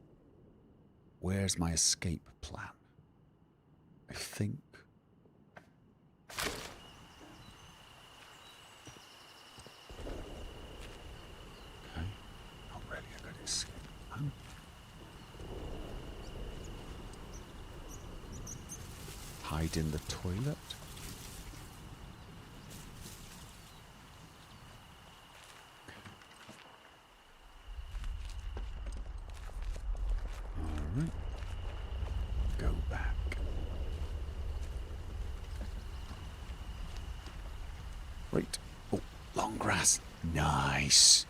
Where's my escape plan? I think. Okay, not really a good escape plan. Hide in the toilet. Alright. Go back. Right. Oh, long grass. Nice.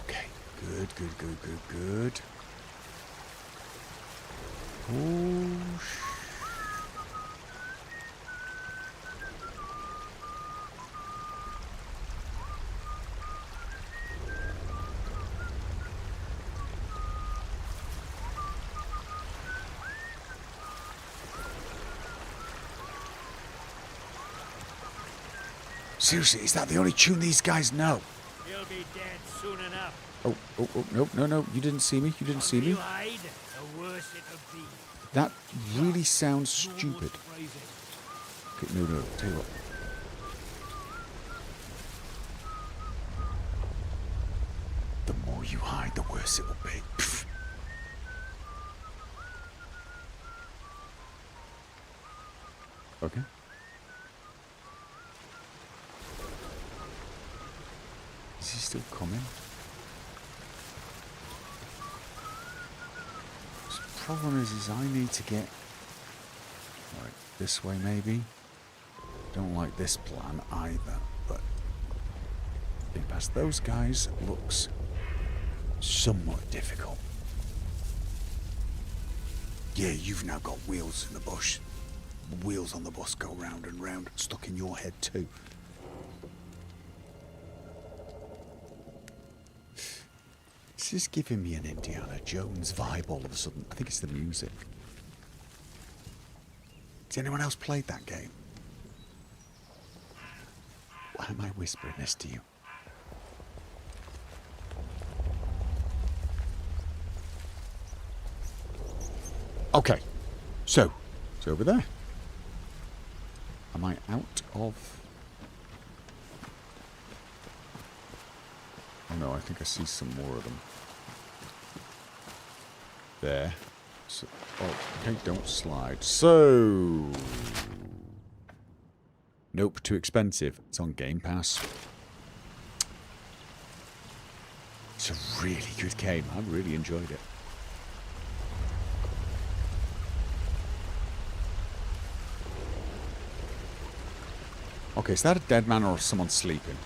Okay. Good. Oh, seriously, is that the only tune these guys know? He'll be dead soon enough. Oh, no, you didn't see me, You hide, the worse it'll be. That really sounds stupid. Okay, no, tell you what. The more you hide, the worse it will be. Pfft. Okay. Is he still coming? The problem is I need to get right this way maybe. Don't like this plan either, but getting past those guys looks somewhat difficult. Yeah, you've now got wheels in the bush. The wheels on the bus go round and round, stuck in your head too. This is giving me an Indiana Jones vibe all of a sudden. I think it's the music. Has anyone else played that game? Why am I whispering this to you? Okay, so it's over there. Am I out of... Oh no, I think I see some more of them. There. So, oh, okay, don't slide. So... Nope, too expensive. It's on Game Pass. It's a really good game. I really enjoyed it. Okay, is that a dead man or someone sleeping?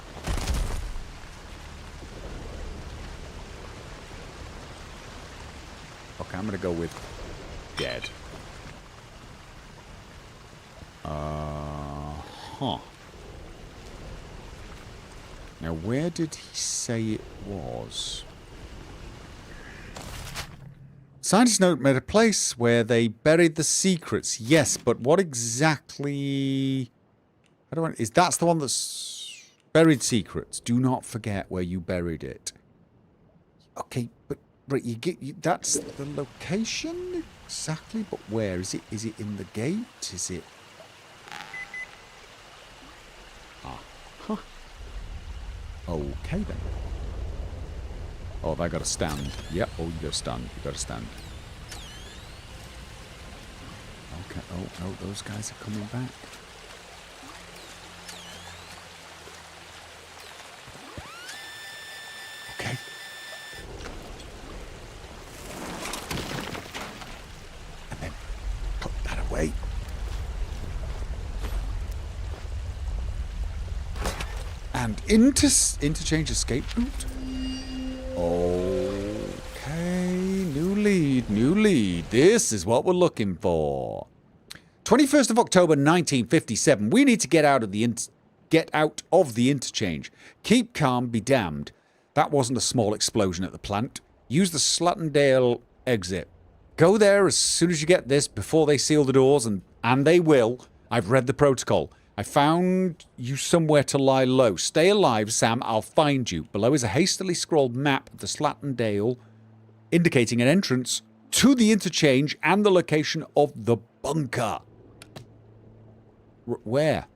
Okay, I'm gonna go with dead. Huh. Now, where did he say it was? Scientist note made a place where they buried the secrets. Yes, but what exactly... I don't want... Is that's the one that's buried secrets? Do not forget where you buried it. Okay, but right, that's the location exactly, but where is it? Is it in the gate? Is it? Ah, huh. Okay then. Oh, they got to stand. Yep. Oh, you got to stand. You got to stand. Okay. Oh, those guys are coming back. Okay. And then put that away. And interchange escape route. Okay, new lead. This is what we're looking for. 21st of October 1957. We need to get out of the interchange. Keep calm, be damned. That wasn't a small explosion at the plant. Use the Slattendale exit. Go there as soon as you get this before they seal the doors, and they will. I've read the protocol. I found you somewhere to lie low. Stay alive, Sam. I'll find you. Below is a hastily scrawled map of the Slattendale indicating an entrance to the interchange and the location of the bunker. Where?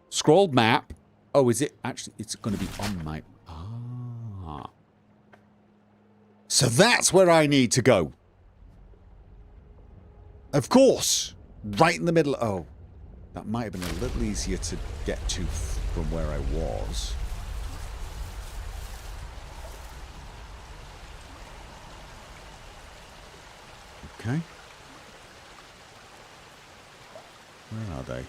Scrawled map. Oh, is it? Actually, it's going to be on my... Ah. So that's where I need to go. Of course. Right in the middle. Oh. That might have been a little easier to get to from where I was. Okay. Where are they? I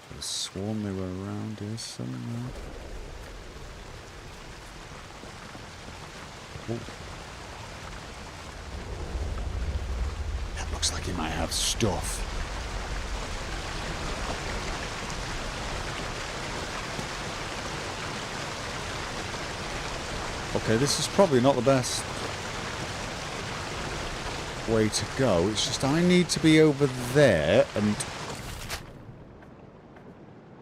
could have sworn they were around here somewhere. Oh. That looks like he might have stuff. Okay, this is probably not the best way to go. It's just I need to be over there and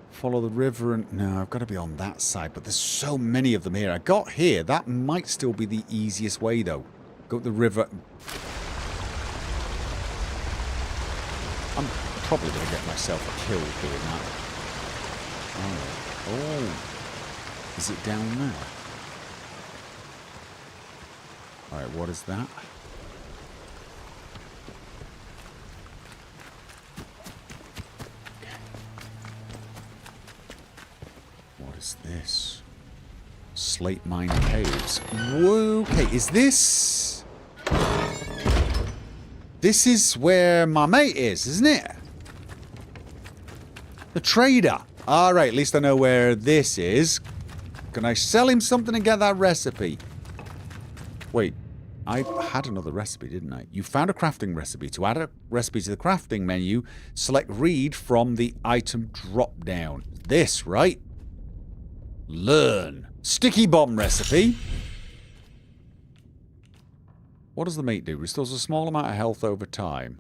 follow the river and... No, I've got to be on that side, but there's so many of them here. I got here. That might still be the easiest way, though. Go up the river. I'm probably going to get myself killed doing that. Oh. Is it down there? Alright, what is that? Okay. What is this? Slate mine caves. Whoa, okay, is this... This is where my mate is, isn't it? The trader. Alright, at least I know where this is. Can I sell him something and get that recipe? Wait. I had another recipe, didn't I? You found a crafting recipe. To add a recipe to the crafting menu, select read from the item drop-down. This, right? Learn. Sticky bomb recipe. What does the meat do? Restores a small amount of health over time.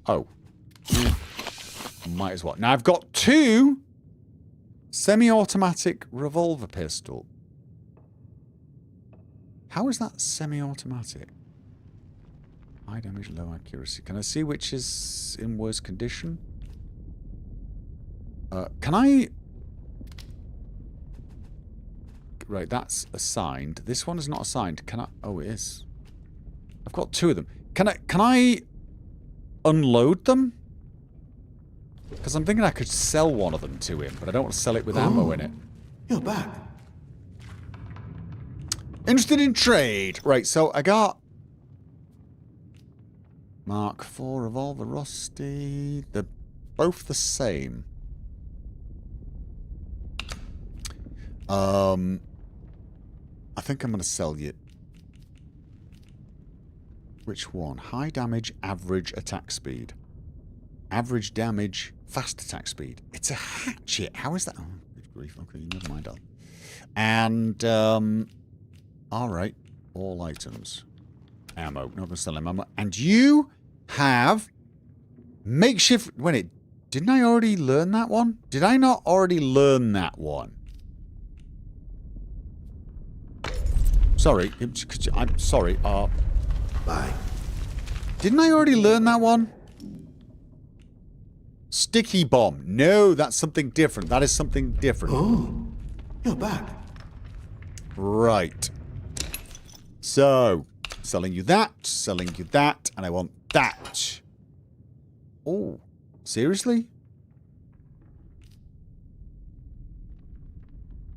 Oh. Might as well. Now I've got 2 semi-automatic revolver pistol. How is that semi-automatic? High damage, low accuracy. Can I see which is in worse condition? Can I... Right, that's assigned. This one is not assigned. Can I... Oh, it is. I've got 2 of them. Can I unload them? Because I'm thinking I could sell one of them to him, but I don't want to sell it with ammo in it. You're back. Interested in trade. Right, so I got... Mark 4 revolver rusty. They're both the same. I think I'm going to sell you. Which one? High damage, average attack speed. Average damage, fast attack speed. It's a hatchet. How is that? Oh, good grief. Okay, never mind. And, alright. All items. Ammo. Not going to sell him ammo. And you have makeshift... Didn't I already learn that one? Did I not already learn that one? Sorry. I'm sorry. Bye. Didn't I already learn that one? Sticky bomb. No, that's something different. That is something different. Oh, you're back. Right. So, selling you that, and I want that. Oh, seriously?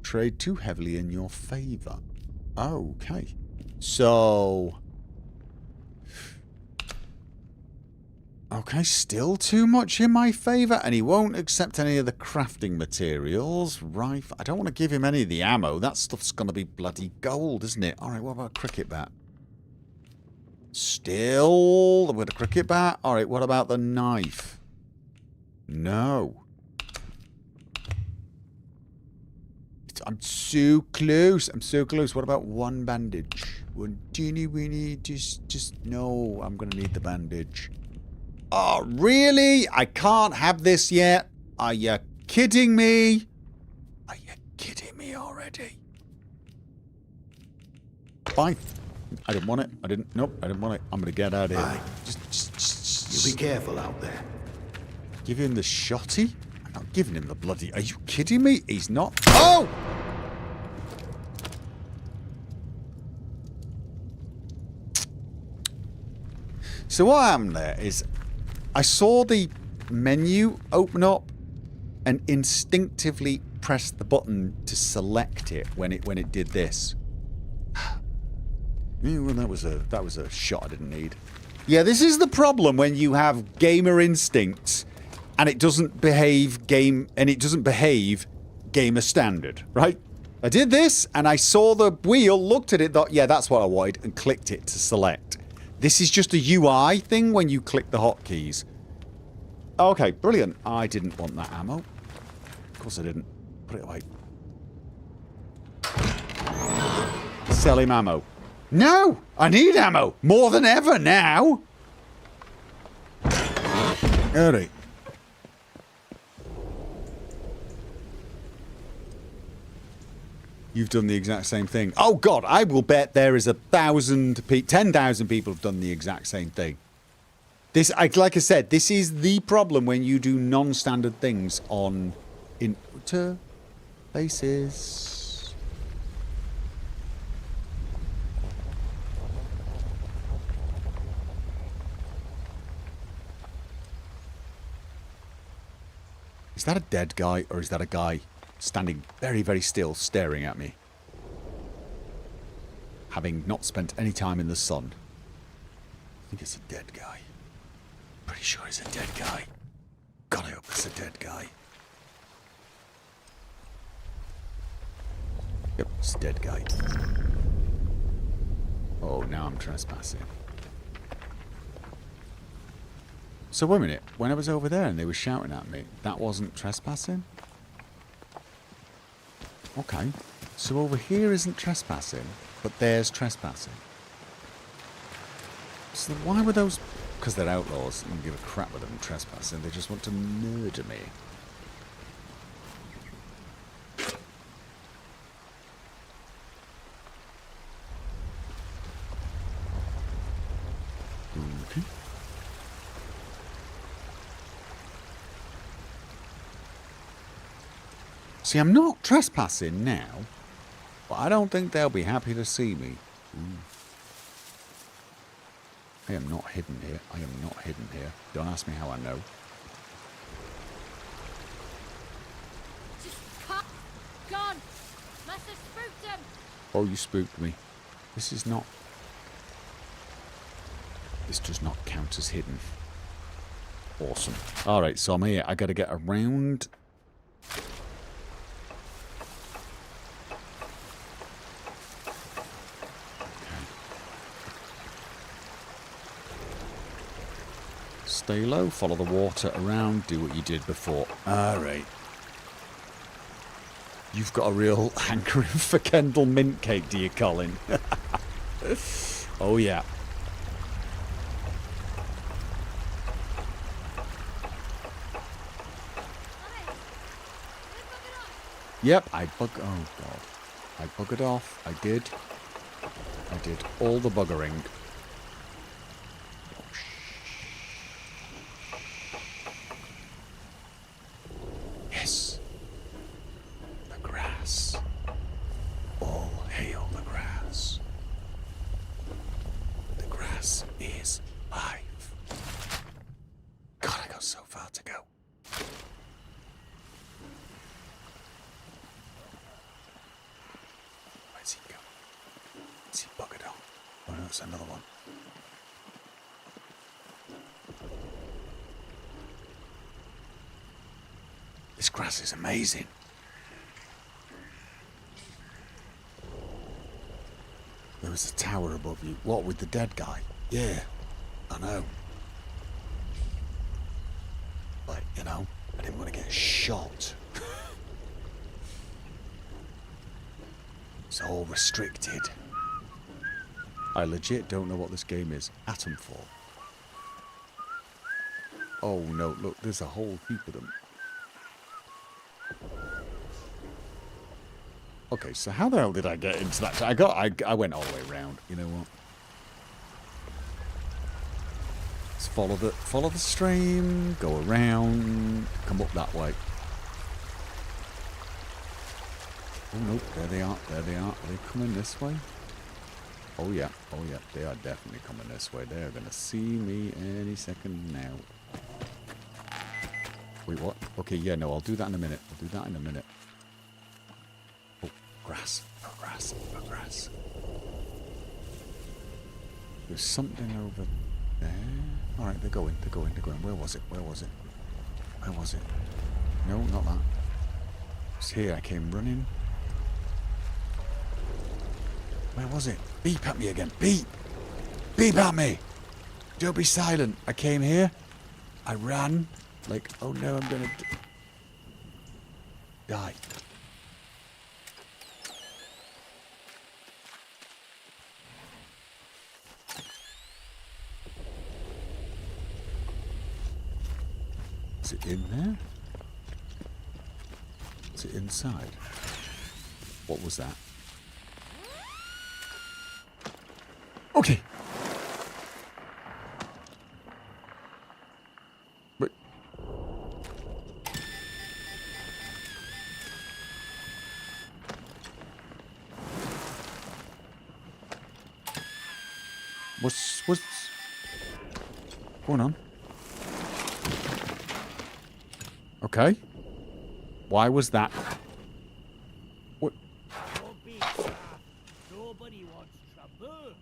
Trade too heavily in your favor. Okay. So... Okay, still too much in my favour, and he won't accept any of the crafting materials. Right, I don't want to give him any of the ammo. That stuff's going to be bloody gold, isn't it? Alright, what about a cricket bat? Still with a cricket bat? Alright, what about the knife? No. I'm so close. I'm so close. What about one bandage? One teeny weeny, just... No, I'm going to need the bandage. Oh, really? I can't have this yet? Are you kidding me? Are you kidding me already? Fine. I didn't want it. Nope, I didn't want it. I'm going to get out of here. You be careful out there. Give him the shotty? I'm not giving him the bloody... Are you kidding me? He's not... Oh! So what happened there is... I saw the menu open up and instinctively pressed the button to select it when it did this. Well, that was a shot I didn't need. Yeah, this is the problem when you have gamer instincts and it doesn't behave gamer standard, right? I did this and I saw the wheel, looked at it, thought, yeah, that's what I wanted, and clicked it to select. This is just a UI thing when you click the hotkeys. Okay, brilliant. I didn't want that ammo. Of course I didn't. Put it away. Sell him ammo. No! I need ammo! More than ever now! Alright. You've done the exact same thing. Oh god, I will bet there is 10,000 people have done the exact same thing. This, like I said, this is the problem when you do non-standard things on interfaces. Is that a dead guy, or is that a guy standing very, very still, staring at me? Having not spent any time in the sun. I think it's a dead guy. Pretty sure it's a dead guy. God, I hope it's a dead guy. Yep, it's a dead guy. Oh, now I'm trespassing. So wait a minute, when I was over there and they were shouting at me, that wasn't trespassing? Okay, so over here isn't trespassing, but there's trespassing. So why were those... Because they're outlaws. I don't give a crap with them trespassing. They just want to murder me. Okay. See, I'm not trespassing now, but I don't think they'll be happy to see me. I am not hidden here. I am not hidden here. Don't ask me how I know. Gone. Must have spooked him. Oh, you spooked me. This is not... This does not count as hidden. Awesome. Alright, so I'm here. I gotta get around... Stay low, follow the water around, do what you did before. Alright. You've got a real hankering for Kendall mint cake, do you, Colin? Oh, yeah. Yep, oh, God. I buggered off. I did all the buggering. Yes. The grass. All hail the grass. The grass is life. God, I got so far to go. Where's he going? Is he buggered on? Oh no, it's another one. This grass is amazing. There was a tower above you. What, with the dead guy? Yeah, I know. Like, you know, I didn't want to get shot. It's all restricted. I legit don't know what this game is. ATOMFALL. Oh no, look, there's a whole heap of them. Okay, so how the hell did I get into that? I went all the way around. You know what? Let's follow the stream, go around, come up that way. Oh no, there they are. There they are. Are they coming this way? Oh yeah, they are definitely coming this way. They are gonna see me any second now. Wait, what? Okay, yeah, no, I'll do that in a minute. I'll do that in a minute. Oh, grass. Oh, grass. Oh, grass. There's something over there. Alright, they're going. Where was it? Where was it? No, not that. It's here. I came running. Where was it? Beep at me again. Beep! Beep at me! Don't be silent. I came here. I ran. Like, oh no, I'm gonna die. Is it in there? Is it inside? What was that? Okay. But what's going on? Okay. Why was that? What? Nobody wants trouble.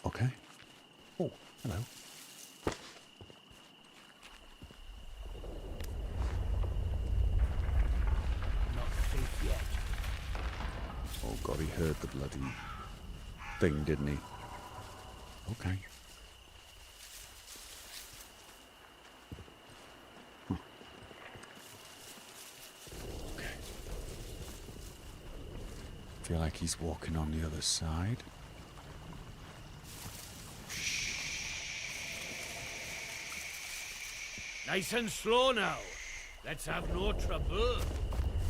Okay. Oh, hello. Not safe yet. Oh god, he heard the bloody thing, didn't he? Okay. Huh. Okay. feel like he's walking on the other side. Nice and slow now. Let's have no trouble.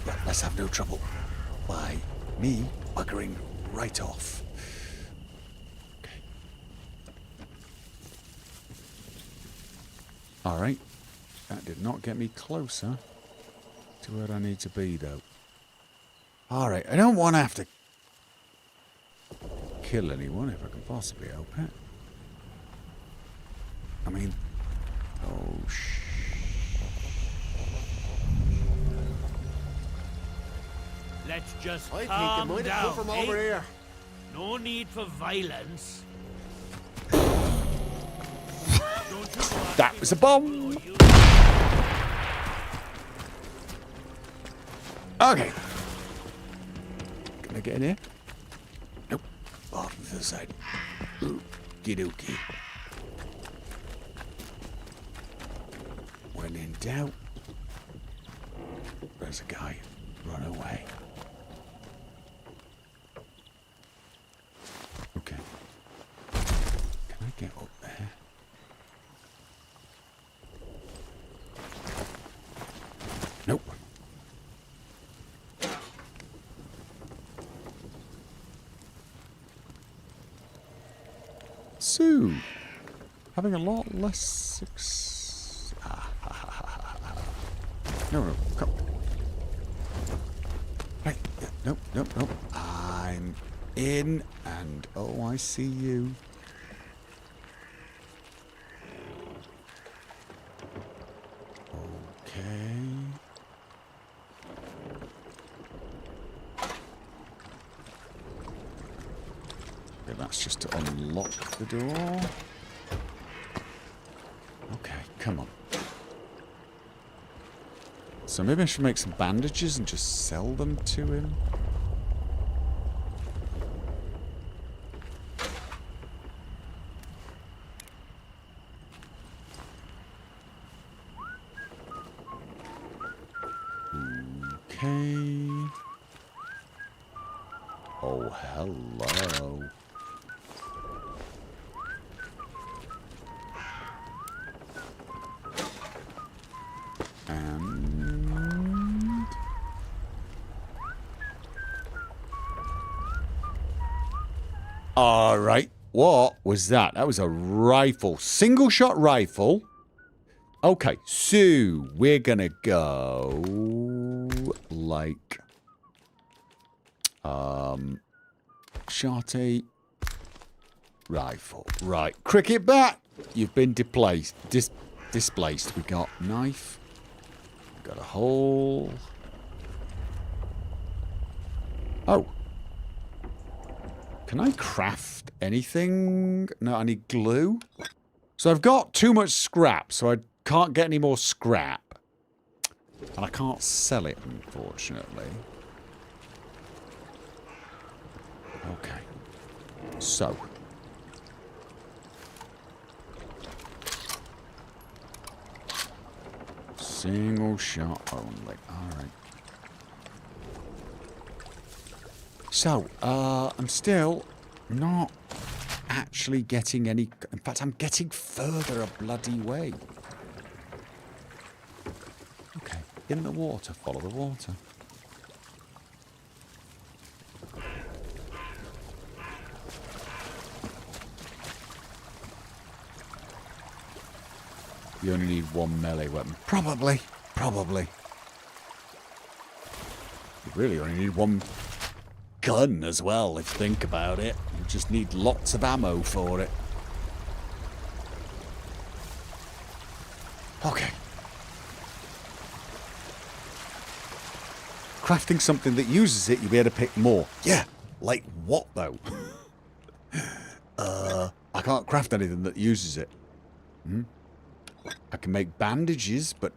Yeah, let's have no trouble. By me buggering right off. Okay. Alright. That did not get me closer to where I need to be, though. Alright, I don't want to have to kill anyone if I can possibly help it. I mean... Oh, Let's just I calm think you might down, have come from over here. No need for violence. that was a bomb! Okay. Can I get in here? Nope. Off to the side. Okie dokie. When in doubt, there's a guy. Run away. Okay. Can I get up there? Nope. So, having a lot less success. No, come. Right, yeah, nope. I'm in, and oh, I see you. Okay. Okay, that's just to unlock the door. Okay, come on. So maybe I should make some bandages and just sell them to him. Okay. Oh, hello. Alright, what was that? That was a rifle. Single shot rifle. Okay, so we're gonna go like shotty rifle. Right, cricket bat. You've been displaced. We got knife. We got a hole. Oh. Can I craft anything? No, I need glue. So I've got too much scrap, so I can't get any more scrap. And I can't sell it, unfortunately. Okay. So. Single shot only. Alright. So, I'm still not actually getting any... In fact, I'm getting further a bloody way. Okay, in the water, follow the water. You only need one melee weapon. Probably. You really only need one gun as well, if you think about it. You just need lots of ammo for it. Okay. Crafting something that uses it, you'll be able to pick more. Yeah, like what though? I can't craft anything that uses it. I can make bandages, but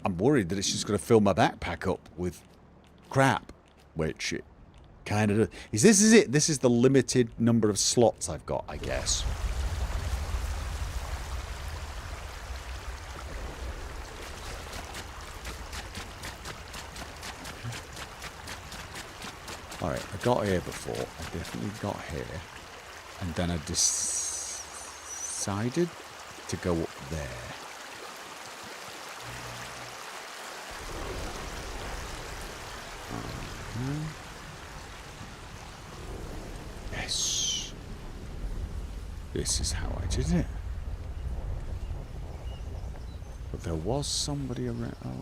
I'm worried that it's just going to fill my backpack up with crap, which it kind of... This is it. This is the limited number of slots I've got, I guess. Alright, I got here before. I definitely got here. And then I decided to go up there. Yes. This is how I did it. But there was somebody around. Oh,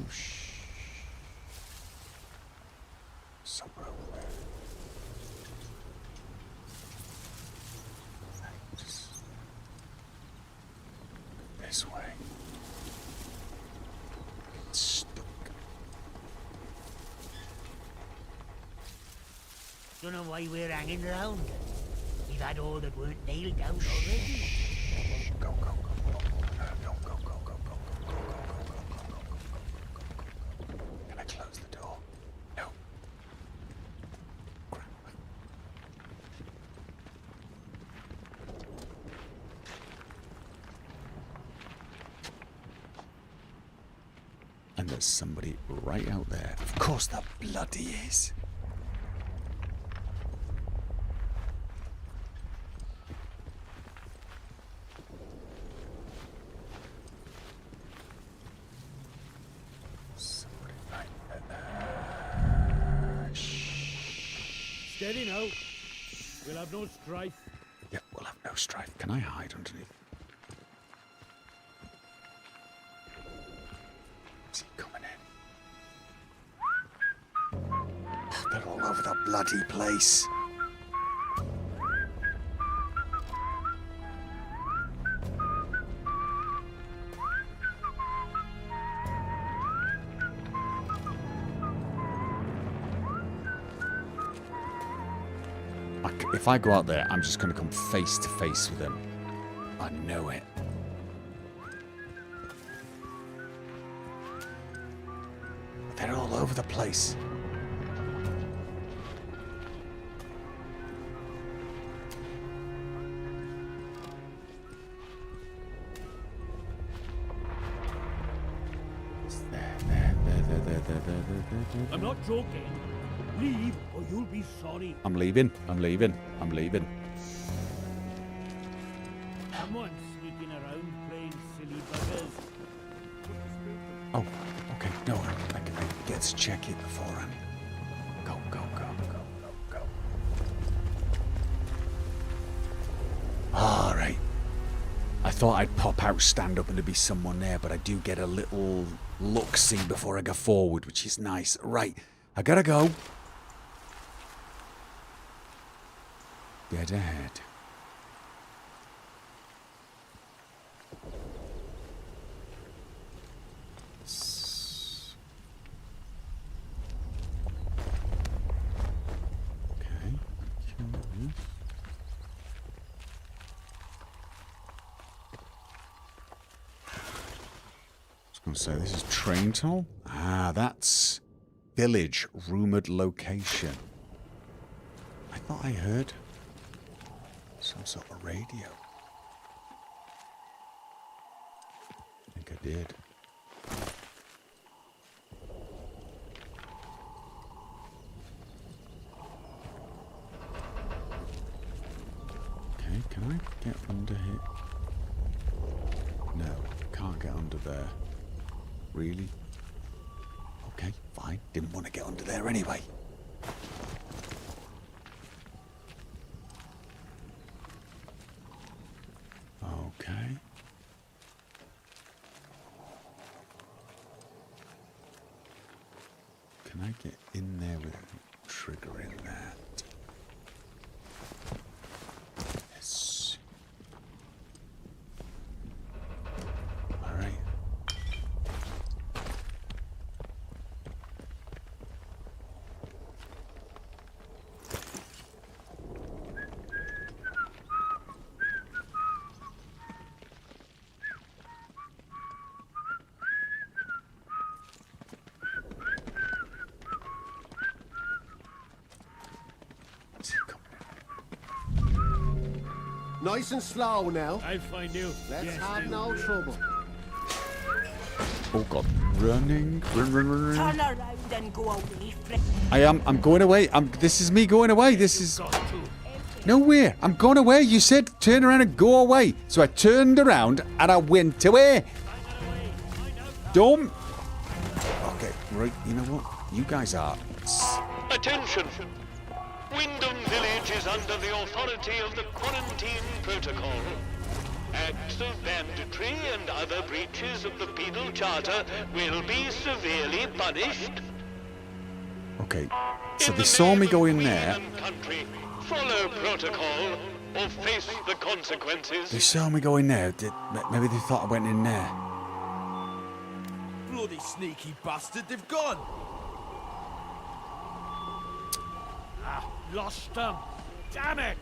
somewhere over there. Just this way. It's stuck. Don't know why we're hanging around. We've had all that weren't nailed down already. Go, go, go, go, Can I close the door? No. Crap. And there's somebody right out there. Of course there bloody is. Steady now. We'll have no strife. Yeah, we'll have no strife. Can I hide underneath? Is he coming in? They're all over the bloody place. If I go out there, I'm just going to come face to face with them. I know it. They're all over the place. There. I'm not joking. Leave or you'll be sorry. I'm leaving. I'm leaving. I'm leaving. Someone's sneaking around playing silly buggers. Oh, okay. No, I get to check it beforehand. Go, go, go, go, go, go. All right. I thought I'd pop out, stand up, and there'd be someone there, but I do get a little look-see before I go forward, which is nice. Right, I gotta go. Get ahead. Okay. I was going to say, this is train tunnel. Ah, that's village, rumored location. I thought I heard some sort of radio. I think I did. Okay, can I get under here? No, can't get under there. Really? Okay, fine. Didn't want to get under there anyway. Okay. Can I get in there without triggering that? Yes. All right. Nice and slow now. I'll find you. Let's yes, have do. no trouble. Oh God. Running. Run, run, run, run. Turn around and go away, friend. I'm going away. This is me going away. This is... Nowhere. I'm going away. You said turn around and go away. So I turned around and I went away. Don't... Okay, right. You know what? You guys are... Attention! Wyndham Village is under the authority of the Quarantine Protocol. Acts of banditry and other breaches of the Penal Charter will be severely punished. Okay, so they saw me go in there. Country, follow protocol or face the consequences. They saw me go in there. Maybe they thought I went in there. Bloody sneaky bastard, they've gone. Ah, lost them. Damn it!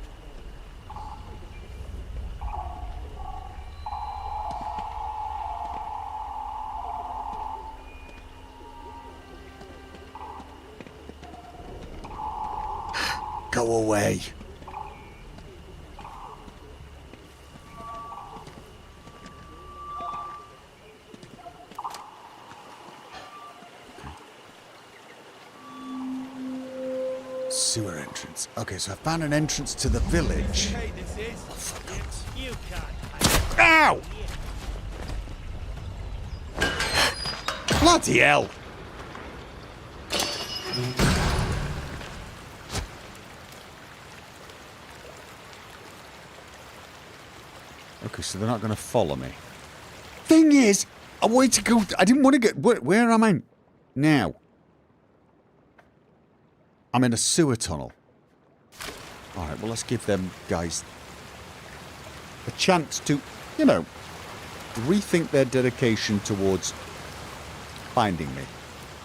Go away. Sewer entrance. Okay, so I found an entrance to the village. Hey, this is. Oh, fuck. You can't. Ow! Bloody hell! Okay, so they're not going to follow me. Thing is, I wanted to go... I didn't want to get... Where am I now? I'm in a sewer tunnel. Alright, well, let's give them guys a chance to, you know, rethink their dedication towards finding me.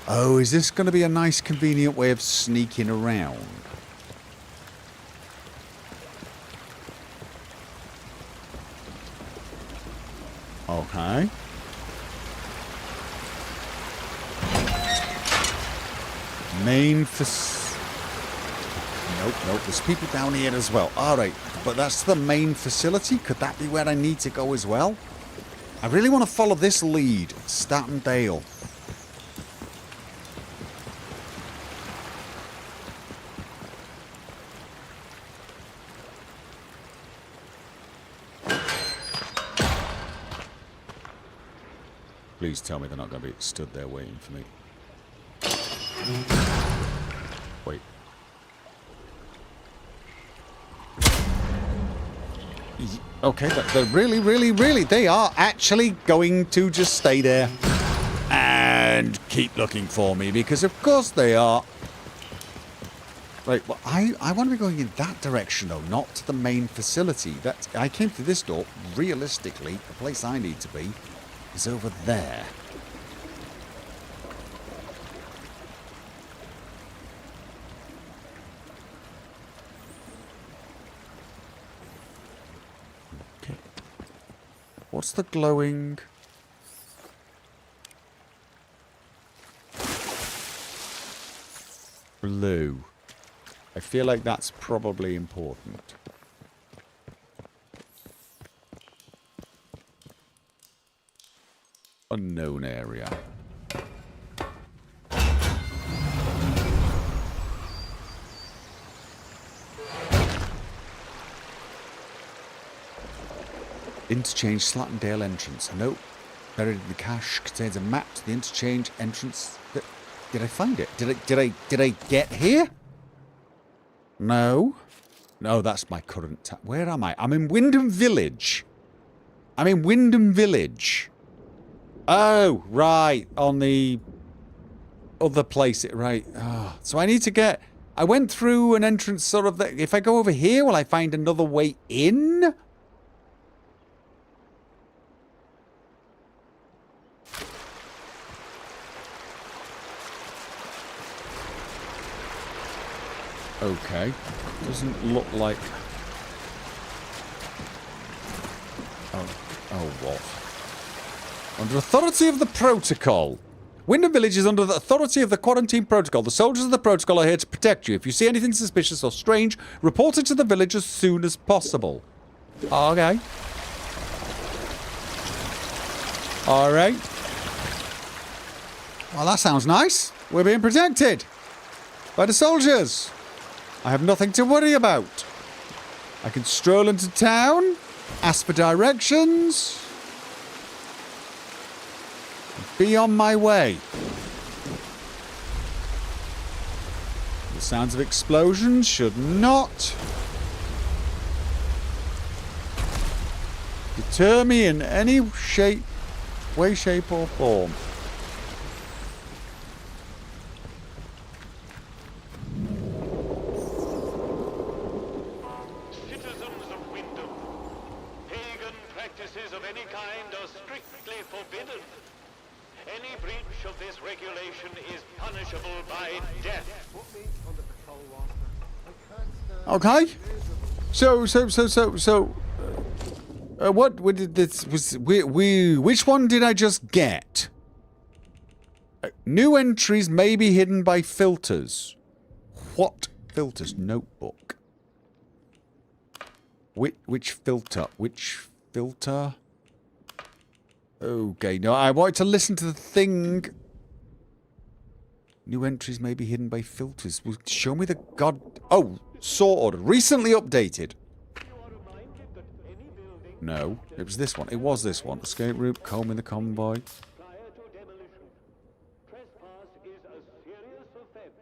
Oh, is this going to be a nice, convenient way of sneaking around? Okay. Main Nope, there's people down here as well. Alright, but that's the main facility? Could that be where I need to go as well? I really want to follow this lead. Statendale. Please tell me they're not going to be stood there waiting for me. Wait. Okay, they're really, they are actually going to just stay there and keep looking for me, because of course they are. Right, well, I want to be going in that direction, though, not to the main facility. I came through this door. Realistically, the place I need to be is over there. Okay. What's the glowing? Blue. I feel like that's probably important. Unknown area. Interchange Slatendale entrance. Nope. Buried in the cache contains a map to the interchange entrance. Did I find it? Did I get here? No. No, that's my current where am I? I'm in Wyndham Village. I'm in Wyndham Village. Oh, right. On the other place. Right. Oh, so I need to get... I went through an entrance sort of... If I go over here, will I find another way in? Okay. Doesn't look like... Oh, what? Under authority of the protocol. Wyndham Village is under the authority of the quarantine protocol. The soldiers of the protocol are here to protect you. If you see anything suspicious or strange, report it to the village as soon as possible. Okay. Alright. Well, that sounds nice. We're being protected by the soldiers. I have nothing to worry about. I can stroll into town, ask for directions, be on my way. The sounds of explosions should not deter me in any way, shape, or form. Citizens of Wyndham, pagan practices of any kind are strictly forbidden. Any breach of this regulation is punishable by death. Okay. So, what did this was which one did I just get? New entries may be hidden by filters. What filters? Notebook. Which filter? Which filter? Okay, no, I wanted to listen to the thing. New entries may be hidden by filters. Well, show me the god. Oh, sort order. Recently updated. No, it was this one. It was this one. Escape route, combing the convoy.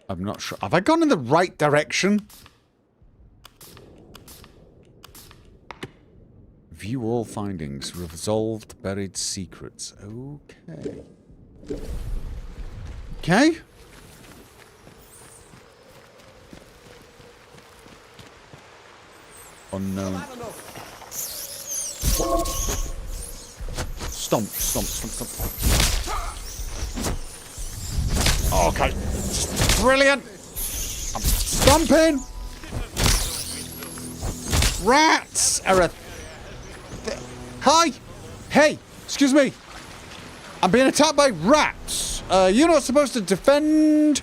I'm not sure. Have I gone in the right direction? View all findings. Resolved buried secrets. Okay. Okay. Unknown. Stomp. Okay. Brilliant. I'm stomping. Rats are a... Hi. Hey. Excuse me. I'm being attacked by rats. You're not supposed to defend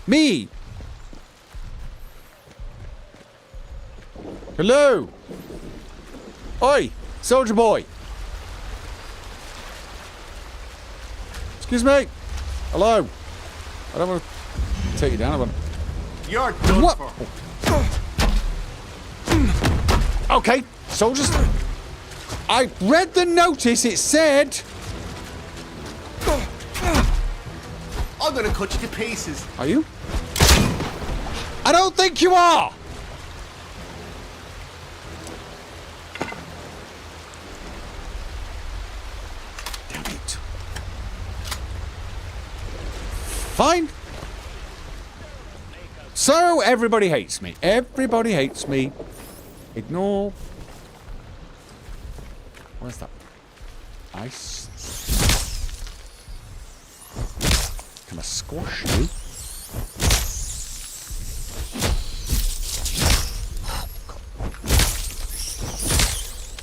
me. Hello. Oi, soldier boy. Excuse me. Hello. I don't want to take you down. I want... You're done what? for. Okay, soldiers. I read the notice. It said... I'm gonna cut you to pieces. Are you? I don't think you are. Fine. So, everybody hates me. Everybody hates me. Ignore. Where's that? Ice. Can I squash you?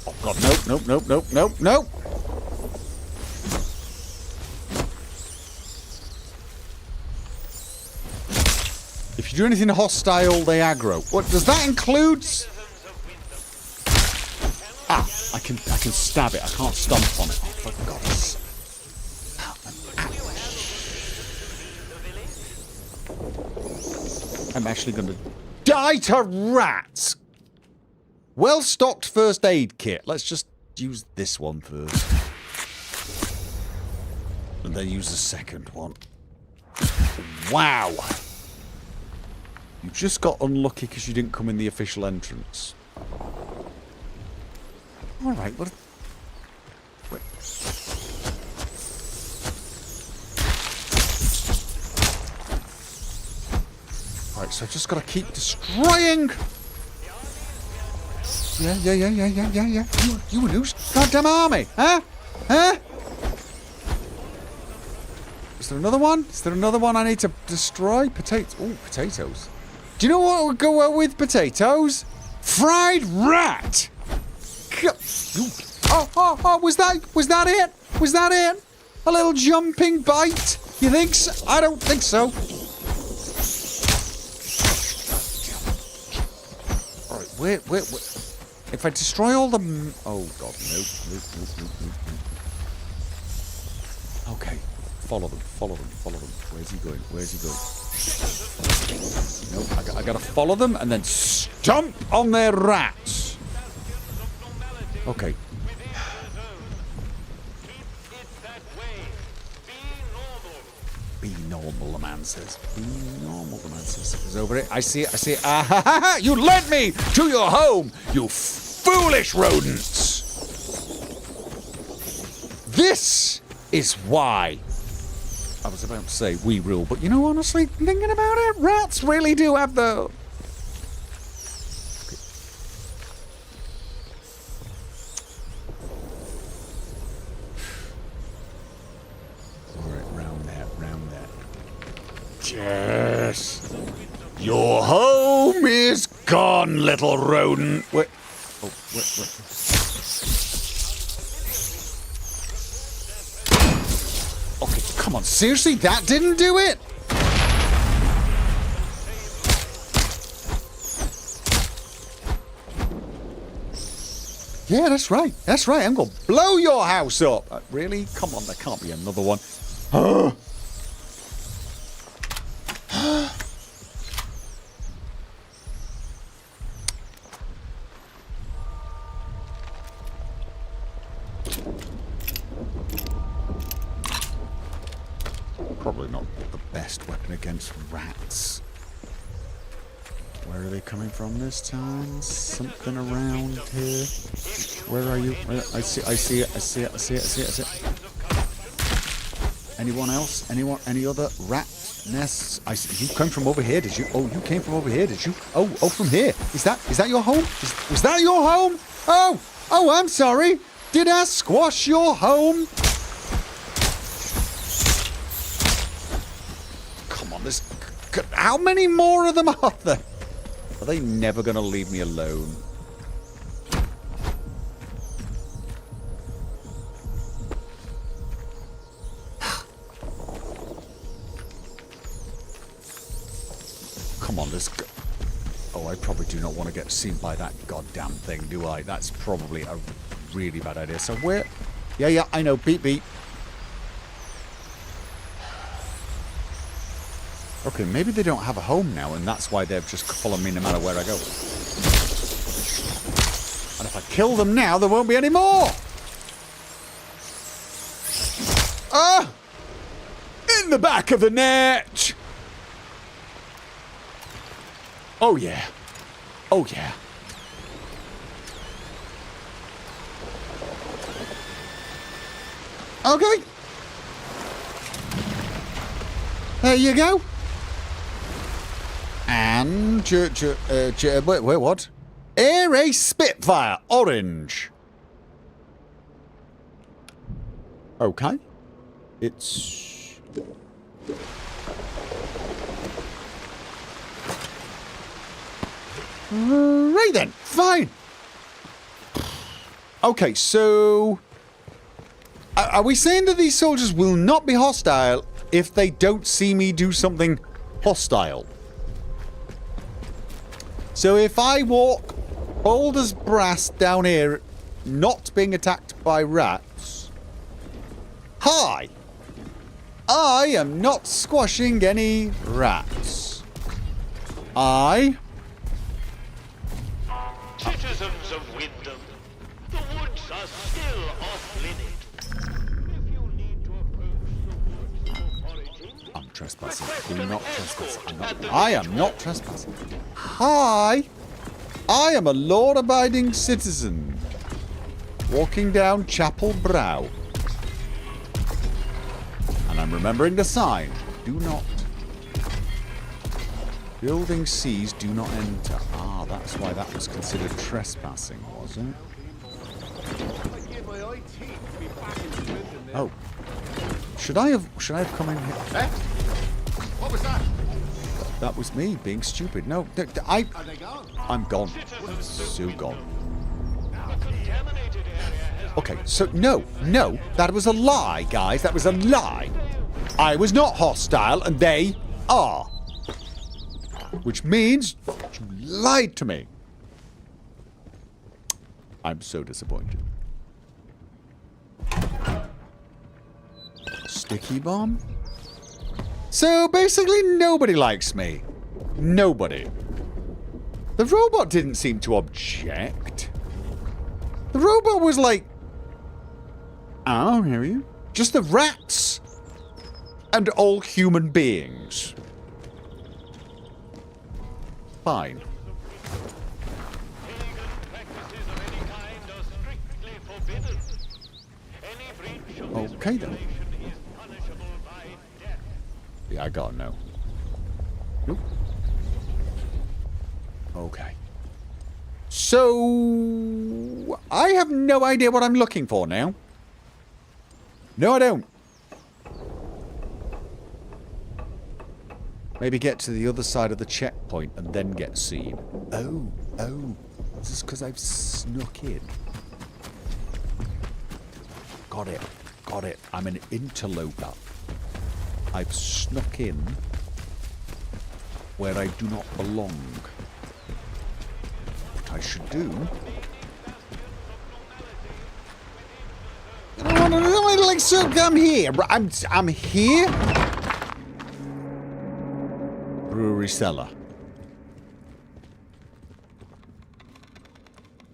Oh, God. Nope. If you do anything hostile, they aggro. What does that include? Ah, I can stab it. I can't stomp on it. Oh, for God's sake. I'm actually going to die to rats. Well-stocked first aid kit. Let's just use this one first. And then use the second one. Wow. You just got unlucky because you didn't come in the official entrance. Alright, what... Wait. Alright, so I've just got to keep destroying... Yeah. You and whose goddamn army? Huh? Is there another one? Is there another one I need to destroy? Potatoes. Oh, potatoes. Do you know what would go well with potatoes? Fried rat! Oh, was that it? Was that it? A little jumping bite? You think so? I don't think so. Alright, wait. If I destroy all the... Oh, God, no. Okay. follow them, follow them, follow them. Where's he going? Where's he going? Nope, I gotta follow them and then stomp on their rats. Okay. Be normal, the man says. Be normal, the man says. He's over it. I see it, I see it. Ah, ha, ha, ha. You led me to your home, you foolish rodents. This is why. I was about to say we rule, but you know, honestly, thinking about it, rats really do have the... Alright, round that, round that. Yes! Your home is gone, little rodent! Wait. Oh, wait. Okay, come on, seriously? That didn't do it? Yeah, that's right. That's right. I'm going to blow your house up. Really? Come on, there can't be another one. Probably not the best weapon against rats. Where are they coming from this time? Something around here. Where are you? I see it. Anyone else? Any other rat nests? I see. You came from over here, did you? Oh, you came from over here, did you? Oh, from here. Is that your home? Was that your home? Oh, I'm sorry. Did I squash your home? Come on, how many more of them are there? Are they never going to leave me alone? Come on, let's go. Oh, I probably do not want to get seen by that goddamn thing, do I? That's probably a really bad idea. So where... Yeah, I know. Beep, beep. Okay, maybe they don't have a home now, and that's why they've just followed me no matter where I go. And if I kill them now, there won't be any more! Ah! In the back of the net! Oh, yeah. Oh, yeah. Okay. There you go. And... wait, what? Air a Spitfire, orange. Okay. It's... Right then, fine. Okay, so... Are we saying that these soldiers will not be hostile if they don't see me do something hostile? So if I walk bold as brass down here, not being attacked by rats... Hi! I am not squashing any rats. Citizens of Wyndham, the woods are still off-limit. If you need to approach the woods for foraging... I'm trespassing. Do not trespass. I am not trespassing. Hi! I am a law-abiding citizen. Walking down Chapel Brow. And I'm remembering the sign. Do not. Building C's do not enter. Ah, that's why that was considered trespassing, was it? Oh. Should I have come in here? Eh? What was that? That was me being stupid. No, I'm gone. So gone. Okay, so no, that was a lie, guys. That was a lie. I was not hostile, and they are. Which means you lied to me. I'm so disappointed. sticky bomb? So basically nobody likes me. Nobody. The robot didn't seem to object. The robot was like, I don't hear you. Just the rats and all human beings. Fine. Okay then. Yeah, I gotta know. Nope. Okay. So I have no idea what I'm looking for now. No, I don't. Maybe get to the other side of the checkpoint and then get seen. Oh. Is this because I've snuck in? Got it. I'm an interloper. I've snuck in where I do not belong. What I should do... Like, so I'm here. I'm here. Brewery cellar.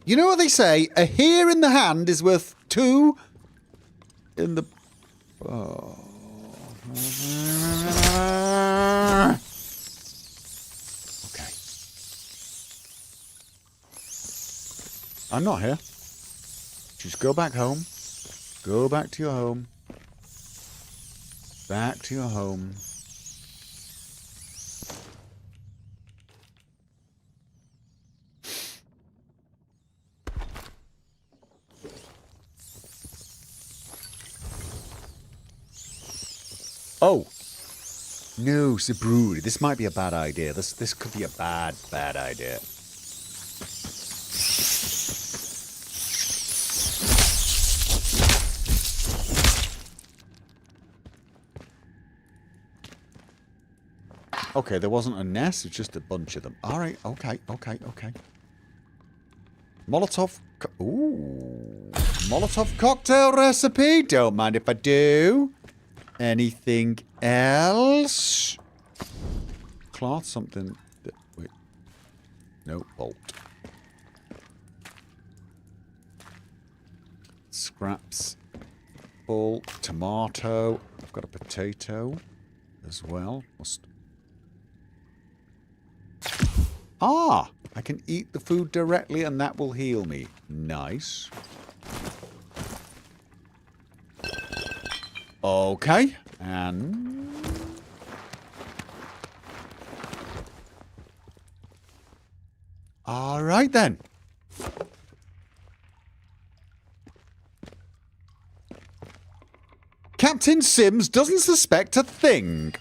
You know what they say? A hair in the hand is worth 2 in the... Oh. Okay. I'm not here. Just go back home. Go back to your home. Back to your home. Oh. No, it's a brewery. This might be a bad idea. This could be a bad idea. Okay, there wasn't a nest, it's just a bunch of them. Alright, okay. Molotov cocktail recipe. Don't mind if I do. Anything else? Cloth, something. Wait. No, bolt. Scraps. Bolt. Tomato. I've got a potato as well. Ah! I can eat the food directly and that will heal me. Nice. Okay. And... Alright then. Captain Sims doesn't suspect a thing.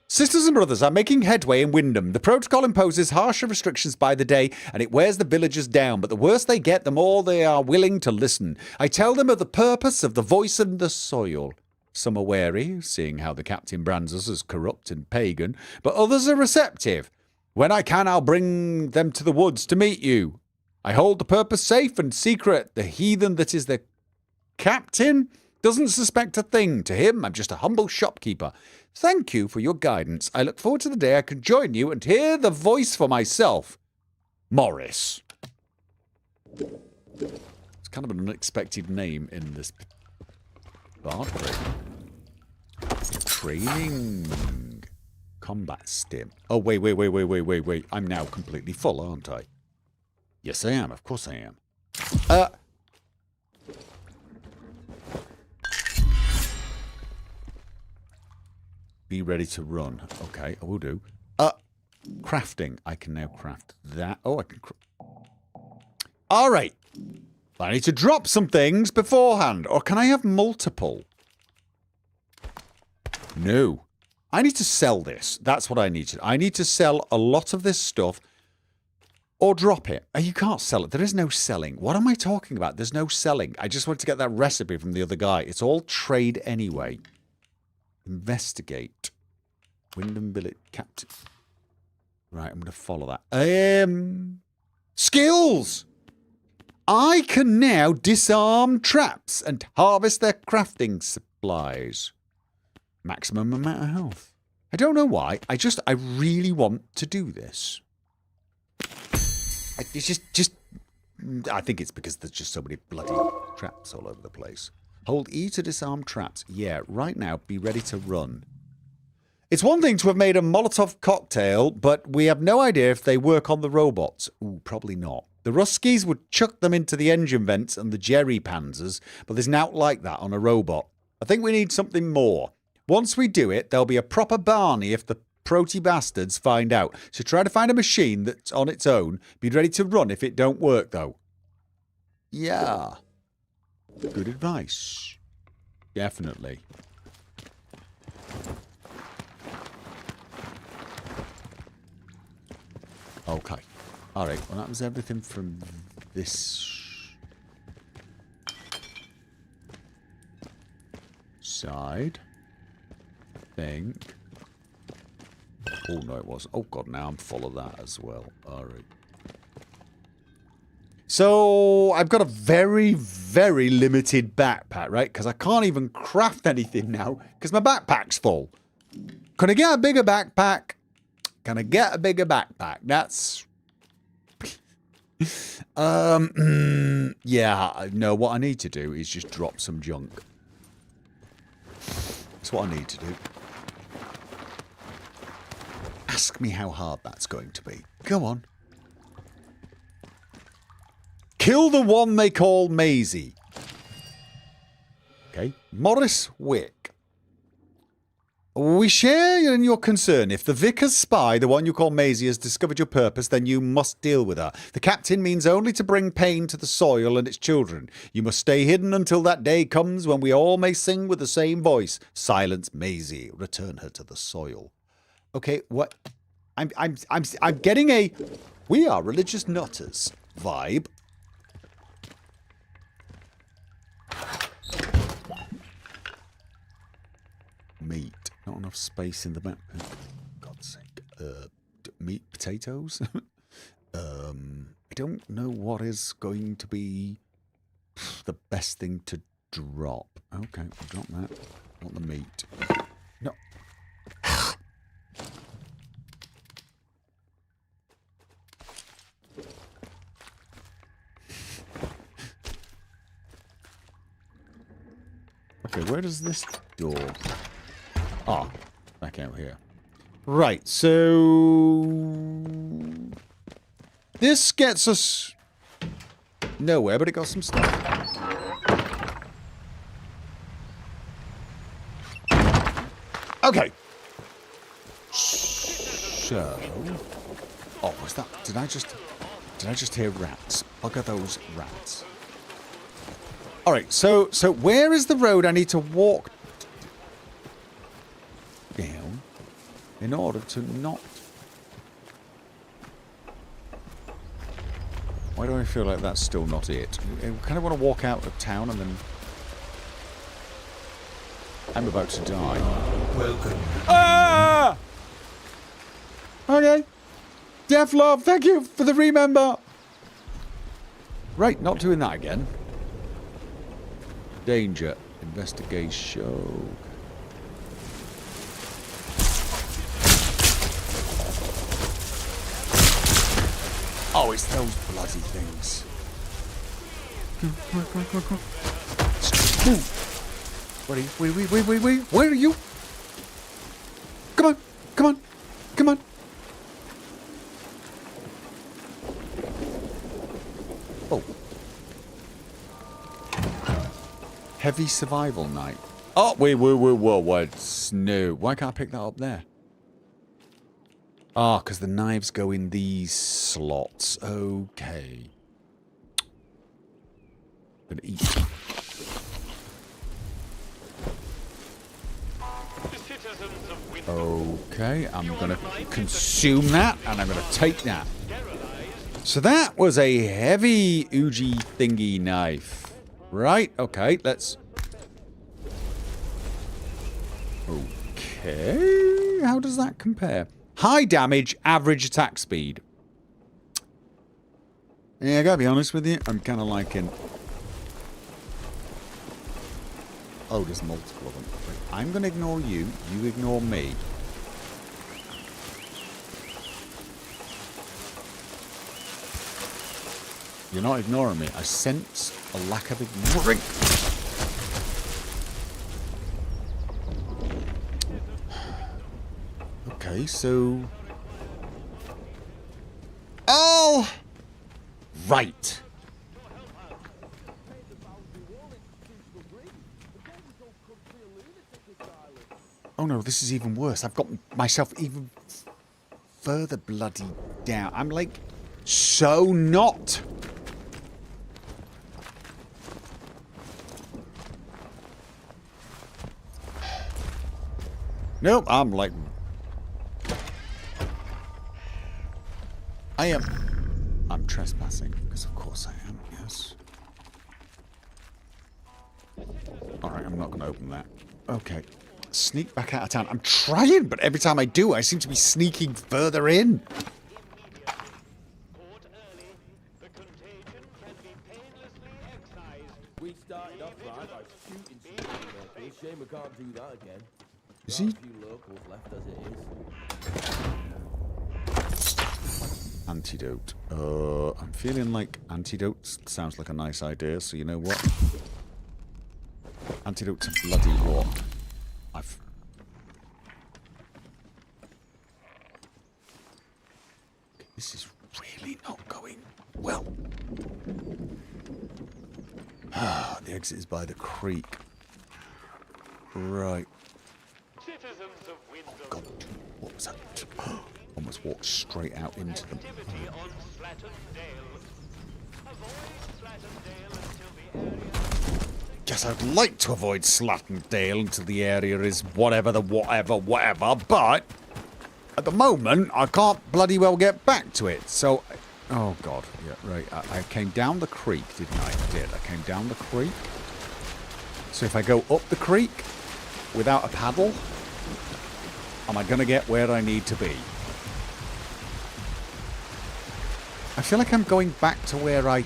Sisters and brothers, I'm making headway in Wyndham. The protocol imposes harsher restrictions by the day, and it wears the villagers down. But the worse they get, the more they are willing to listen. I tell them of the purpose of the voice and the soil. Some are wary, seeing how the captain brands us as corrupt and pagan, but others are receptive. When I can, I'll bring them to the woods to meet you. I hold the purpose safe and secret. The heathen that is the captain doesn't suspect a thing. To him, I'm just a humble shopkeeper. Thank you for your guidance. I look forward to the day I can join you and hear the voice for myself. Morris. It's kind of an unexpected name in this bard training. Combat stim. Oh, wait. I'm now completely full, aren't I? Yes, I am. Of course I am. Be ready to run. Okay, I will do. Crafting. I can now craft that. Oh, I can... All right. I need to drop some things beforehand. Or can I have multiple? No. I need to sell this. That's what I need to... I need to sell a lot of this stuff. Or drop it. You can't sell it. There is no selling. What am I talking about? There's no selling. I just want to get that recipe from the other guy. It's all trade anyway. Investigate. Wyndham Village Captain. Right, I'm going to follow that. Skills! I can now disarm traps and harvest their crafting supplies. Maximum amount of health. I don't know why. I really want to do this. It's just... I think it's because there's just so many bloody traps all over the place. Hold E to disarm traps. Yeah, right now, be ready to run. It's one thing to have made a Molotov cocktail, but we have no idea if they work on the robots. Ooh, probably not. The Ruskies would chuck them into the engine vents and the jerry panzers, but there's naught like that on a robot. I think we need something more. Once we do it, there'll be a proper Barney if the protey bastards find out. So try to find a machine that's on its own. Be ready to run if it don't work, though. Yeah. Good advice. Definitely. Okay. Alright, well that was everything from this side. Think. Oh no it wasn't. Oh god, now I'm full of that as well. Alright. So, I've got a very, very limited backpack, right? Because I can't even craft anything now because my backpack's full. Can I get a bigger backpack? Can I get a bigger backpack? That's... yeah, no, what I need to do is just drop some junk. That's what I need to do. Ask me how hard that's going to be. Go on. Kill the one they call Maisie. Okay. Morris Wick. We share in your concern. If the vicar's spy, the one you call Maisie, has discovered your purpose, then you must deal with her. The captain means only to bring pain to the soil and its children. You must stay hidden until that day comes when we all may sing with the same voice. Silence Maisie. Return her to the soil. Okay, what? I'm getting a we are religious nutters vibe. Meat. Not enough space in the back. Oh, for God's sake. Meat potatoes? I don't know what is going to be the best thing to drop. Okay, we'll drop that. Not the meat. No. Okay, where does this door... Ah, back out here. Right, so... This gets us nowhere, but it got some stuff. Okay. So... Oh, was that... Did I just hear rats? Bugger those rats. Alright, so where is the road I need to walk down in order to not... Why do I feel like that's still not it? I kind of want to walk out of town and then... I'm about to die. Welcome. Ah! Okay. Death Love, thank you for the remember. Right, not doing that again. Danger. Investigation. Oh, it's those bloody things. Wait. Where are you? Come on. Come on. Come on. Oh. Heavy survival night. Oh, wait, what? No. Why can't I pick that up there? Ah, because the knives go in these slots. Okay. Gonna eat. Okay, I'm gonna consume that, and I'm gonna take that. So that was a heavy Uji thingy knife. Right, okay, let's... Okay, how does that compare? High damage, average attack speed. Yeah, I gotta be honest with you, I'm kind of liking... Oh, there's multiple of them. Right, I'm going to ignore you. You ignore me. You're not ignoring me. I sense a lack of ignoring. Okay, so... Oh! Right. Oh no, this is even worse. I've got myself even further bloody down. I'm like, so not... Nope, I'm like... I'm trespassing, because of course I am, yes. Alright, I'm not going to open that. Okay. Sneak back out of town. I'm trying, but every time I do, I seem to be sneaking further in. We started off right by shooting some locals. Shame we can't do that again. Is he? Got a few locals left as it is. Antidote. I'm feeling like antidote sounds like a nice idea, so you know what? Antidote to bloody what? This is really not going well. The exit is by the creek. Right. Oh God, what was that? Almost walked straight out into them. Yes, I'd like to avoid Slattendale until the area is whatever, but at the moment, I can't bloody well get back to it. So, oh God, yeah, right. I came down the creek, didn't I? I did. I came down the creek. So if I go up the creek without a paddle, am I going to get where I need to be? I feel like I'm going back to where I...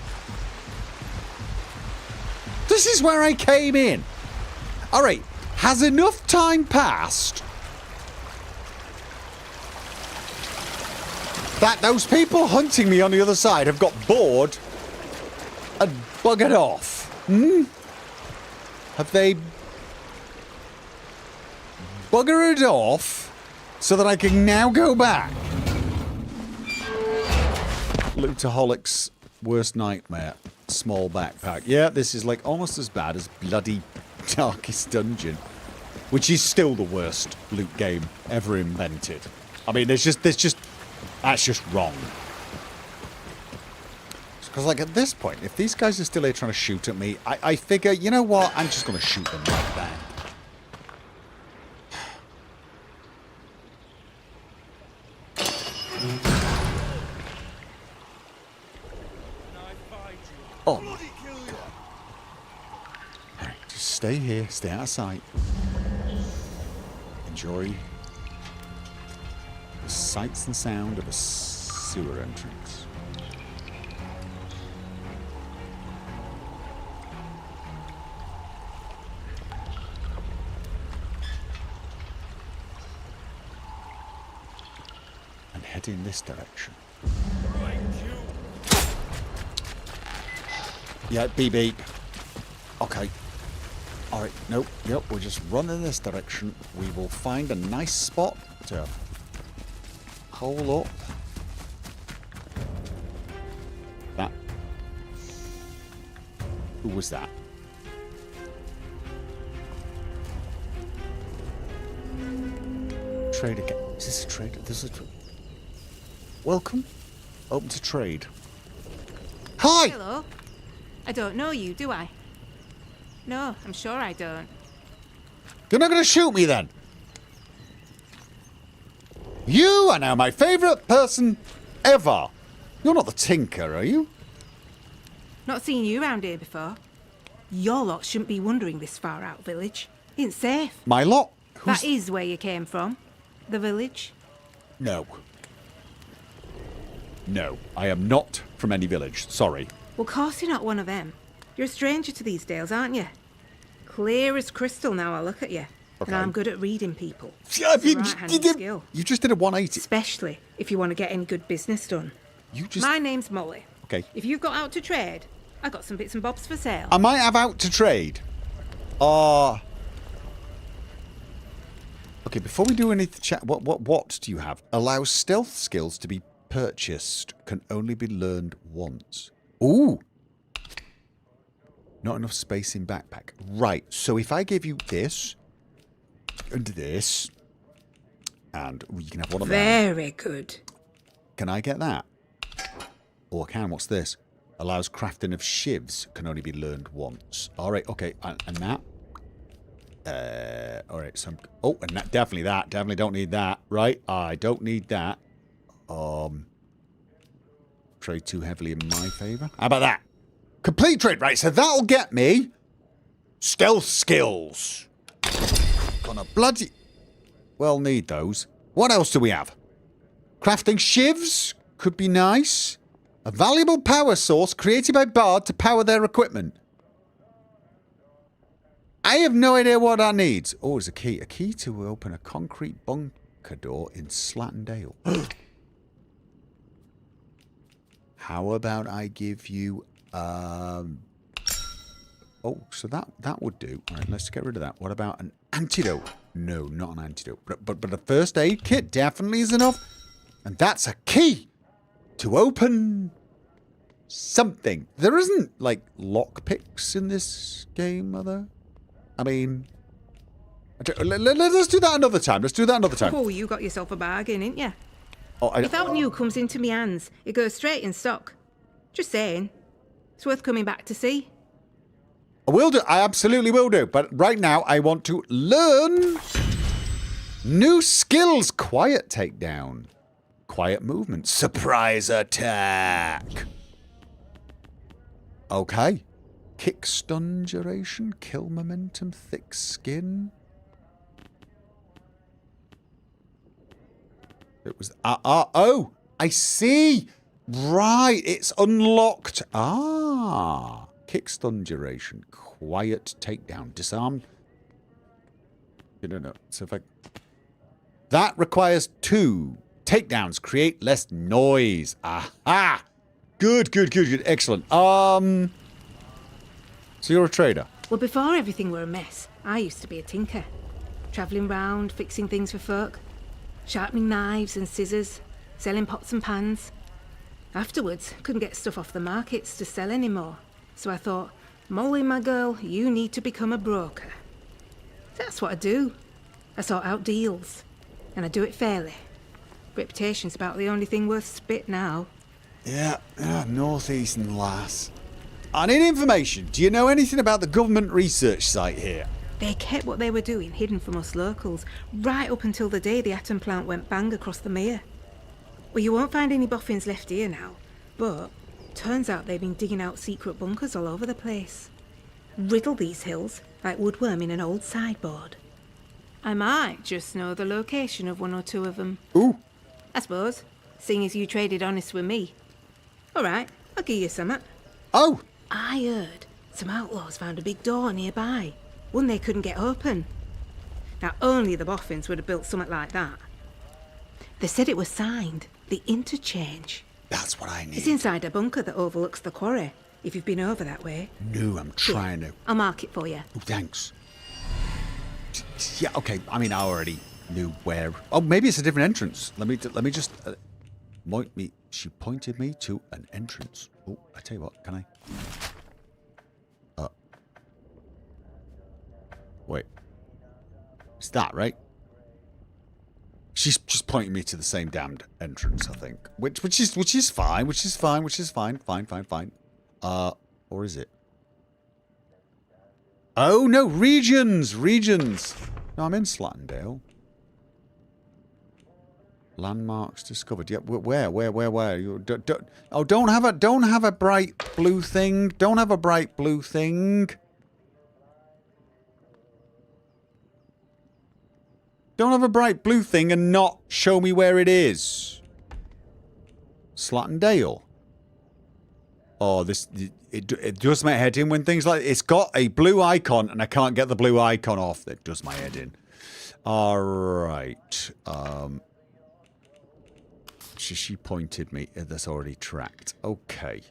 This is where I came in. Alright, has enough time passed that those people hunting me on the other side have got bored and buggered off? Hmm? Have they buggered off so that I can now go back? Lootaholic's worst nightmare. Small backpack. Yeah, this is like almost as bad as bloody Darkest Dungeon, which is still the worst loot game ever invented. I mean, that's just wrong. Because like at this point, if these guys are still here trying to shoot at me, I figure, you know what? I'm just going to shoot them right back. Oh. Right, just stay here, stay out of sight. Enjoy the sights and sound of a sewer entrance. And head in this direction. Yeah, beep beep. Okay. Alright, nope, yep, we'll just run in this direction. We will find a nice spot to hole up. That. Who was that? Trade again. Is this a trade? This is a trade. Welcome. Open to trade. Hi! Hello. I don't know you, do I? No, I'm sure I don't. You're not going to shoot me then? You are now my favourite person ever. You're not the Tinker, are you? Not seen you around here before. Your lot shouldn't be wandering this far out village. It's safe. My lot? That is where you came from. The village. No. No, I am not from any village. Sorry. Well, of course you're not one of them. You're a stranger to these dales, aren't you? clear as crystal now I look at you. Okay. And I'm good at reading people. Yeah, It's a right-handed skill. You just did a 180. Especially if you want to get any good business done. My name's Molly. Okay. If you've got out to trade, I got some bits and bobs for sale. I might have out to trade. Okay, before we do anything, chat. What do you have? Allows stealth skills to be purchased. Can only be learned once. Ooh. Not enough space in backpack. Right. So if I give you this and this, and you can have one of them. Very good. Can I get that? Or can? What's this? Allows crafting of shivs. Can only be learned once. All right. Okay. And that. All right. So. Oh, and that. Definitely that. Definitely don't need that. Right. I don't need that. Trade too heavily in my favor. How about that? Complete trade. Right. So that'll get me stealth skills. Gonna bloody well need those. What else do we have? Crafting shivs could be nice. A valuable power source created by Bard to power their equipment. I have no idea what that needs. Oh, it's a key. A key to open a concrete bunker door in Slattendale. How about I give you... Oh, so that would do. All right, let's get rid of that. What about an antidote? No, not an antidote. But a first aid kit definitely is enough. And that's a key to open something. There isn't, like, lockpicks in this game, are there? I mean... Let's do that another time. Let's do that another time. Oh, you got yourself a bargain, ain't you? Oh, if that new comes into me hands, it goes straight in stock. Just saying. It's worth coming back to see. I will do. I absolutely will do. But right now, I want to learn new skills. Quiet takedown. Quiet movement. Surprise attack. Okay. Kick stun duration. Kill momentum. Thick skin. It was... oh! I see! Right. It's unlocked. Ah. Kick stun duration. Quiet takedown. Disarm. No. So if I... That requires 2 takedowns. Create less noise. Aha! Good. Excellent. So you're a trader? Well, before everything were a mess, I used to be a tinker. Travelling round, fixing things for folk. Sharpening knives and scissors. Selling pots and pans. Afterwards, couldn't get stuff off the markets to sell anymore. So I thought, Molly, my girl, you need to become a broker. That's what I do. I sort out deals. And I do it fairly. Reputation's about the only thing worth spit now. Yeah, northeastern lass. I need information. Do you know anything about the government research site here? They kept what they were doing hidden from us locals, right up until the day the atom plant went bang across the mere. Well, you won't find any boffins left here now, but turns out they've been digging out secret bunkers all over the place. Riddle these hills like woodworm in an old sideboard. I might just know the location of 1 or 2 of them. Ooh. I suppose, seeing as you traded honest with me. All right, I'll give you some. Oh! I heard some outlaws found a big door nearby, one they couldn't get open. Now, only the boffins would have built something like that. They said it was signed, the interchange. That's what I need. It's inside a bunker that overlooks the quarry, if you've been over that way. No, I'm trying to. I'll mark it for you. Oh, thanks. Yeah, okay. I mean, I already knew where. Oh, maybe it's a different entrance. Let me just... She pointed me to an entrance. Oh, I tell you what, can I... Wait. It's that, right? She's just pointing me to the same damned entrance, I think. Which is fine. Fine. Or is it? Oh no, regions. No, I'm in Slattendale. Landmarks discovered. Yeah, where? You don't have a bright blue thing. Don't have a bright blue thing. Don't have a bright blue thing and not show me where it is. Slattendale. Oh, it does my head in when things like... It's got a blue icon and I can't get the blue icon off. It does my head in. Alright. She pointed me. That's already tracked. Okay.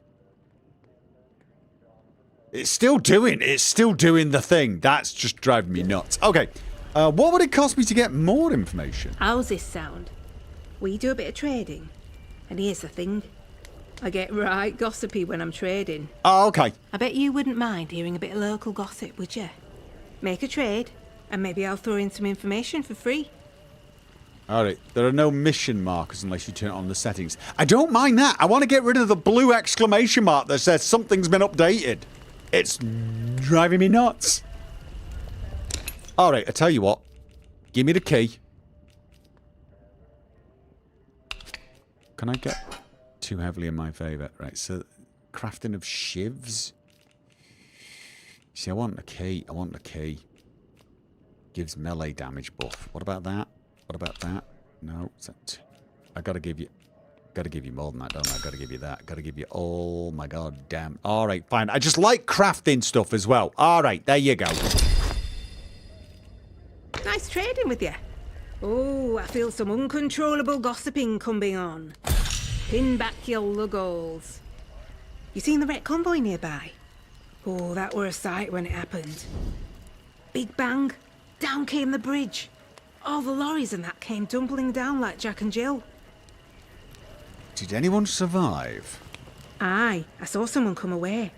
It's still doing the thing. That's just driving me nuts. Okay. What would it cost me to get more information? How's this sound? We do a bit of trading. And here's the thing. I get right gossipy when I'm trading. Oh, okay. I bet you wouldn't mind hearing a bit of local gossip, would you? Make a trade, and maybe I'll throw in some information for free. Alright, there are no mission markers unless you turn on the settings. I don't mind that. I want to get rid of the blue exclamation mark that says something's been updated. It's driving me nuts. Alright, I tell you what. Give me the key. Can I get... Too heavily in my favour. Right, so crafting of shivs. See, I want the key. I want the key. Gives melee damage buff. What about that? What about that? No, I gotta give you more than that, don't I? Gotta give you that. Gotta give you... Oh my god damn. Alright, fine. I just like crafting stuff as well. Alright, there you go. Nice trading with you. Oh, I feel some uncontrollable gossiping coming on. Pin back your luggles. You seen the wreck convoy nearby? Oh, that were a sight when it happened. Big bang, down came the bridge. All the lorries and that came tumbling down like Jack and Jill. Did anyone survive? Aye, I saw someone come away.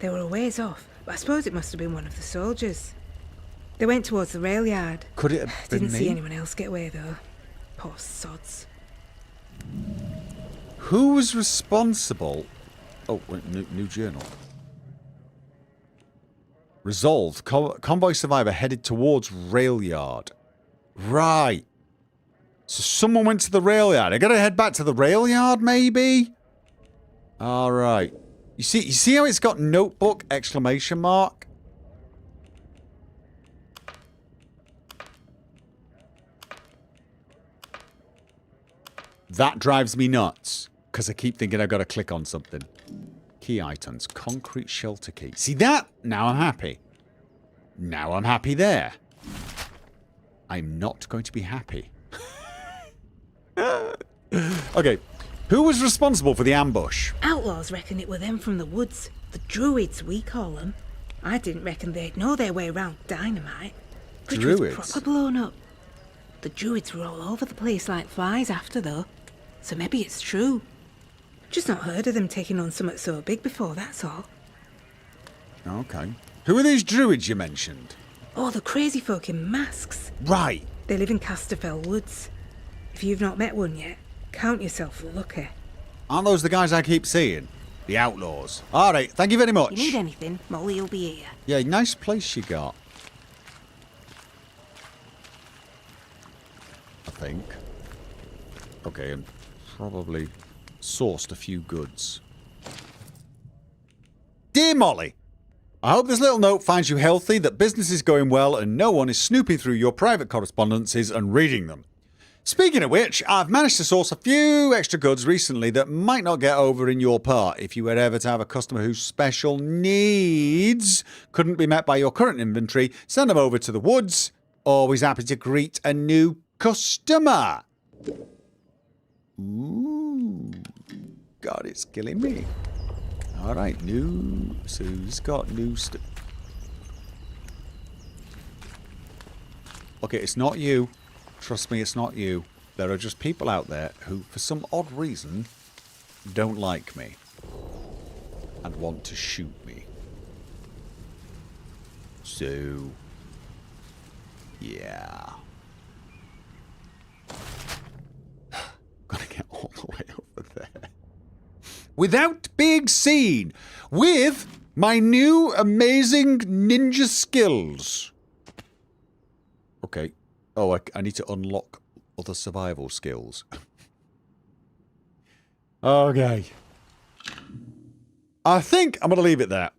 They were a ways off, but I suppose it must have been one of the soldiers. They went towards the rail yard. Could it have been Didn't me? see anyone else get away though. Poor sods. Who was responsible? Oh, new journal. Resolved. Convoy survivor headed towards rail yard. Right. So someone went to the rail yard. I gotta head back to the rail yard, maybe? Alright. You see how it's got notebook exclamation mark? That drives me nuts. Because I keep thinking I've got to click on something. Key items. Concrete shelter key. See that? Now I'm happy. Now I'm happy there. I'm not going to be happy. Okay. Who was responsible for the ambush? Outlaws reckon it were them from the woods. The druids, we call them. I didn't reckon they'd know their way around dynamite. Bridge was proper blown up. The druids were all over the place like flies after, though. So maybe it's true. Just not heard of them taking on something so big before, that's all. Okay. Who are these druids you mentioned? Oh, the crazy folk in masks. Right. They live in Casterfell Woods. If you've not met one yet, count yourself lucky. Aren't those the guys I keep seeing? The outlaws. Alright, thank you very much. You need anything, Molly will be here. Yeah, nice place you got. I think. Okay, and probably sourced a few goods. Dear Molly, I hope this little note finds you healthy, that business is going well, and no one is snooping through your private correspondences and reading them. Speaking of which, I've managed to source a few extra goods recently that might not get over in your part. If you were ever to have a customer whose special needs couldn't be met by your current inventory, send them over to the woods. Always happy to greet a new customer. Ooh. God, it's killing me. Alright, so he's got new stuff. Okay, it's not you. Trust me, it's not you. There are just people out there who, for some odd reason, don't like me. And want to shoot me. So... yeah. Gotta get all the way over there. Without being seen. With my new amazing ninja skills. Okay. Oh, I need to unlock other survival skills. Okay. I think I'm going to leave it there.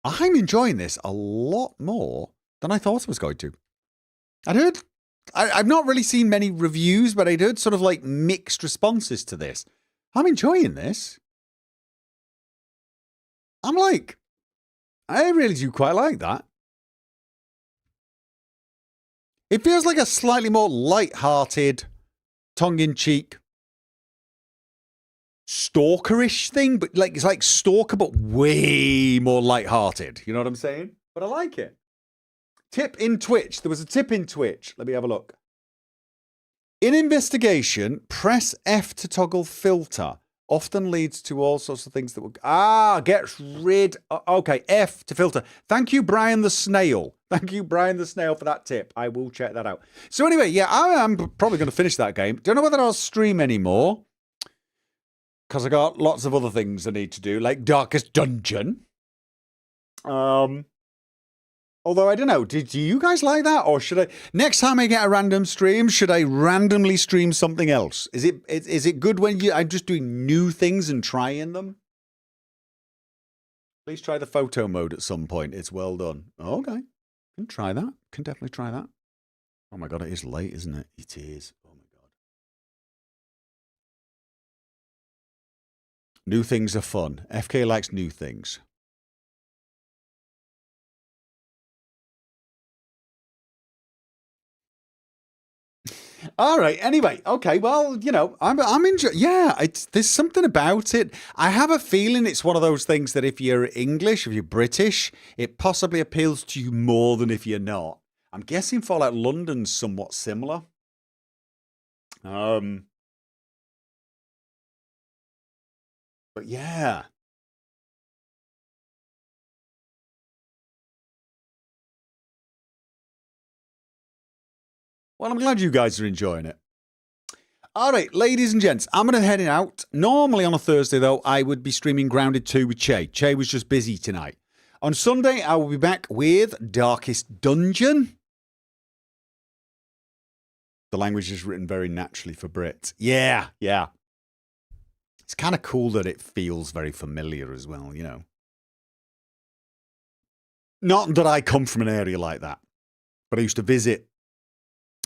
I'm enjoying this a lot more than I thought I was going to. I've not really seen many reviews, but I'd heard sort of like mixed responses to this. I'm enjoying this. I'm like, I really do quite like that. It feels like a slightly more light-hearted, tongue-in-cheek, stalkerish thing, but like it's like Stalker, but way more light-hearted. You know what I'm saying? But I like it. Tip in Twitch. There was a tip in Twitch. Let me have a look. In investigation, press F to toggle filter. Often leads to all sorts of things that will... gets rid... Okay, F to filter. Thank you, Brian the Snail. Thank you, Brian the Snail, for that tip. I will check that out. So anyway, yeah, I am probably going to finish that game. Don't know whether I'll stream anymore. Because I got lots of other things I need to do, like Darkest Dungeon. Although, I don't know, do you guys like that? Or should I... Next time I get a random stream, should I randomly stream something else? Is it good when I'm just doing new things and trying them? Please try the photo mode at some point. It's well done. Okay. Can try that. Can definitely try that. Oh my god, it is late, isn't it? It is. Oh my god. New things are fun. FK likes new things. All right. Anyway, okay. Well, you know, I'm enjoying. Yeah, there's something about it. I have a feeling it's one of those things that if you're English, if you're British, it possibly appeals to you more than if you're not. I'm guessing Fallout London's somewhat similar. But yeah. Well, I'm glad you guys are enjoying it. All right, ladies and gents, I'm going to head out. Normally on a Thursday, though, I would be streaming Grounded 2 with Che. Che was just busy tonight. On Sunday, I will be back with Darkest Dungeon. The language is written very naturally for Brits. Yeah. It's kind of cool that it feels very familiar as well, you know. Not that I come from an area like that, but I used to visit...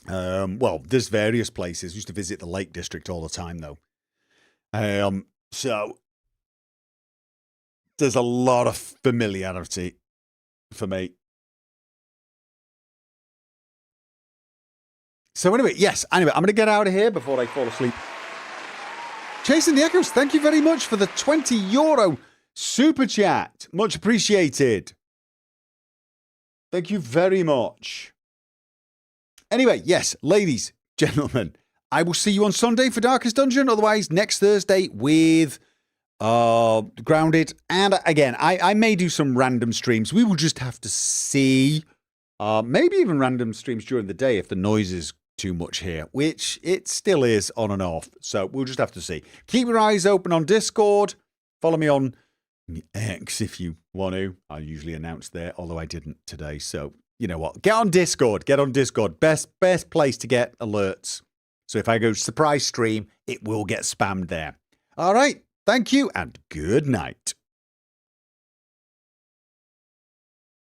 well, there's various places. I used to visit the Lake District all the time, though. So there's a lot of familiarity for me. So anyway, I'm going to get out of here before I fall asleep. Chasing the Echoes, thank you very much for the €20 super chat. Much appreciated. Thank you very much. Anyway, yes, ladies, gentlemen, I will see you on Sunday for Darkest Dungeon. Otherwise, next Thursday with Grounded. And again, I may do some random streams. We will just have to see. Maybe even random streams during the day if the noise is too much here, which it still is on and off. So we'll just have to see. Keep your eyes open on Discord. Follow me on X if you want to. I usually announce there, although I didn't today. So... you know what? Get on Discord. Best place to get alerts. So if I go surprise stream, it will get spammed there. All right. Thank you and good night.